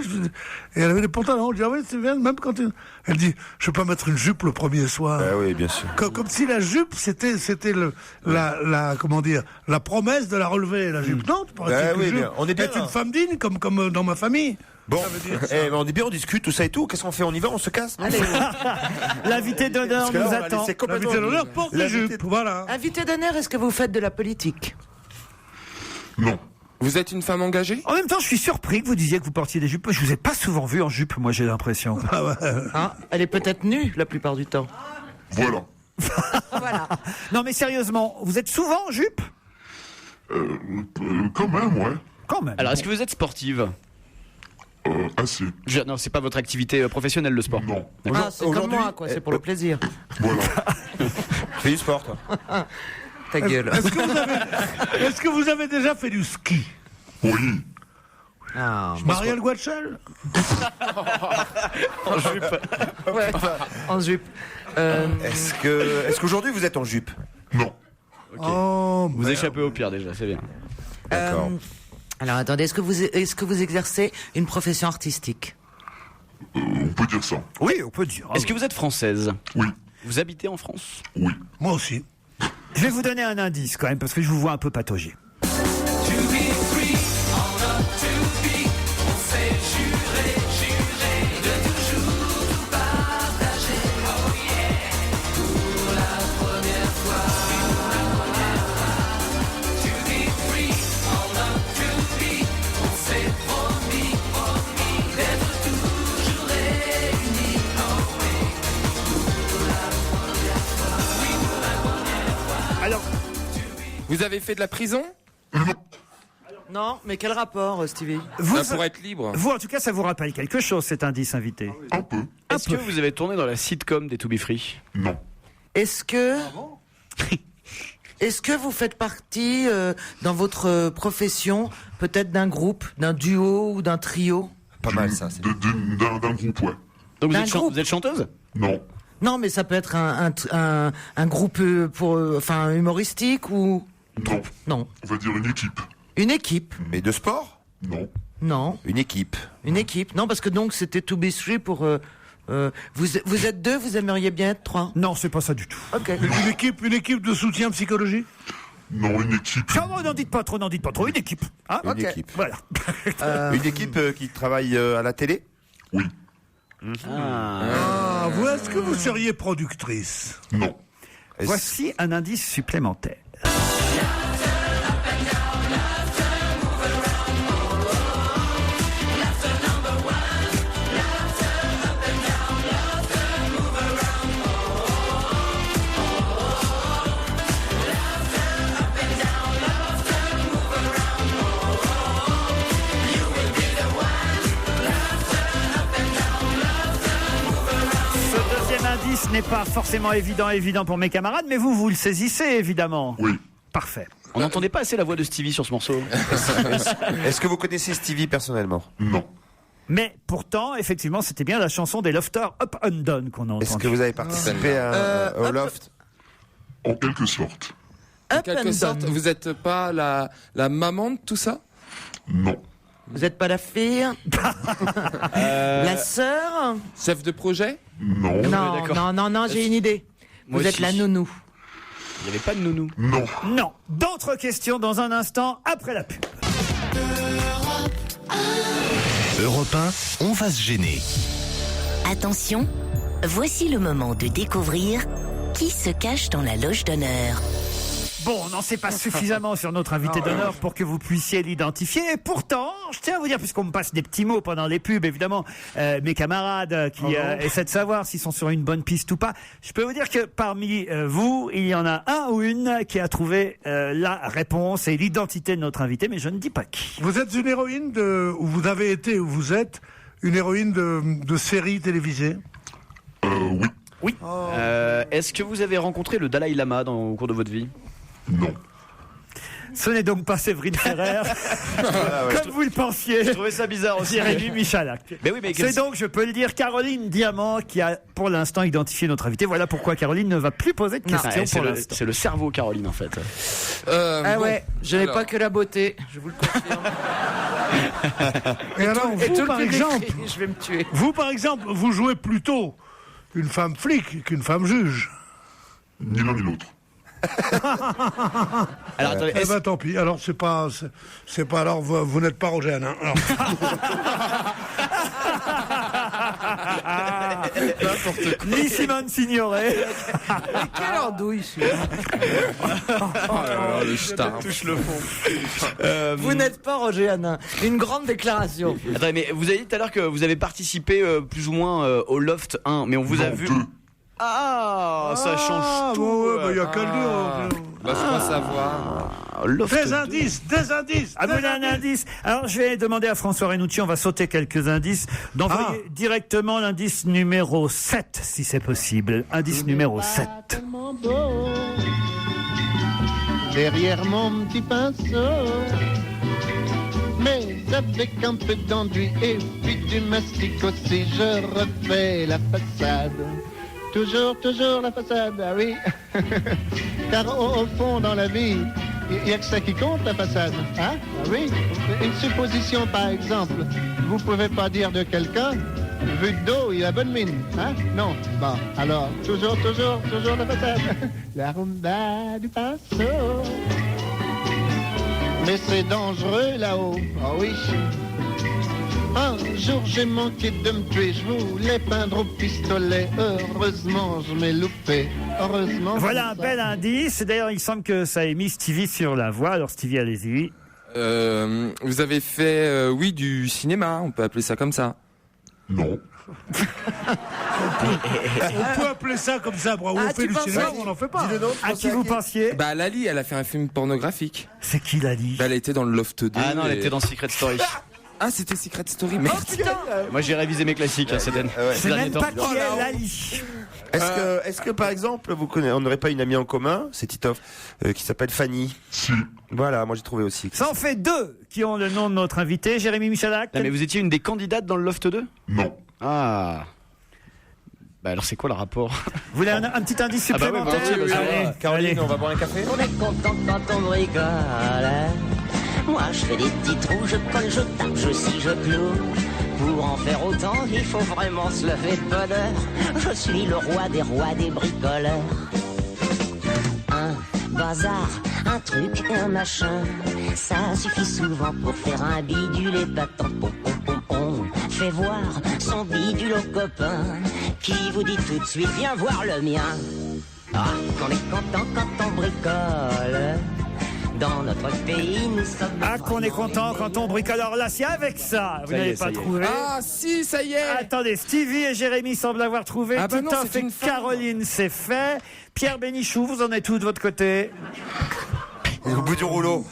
Et elle avait des pantalons. Je dis, ah oui, c'est bien, même quand elle dit, je vais pas mettre une jupe le premier soir. Ah oui, bien sûr. Comme si la jupe, c'était comment dire, la promesse de la relever, la jupe. Non, tu pourrais dire que jupe, on est bien. Être une femme digne, comme dans ma famille. Bon, on est bien, on discute, tout ça et tout. Qu'est-ce qu'on fait? On y va, on se casse? Allez. L'invité d'honneur nous attend. L'invité d'honneur porte des jupes, voilà. Invité d'honneur, est-ce que vous faites de la politique? Non. Vous êtes une femme engagée? En même temps, je suis surpris que vous disiez que vous portiez des jupes. Je vous ai pas souvent vu en jupe, moi j'ai l'impression. Elle est peut-être nue la plupart du temps. Voilà. Voilà. Non mais sérieusement, vous êtes souvent en jupe? Quand même, ouais. Quand même. Alors, est-ce que vous êtes sportive? Assez. Non, c'est pas votre activité professionnelle, le sport. Non. Ah, c'est comme moi, quoi. C'est pour le plaisir. Voilà. Fais du sport, toi. Ta gueule. Est-ce que vous avez déjà fait du ski? Oui. Marielle Guachel? En jupe. Ouais, en jupe. Est-ce qu'aujourd'hui vous êtes en jupe? Non. Okay. Oh, vous échappez au pire déjà, c'est bien. D'accord. Alors attendez, est-ce que vous exercez une profession artistique? On peut dire ça. Oui, on peut dire. Est-ce que vous êtes française? Oui. Vous habitez en France? Oui. Moi aussi. Je vais vous donner un indice quand même, parce que je vous vois un peu patauger. Alors, vous avez fait de la prison? Non, mais quel rapport, Stevie? Pour être libre. Vous, en tout cas, ça vous rappelle quelque chose, cet indice invité? Un peu. Est-ce que vous avez tourné dans la sitcom des To Be Free? Non. Est-ce que vous faites partie, dans votre profession, peut-être d'un groupe, d'un duo ou d'un trio? Pas mal, ça. D'un groupe, ouais. Donc vous êtes chanteuse? Non. Non, mais ça peut être un groupe humoristique ou... Non. Non. On va dire une équipe. Une équipe? Mais de sport? Non. Non. Une équipe. Une équipe? Non, parce que donc c'était To Be Three pour... vous êtes deux, vous aimeriez bien être trois? Non, c'est pas ça du tout. Ok. Une équipe de soutien psychologique? Non, une équipe. Ça va, n'en dites pas trop, Une équipe. Hein? Une équipe. Voilà. Une équipe qui travaille à la télé? Oui. Vous, est-ce que vous seriez productrice? Non. Voici un indice supplémentaire. Ce n'est pas forcément évident pour mes camarades, mais vous le saisissez évidemment. Oui. Parfait. On n'entendait pas assez la voix de Stevie sur ce morceau. Est-ce que vous connaissez Stevie personnellement? Non. Mais pourtant, effectivement, c'était bien la chanson des Lofters Up and Down qu'on a entendue. Est-ce que vous avez participé au Loft? En quelque sorte. En quelque sorte, vous n'êtes pas la maman de tout ça? Non. Vous n'êtes pas la fille? La sœur? Chef de projet? Non. Non, j'ai une idée. Moi Vous êtes aussi. la nounou. Il n'y avait pas de nounou. Non. Non. D'autres questions dans un instant après la pub. Europe 1, on va se gêner. Attention, voici le moment de découvrir qui se cache dans la loge d'honneur. Bon, on n'en sait pas suffisamment sur notre invité d'honneur pour que vous puissiez l'identifier. Et pourtant, je tiens à vous dire, puisqu'on me passe des petits mots pendant les pubs, évidemment, mes camarades qui essaient de savoir s'ils sont sur une bonne piste ou pas, je peux vous dire que parmi vous, il y en a un ou une qui a trouvé la réponse et l'identité de notre invité, mais je ne dis pas qui. Vous êtes une héroïne ou vous avez été, ou vous êtes une héroïne de série télévisée? Oui. Oui. Est-ce que vous avez rencontré le Dalai Lama au cours de votre vie? Non. Ce n'est donc pas Séverine Ferrer, comme vous le pensiez. Je trouvais ça bizarre aussi. Jérémy Michalak. Mais oui, mais c'est donc, je peux le dire, Caroline Diamant qui a pour l'instant identifié notre invité. Voilà pourquoi Caroline ne va plus poser de questions pour l'instant. C'est le cerveau, Caroline, en fait. Ouais, je n'ai pas que la beauté, je vous le confirme. Et alors, vous, par exemple, je vais me tuer. Vous, par exemple, vous jouez plutôt une femme flic qu'une femme juge. Ni l'un ni l'autre. Alors, attendez, eh ben, tant pis. Alors, c'est pas alors, vous n'êtes pas Roger Hanin. Ni Simone Signoret. Quelle andouille, le star. Touche le fond. Vous n'êtes pas Roger Hanin. Une grande déclaration. Attendez, mais vous avez dit tout à l'heure que vous avez participé plus ou moins au Loft 1, mais on vous a vu. Ah, ça change tout. Il n'y a qu'à le dire. Je crois savoir. Des indices. Ah, vous voulez un indice? Alors, je vais demander à François Renucci, on va sauter quelques indices, d'envoyer directement l'indice numéro 7, si c'est possible. Indice numéro 7. Derrière mon petit pinceau, mais avec un peu d'enduit et puis du mastic aussi, je refais la façade. Toujours la façade, ah oui. Car au fond, dans la vie, il n'y a que ça qui compte, la façade. Hein? Ah oui. Une supposition, par exemple. Vous pouvez pas dire de quelqu'un, vu de dos, il a bonne mine. Hein? Non. Bon, alors, toujours la façade. La rumba du pinceau. Mais c'est dangereux là-haut. Ah oui. Un jour j'ai manqué de me tuer, je voulais peindre au pistolet. Heureusement je m'ai loupé. Heureusement. Voilà un bel indice. D'ailleurs, il semble que ça ait mis Stevie sur la voie. Alors Stevie, allez-y. Vous avez fait, du cinéma, on peut appeler ça comme ça. Non. On peut appeler ça comme ça, on fait du cinéma, on n'en fait pas. À qui vous pensiez? Lali, elle a fait un film pornographique. C'est qui Lali? Elle était dans le Loft 2. Ah non, elle était dans Secret Story. Ah, c'était Secret Story, merde. Moi, j'ai révisé mes classiques, Cédène. C'est même pas qui est Lali. Est-ce que par exemple, on n'aurait pas une amie en commun, c'est Titoff, qui s'appelle Fanny? Si. Voilà, moi j'ai trouvé aussi. Ça en fait 2 qui ont le nom de notre invité, Jérémy Michalak. Mais vous étiez une des candidates dans le Loft 2? Non. Ah. Bah alors c'est quoi le rapport? Vous voulez un petit indice supplémentaire? Allez, Caroline, on va boire un café? On est content quand on bricole. Moi je fais des petits trous, je colle, je tape, je scie, je cloue. Pour en faire autant, il faut vraiment se lever de bonheur. Je suis le roi des bricoleurs. Un bazar, un truc et un machin, ça suffit souvent pour faire un bidule épatant. On fait voir son bidule au copain, qui vous dit tout de suite, viens voir le mien. Ah, qu'on est content quand on bricole. Dans notre pays, nous sommes. Ah, qu'on est content quand on bricole. Alors là, c'est avec ça. Vous n'avez pas trouvé. Ah, si, ça y est. Attendez, Stevie et Jérémy semblent avoir trouvé. Ah, bah non, Titoff c'est et une femme. Caroline, c'est fait. Pierre Bénichou, vous en êtes où de votre côté? Il est au bout du rouleau.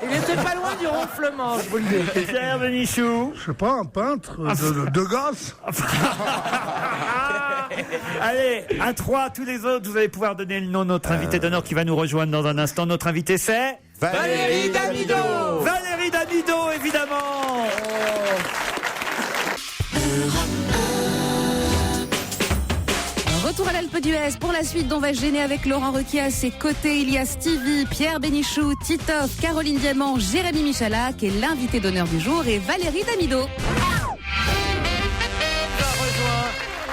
Il était pas loin du ronflement, je vous le dis. Pierre Bénichou. Je sais pas, un peintre de gosse. Allez, à 3, tous les autres, vous allez pouvoir donner le nom de notre invité d'honneur qui va nous rejoindre dans un instant. Notre invité, c'est Valérie Damido. Valérie Damido, évidemment. Retour à l'Alpe d'Huez pour la suite d'On va se gêner avec Laurent Ruquier à ses côtés. Il y a Stevie, Pierre Bénichou, Titoff, Caroline Diamant, Jérémy Michalak et l'invité d'honneur du jour est Valérie Damido.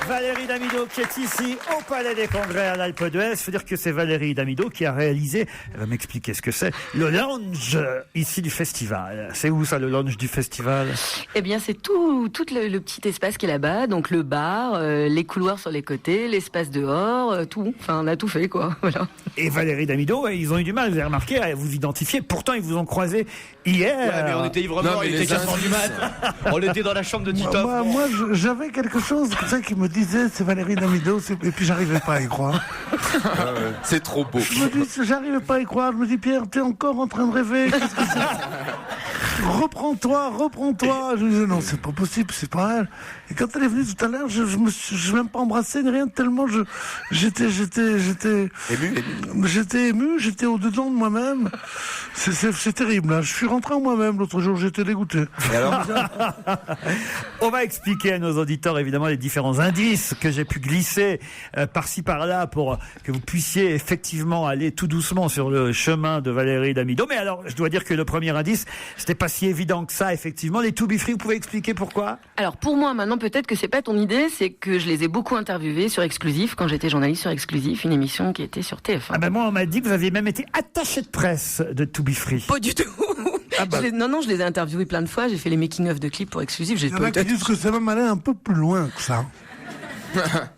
Valérie Damido qui est ici au Palais des Congrès à l'Alpe d'Huez. Il faut dire que c'est Valérie Damido qui a réalisé, elle va m'expliquer ce que c'est, le lounge ici du festival. C'est où ça, le lounge du festival? Eh bien, c'est tout le petit espace qui est là-bas, donc le bar, les couloirs sur les côtés, l'espace dehors, tout. Enfin, on a tout fait, quoi. Voilà. Et Valérie Damido, ils ont eu du mal, vous avez remarqué, à vous identifier. Pourtant, ils vous ont croisé hier. Ouais, mais on était ivre-mort, il était 15h du mat. On était dans la chambre de Titoff. Moi, j'avais quelque chose comme ça qui me disait c'est Valérie Damido, et puis j'arrivais pas à y croire. C'est trop beau. Je me dis, j'arrivais pas à y croire. Je me dis, Pierre, t'es encore en train de rêver. Qu'est-ce que c'est? Reprends-toi. Je me disais, non, c'est pas possible, c'est pas elle. Et quand elle est venue tout à l'heure, je n'ai même pas embrassé ni rien, tellement j'étais ému, j'étais au-dedans de moi-même. C'est terrible, là. Je suis rentré en moi-même l'autre jour, j'étais dégoûté. Et alors on va expliquer à nos auditeurs, évidemment, les différents indices que j'ai pu glisser par-ci par-là pour que vous puissiez effectivement aller tout doucement sur le chemin de Valérie Damido. Mais alors, je dois dire que le premier indice, c'était pas si évident que ça, effectivement. Les To Be Free, vous pouvez expliquer pourquoi? Alors, pour moi, maintenant, peut-être que c'est pas ton idée, c'est que je les ai beaucoup interviewés sur Exclusif, quand j'étais journaliste sur Exclusif, une émission qui était sur TF1. Ah ben moi, on m'a dit que vous aviez même été attaché de presse de To Be Free. Pas du tout. Non, je les ai interviewés plein de fois, j'ai fait les making-of de clips pour Exclusif. Il y en a qui disent que c'est même aller un peu plus loin que ça.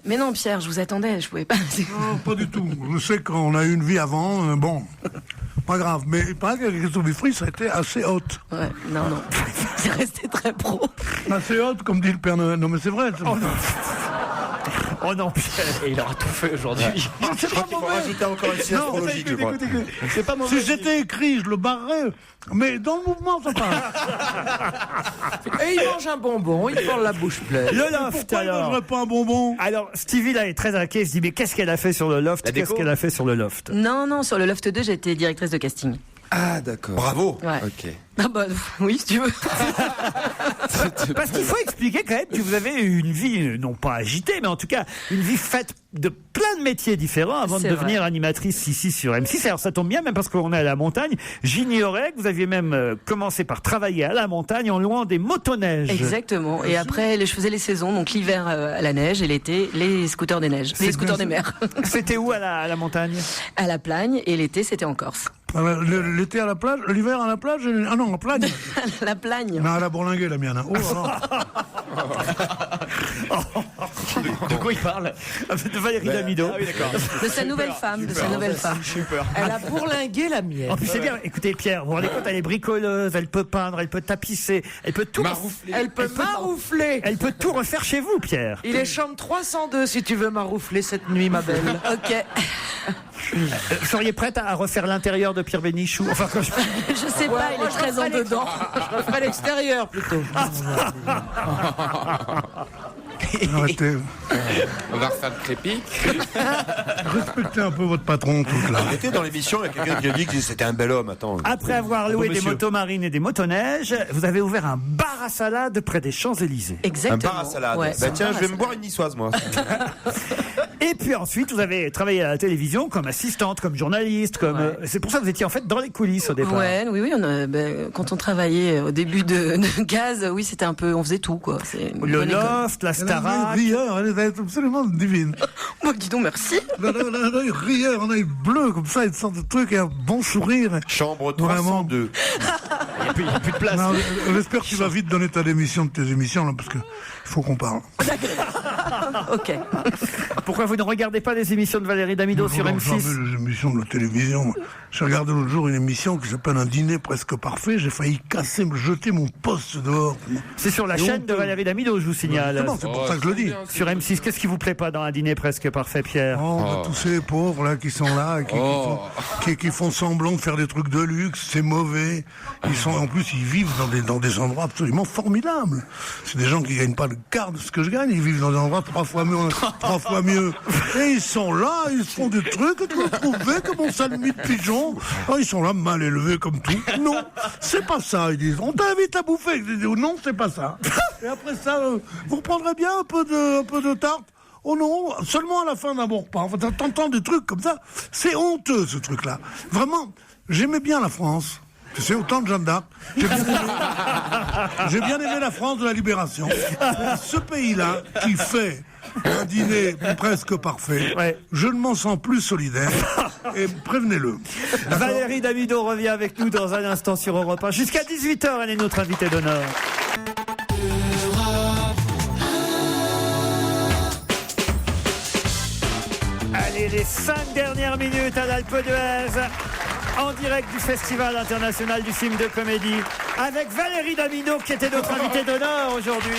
Mais non, Pierre, je vous attendais, je pouvais pas. Non, pas du tout. Je sais qu'on a eu une vie avant, bon, pas grave. Mais il paraît qu'avec To Be Free, ça a été assez haute. Ouais, non. C'est resté très pro. Assez haute, comme dit le Père Noël. Non, mais c'est vrai. Oh non, Pierre. Et il aura tout fait aujourd'hui. Je crois qu'il faut rajouter encore une signe astrologique, je crois. C'est pas mauvais. Si j'étais écrit, je le barrerais. Mais dans le mouvement, ça passe. Et il mange un bonbon, il prend la bouche pleine. Le loft, pourquoi alors. il mangerait pas un bonbon? Alors, Stevie, là, est très inquiet. Il se dit, mais qu'est-ce qu'elle a fait sur le loft? Qu'est-ce qu'elle a fait sur le loft? Non, sur le Loft 2, j'étais directrice de casting. Ah, d'accord. Bravo. Ouais. Ok. Ah bah oui, si tu veux. Parce qu'il faut expliquer quand même que vous avez une vie, non pas agitée, mais en tout cas, une vie faite de plein de métiers différents avant de C'est devenir vrai. animatrice ici sur M6. Alors ça tombe bien, même parce qu'on est à la montagne. J'ignorais que vous aviez même commencé par travailler à la montagne en louant des motoneiges. Exactement. Et après, je faisais les saisons, donc l'hiver à la neige et l'été, les scooters des neiges, les scooters des mers. C'était où à la montagne? À la Plagne, et l'été, c'était en Corse. L'été à la plage, l'hiver à la plage, ah non, en Plagne. La Plagne. Non, à la bourlinguée, la mienne. Oh, De quoi il parle? De Valérie Damido. Ah oui, d'accord. De sa nouvelle femme, de sa nouvelle femme. J'ai eu peur. Elle a bourlingué la mienne. En plus, c'est bien. Écoutez, Pierre, vous vous rendez compte, elle est bricoleuse, elle peut peindre, elle peut tapisser, elle peut tout. Elle peut maroufler. Elle peut tout refaire chez vous, Pierre. Il est chambre 302 si tu veux maroufler cette nuit, ma belle. Ok. Vous seriez prête à refaire l'intérieur de Pierre Bénichou? Enfin, quand Je sais pas, il est très en dedans. Je referai l'extérieur plutôt. Arrêtez. On va refaire le crépi. Respectez un peu votre patron, tout là. On était dans l'émission, il y a quelqu'un qui a dit que c'était un bel homme. Attends. Après avoir loué des motomarines et des motoneiges, vous avez ouvert un bar à salade près des Champs-Élysées. Exactement. Un bar à salade. Ouais, Bah un tiens, bar je à vais me boire une niçoise, moi. Et puis ensuite, vous avez travaillé à la télévision comme assistante, comme journaliste, comme. C'est pour ça que vous étiez en fait dans les coulisses au départ. Oui. Quand on travaillait au début de Gaz, oui, c'était un peu, on faisait tout, quoi. C'est une Le bonne école. loft, la Elle a Starac. un rieur, elle est absolument divine. Moi, dis donc, merci. Un œil rieur, un œil bleu, comme ça, une sorte de truc et un bon sourire. Chambre Vraiment. 302. Il n'y a plus de place. Non, j'espère que tu vas vite donner ta démission de tes émissions, là, parce que il faut qu'on parle. Ok. Pourquoi vous ne regardez pas les émissions de Valérie Damido sur M6? Jamais les émissions de la télévision. Moi. J'ai regardé l'autre jour une émission qui s'appelle Un dîner presque parfait. J'ai failli me jeter mon poste dehors. C'est sur la chaîne de Valérie Damido, je vous signale. C'est pour ça que je le dis. Sur M6, qu'est-ce qui vous plaît pas dans Un dîner presque parfait, Pierre? Tous ces pauvres là qui sont là, qui font semblant de faire des trucs de luxe, c'est mauvais. En plus, ils vivent dans des endroits absolument formidables. C'est des gens qui gagnent pas le quart de ce que je gagne. Ils vivent dans des endroits 3 fois mieux. Et ils sont là, ils font des trucs que tu vas trouver comme un salmi de pigeon. Ils sont là mal élevés comme tout. Non, c'est pas ça. Ils disent, on t'invite à bouffer. Je dis, non, c'est pas ça. Et après ça, vous reprendrez bien un peu de tarte. Oh non, seulement à la fin d'un bon repas. Enfin, t'entends des trucs comme ça. C'est honteux, ce truc-là. Vraiment, j'aimais bien la France. C'est autant de Jeanne d'Arc. J'ai bien aimé la France de la Libération. Ce pays-là, qui fait un dîner presque parfait, je ne m'en sens plus solidaire. Et prévenez-le. Valérie Damido revient avec nous dans un instant sur Europe 1. Jusqu'à 18h, elle est notre invitée d'honneur. Allez, les 5 dernières minutes à l'Alpe d'Huez, en direct du Festival international du film de comédie, avec Valérie Damido qui était notre invitée d'honneur aujourd'hui.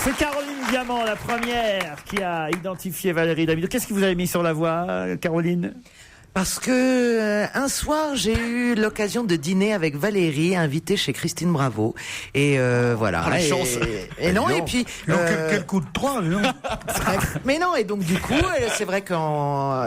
C'est Caroline Diamant, la première, qui a identifié Valérie Damido. Qu'est-ce que vous avez mis sur la voie, Caroline ? Parce que un soir, j'ai eu l'occasion de dîner avec Valérie, invitée chez Christine Bravo. Et voilà. Oh, la chance. Et non, et puis... quel coup de 3, non. Mais non, et donc du coup, c'est vrai que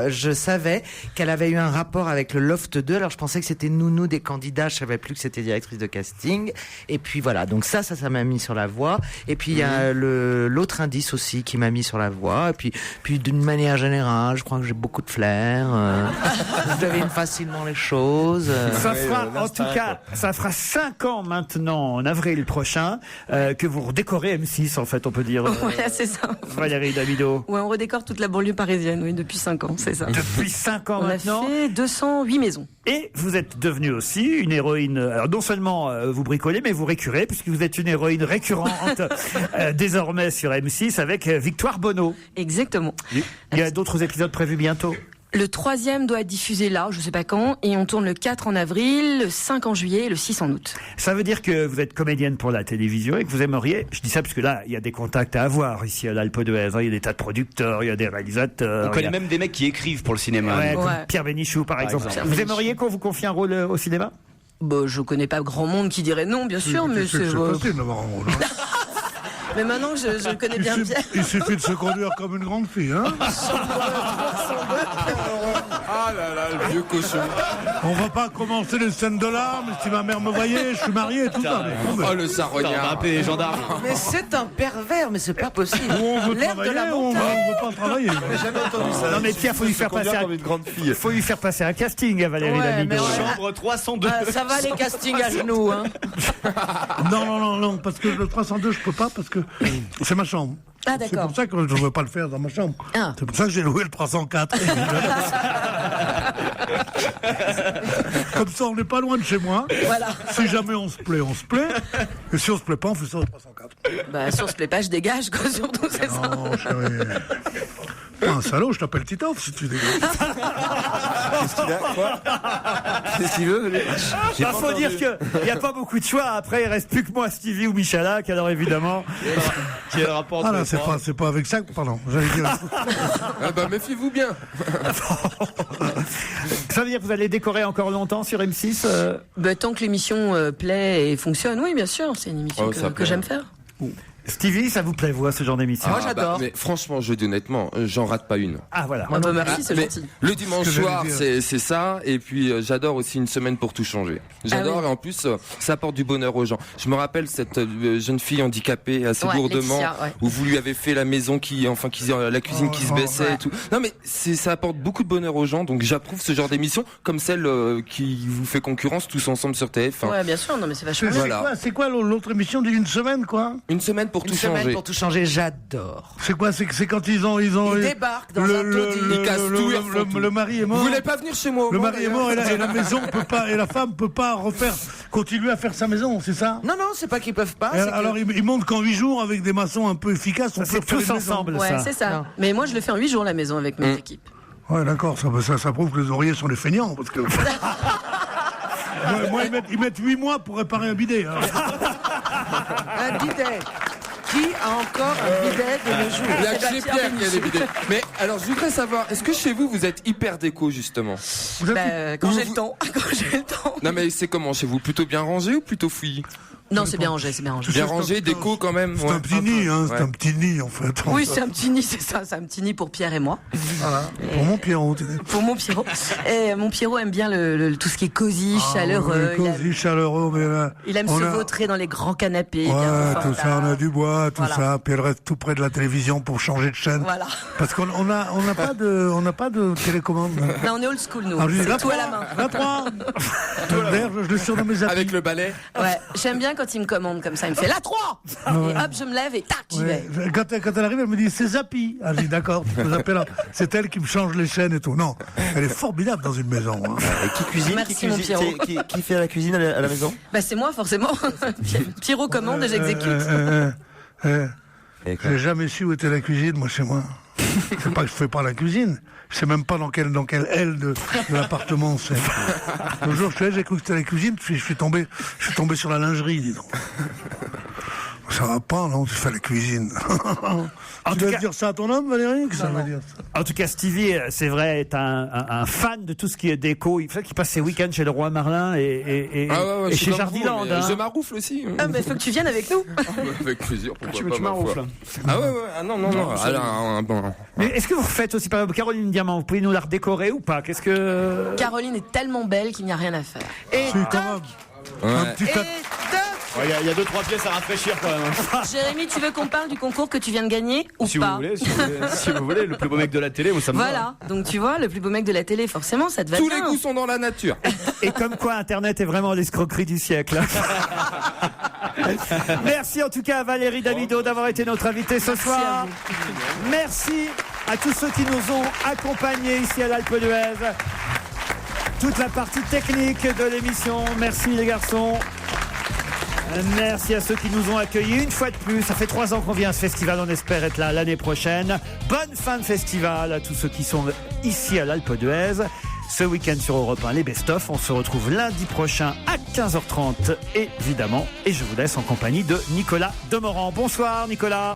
je savais qu'elle avait eu un rapport avec le Loft 2. Alors je pensais que c'était Nounou des candidats, je savais plus que c'était directrice de casting. Et puis voilà, donc ça m'a mis sur la voie. Et puis il y a l'autre indice aussi qui m'a mis sur la voie. Et puis d'une manière générale, je crois que j'ai beaucoup de flair. Je devine facilement les choses. Ça fera, en tout cas, ça fera 5 ans maintenant, en avril prochain, que vous redécorez M6, en fait, on peut dire. Ouais, c'est ça. Valérie Damido. Ouais, on redécore toute la banlieue parisienne, oui, depuis 5 ans, c'est ça. Depuis 5 ans maintenant. On a fait 208 maisons. Et vous êtes devenue aussi une héroïne. Alors non seulement vous bricolez, mais vous récurez, puisque vous êtes une héroïne récurrente désormais sur M6 avec Victoire Bonneau. Exactement. Il y a d'autres épisodes prévus bientôt. Le 3e doit être diffusé là, je sais pas quand, et on tourne le 4 en avril, le 5 en juillet et le 6 en août. Ça veut dire que vous êtes comédienne pour la télévision et que vous aimeriez, je dis ça parce que là, il y a des contacts à avoir ici à l'Alpe d'Huez, il y a des tas de producteurs, il y a des réalisateurs. On connaît même des mecs qui écrivent pour le cinéma. Ouais, comme Pierre Bénichou par exemple. Vous aimeriez qu'on vous confie un rôle au cinéma ? Bah, je connais pas grand monde qui dirait non, bien sûr, mais c'est facile d'avoir un rôle. Mais maintenant, je connais bien Pierre. Il suffit de se conduire comme une grande fille, hein. Ah là là, le vieux cochon. On va pas commencer les scènes de larmes. Si ma mère me voyait, je suis marié et tout ça. Oh, le sarognard. On va appeler les gendarmes. Mais c'est un pervers, mais c'est pas possible. Ou on veut L'air de travailler, la ou on montagne. veut pas travailler. J'ai jamais entendu ça. Non mais Pierre, faut lui faire passer un casting à Valérie Damido. Chambre 302. Ça va les castings à genoux, hein. Non, parce que le 302, je peux pas, parce que c'est ma chambre. Ah, d'accord. C'est pour ça que je ne veux pas le faire dans ma chambre. Ah. C'est pour ça que j'ai loué le 304. Comme ça, on n'est pas loin de chez moi. Voilà. Si jamais on se plaît, on se plaît. Et si on se plaît pas, on fait ça au 304. Bah, si on se plaît pas, je dégage, quoi, surtout, c'est ça. Non, chérie. Un salaud, je t'appelle Titoff si tu dégages. Qu'est-ce qu'il a ? Quoi ? Qu'est-ce qu'il veut ? Faut dire qu'il n'y a pas beaucoup de choix. Après, il reste plus que moi, Stevie ou Michalak. Alors évidemment. Qui est le rapport Ah là, c'est pas avec ça que. Pardon, j'allais dire. Ah bah méfiez-vous bien. Ça veut dire que vous allez décorer encore longtemps sur M6 Bah, tant que l'émission plaît et fonctionne, oui, bien sûr. C'est une émission que j'aime faire. Stevie, ça vous plaît, vous, ce genre d'émission? Moi, j'adore. Mais franchement, je dis honnêtement, j'en rate pas une. Ah, voilà. Ah, bah, merci, c'est gentil. Le dimanche soir, c'est ça. Et puis, j'adore aussi Une semaine pour tout changer. J'adore, Ah oui. et en plus, ça apporte du bonheur aux gens. Je me rappelle cette jeune fille handicapée assez lourdement, Laetitia, ouais. où vous lui avez fait la maison la cuisine qui se baissait et tout. Non, mais ça apporte beaucoup de bonheur aux gens. Donc, j'approuve ce genre d'émission, comme celle qui vous fait concurrence tous ensemble sur TF1. Ouais, bien sûr. Non, mais c'est vachement bien. Voilà. C'est quoi l'autre émission d'une semaine, quoi? Une semaine pour tout Une semaine changer. pour tout changer, j'adore. C'est quoi? C'est quand ils débarquent dans un taudis. Ils cassent tout, ils refont tout. le mari est mort. Vous voulez pas venir chez moi au Le Mans, mari est mort et la maison peut pas, et la femme peut pas continuer à faire sa maison, c'est ça? Non, c'est pas qu'ils peuvent pas. Alors ils montrent qu'en 8 jours, avec des maçons un peu efficaces, on peut faire tous une maison. ensemble. Ouais, c'est ça. Non. Mais moi, je le fais en 8 jours, la maison, avec mes équipes. Ouais, d'accord, ça prouve que les ouvriers sont des feignants, parce que... moi, ils mettent 8 mois pour réparer un bidet. Hein. Un bidet. Qui a encore un bidet de nos jours? Il y a que chez Pierre qui a des bidets. Mais alors, je voudrais savoir, est-ce que chez vous, vous êtes hyper déco, justement? Quand j'ai le temps. Non, mais c'est comment chez vous? Plutôt bien rangé ou plutôt fouillis? Non, c'est bien rangé, c'est bien rangé. Bien rangé, déco quand même. C'est un petit nid, c'est un petit nid en fait. Oui, c'est un petit nid, c'est ça, c'est un petit nid pour Pierre et moi. Voilà. Pour mon Pierrot. Pour mon Pierrot. Et mon Pierrot aime bien tout ce qui est cosy, chaleureux. Cosy, chaleureux, mais là, il aime se vautrer dans les grands canapés. Ouais, tout ça, on a du bois, tout ça, puis elle reste tout près de la télévision pour changer de chaîne. Voilà. Parce qu'on n'a pas de télécommande. Là, on est old school, nous. Alors, C'est tout à la main. La 3. D'ailleurs, je le surnomme Zappy. Avec le balai. Ouais, j'aime bien quand il me commande comme ça. Il me fait la 3 et hop, je me lève et tac, j'y vais. Quand elle arrive, elle me dit c'est Zappy. Ah, je dis d'accord, tu peux zapper là. C'est elle qui me change les chaînes et tout. Non, elle est formidable dans une maison. Hein. Et qui cuisine? Merci, mon Pierrot. Qui fait la cuisine à la maison? Bah, c'est moi, forcément. Pierrot commande et j'exécute. J'ai jamais su où était la cuisine, moi, chez moi. C'est pas que je fais pas la cuisine. Je sais même pas dans quelle aile de l'appartement c'est. Le jour j'ai cru que c'était la cuisine, puis je suis tombé sur la lingerie, dis donc. Ça va pas, non, tu fais la cuisine. Tu vas dire ça à ton homme, Valérie? Que ça veut dire ça? En tout cas, Stevie, c'est vrai, est un fan de tout ce qui est déco. Il fait qu'il passe ses week-ends chez le Roi Merlin et chez Jardiland. Je maroufle aussi. Ah, mais faut que tu viennes avec nous. Avec plaisir, pourquoi pas. Tu maroufles. Ah ouais, ah non. Bon. Mais est-ce que vous faites aussi, par exemple, Caroline Diamant, vous pouvez nous la redécorer ou pas? Qu'est-ce que... Caroline est tellement belle qu'il n'y a rien à faire. Et un petit Il y a 2-3 pièces à rafraîchir quand même. Jérémy, tu veux qu'on parle du concours que tu viens de gagner ou si pas? Si vous voulez, le plus beau mec de la télé, moi ça me va. Voilà, donc tu vois, le plus beau mec de la télé, forcément, ça te va bien. Tous les goûts sont dans la nature. Et comme quoi, Internet est vraiment l'escroquerie du siècle. Merci en tout cas à Valérie Damido d'avoir été notre invitée ce soir. Merci à tous ceux qui nous ont accompagnés ici à l'Alpe d'Huez. Toute la partie technique de l'émission. Merci les garçons. Merci à ceux qui nous ont accueillis une fois de plus. Ça fait 3 ans qu'on vient à ce festival, on espère être là l'année prochaine. Bonne fin de festival à tous ceux qui sont ici à l'Alpe d'Huez. Ce week-end sur Europe 1, les best-of. On se retrouve lundi prochain à 15h30 évidemment. Et je vous laisse en compagnie de Nicolas Demorand. Bonsoir Nicolas.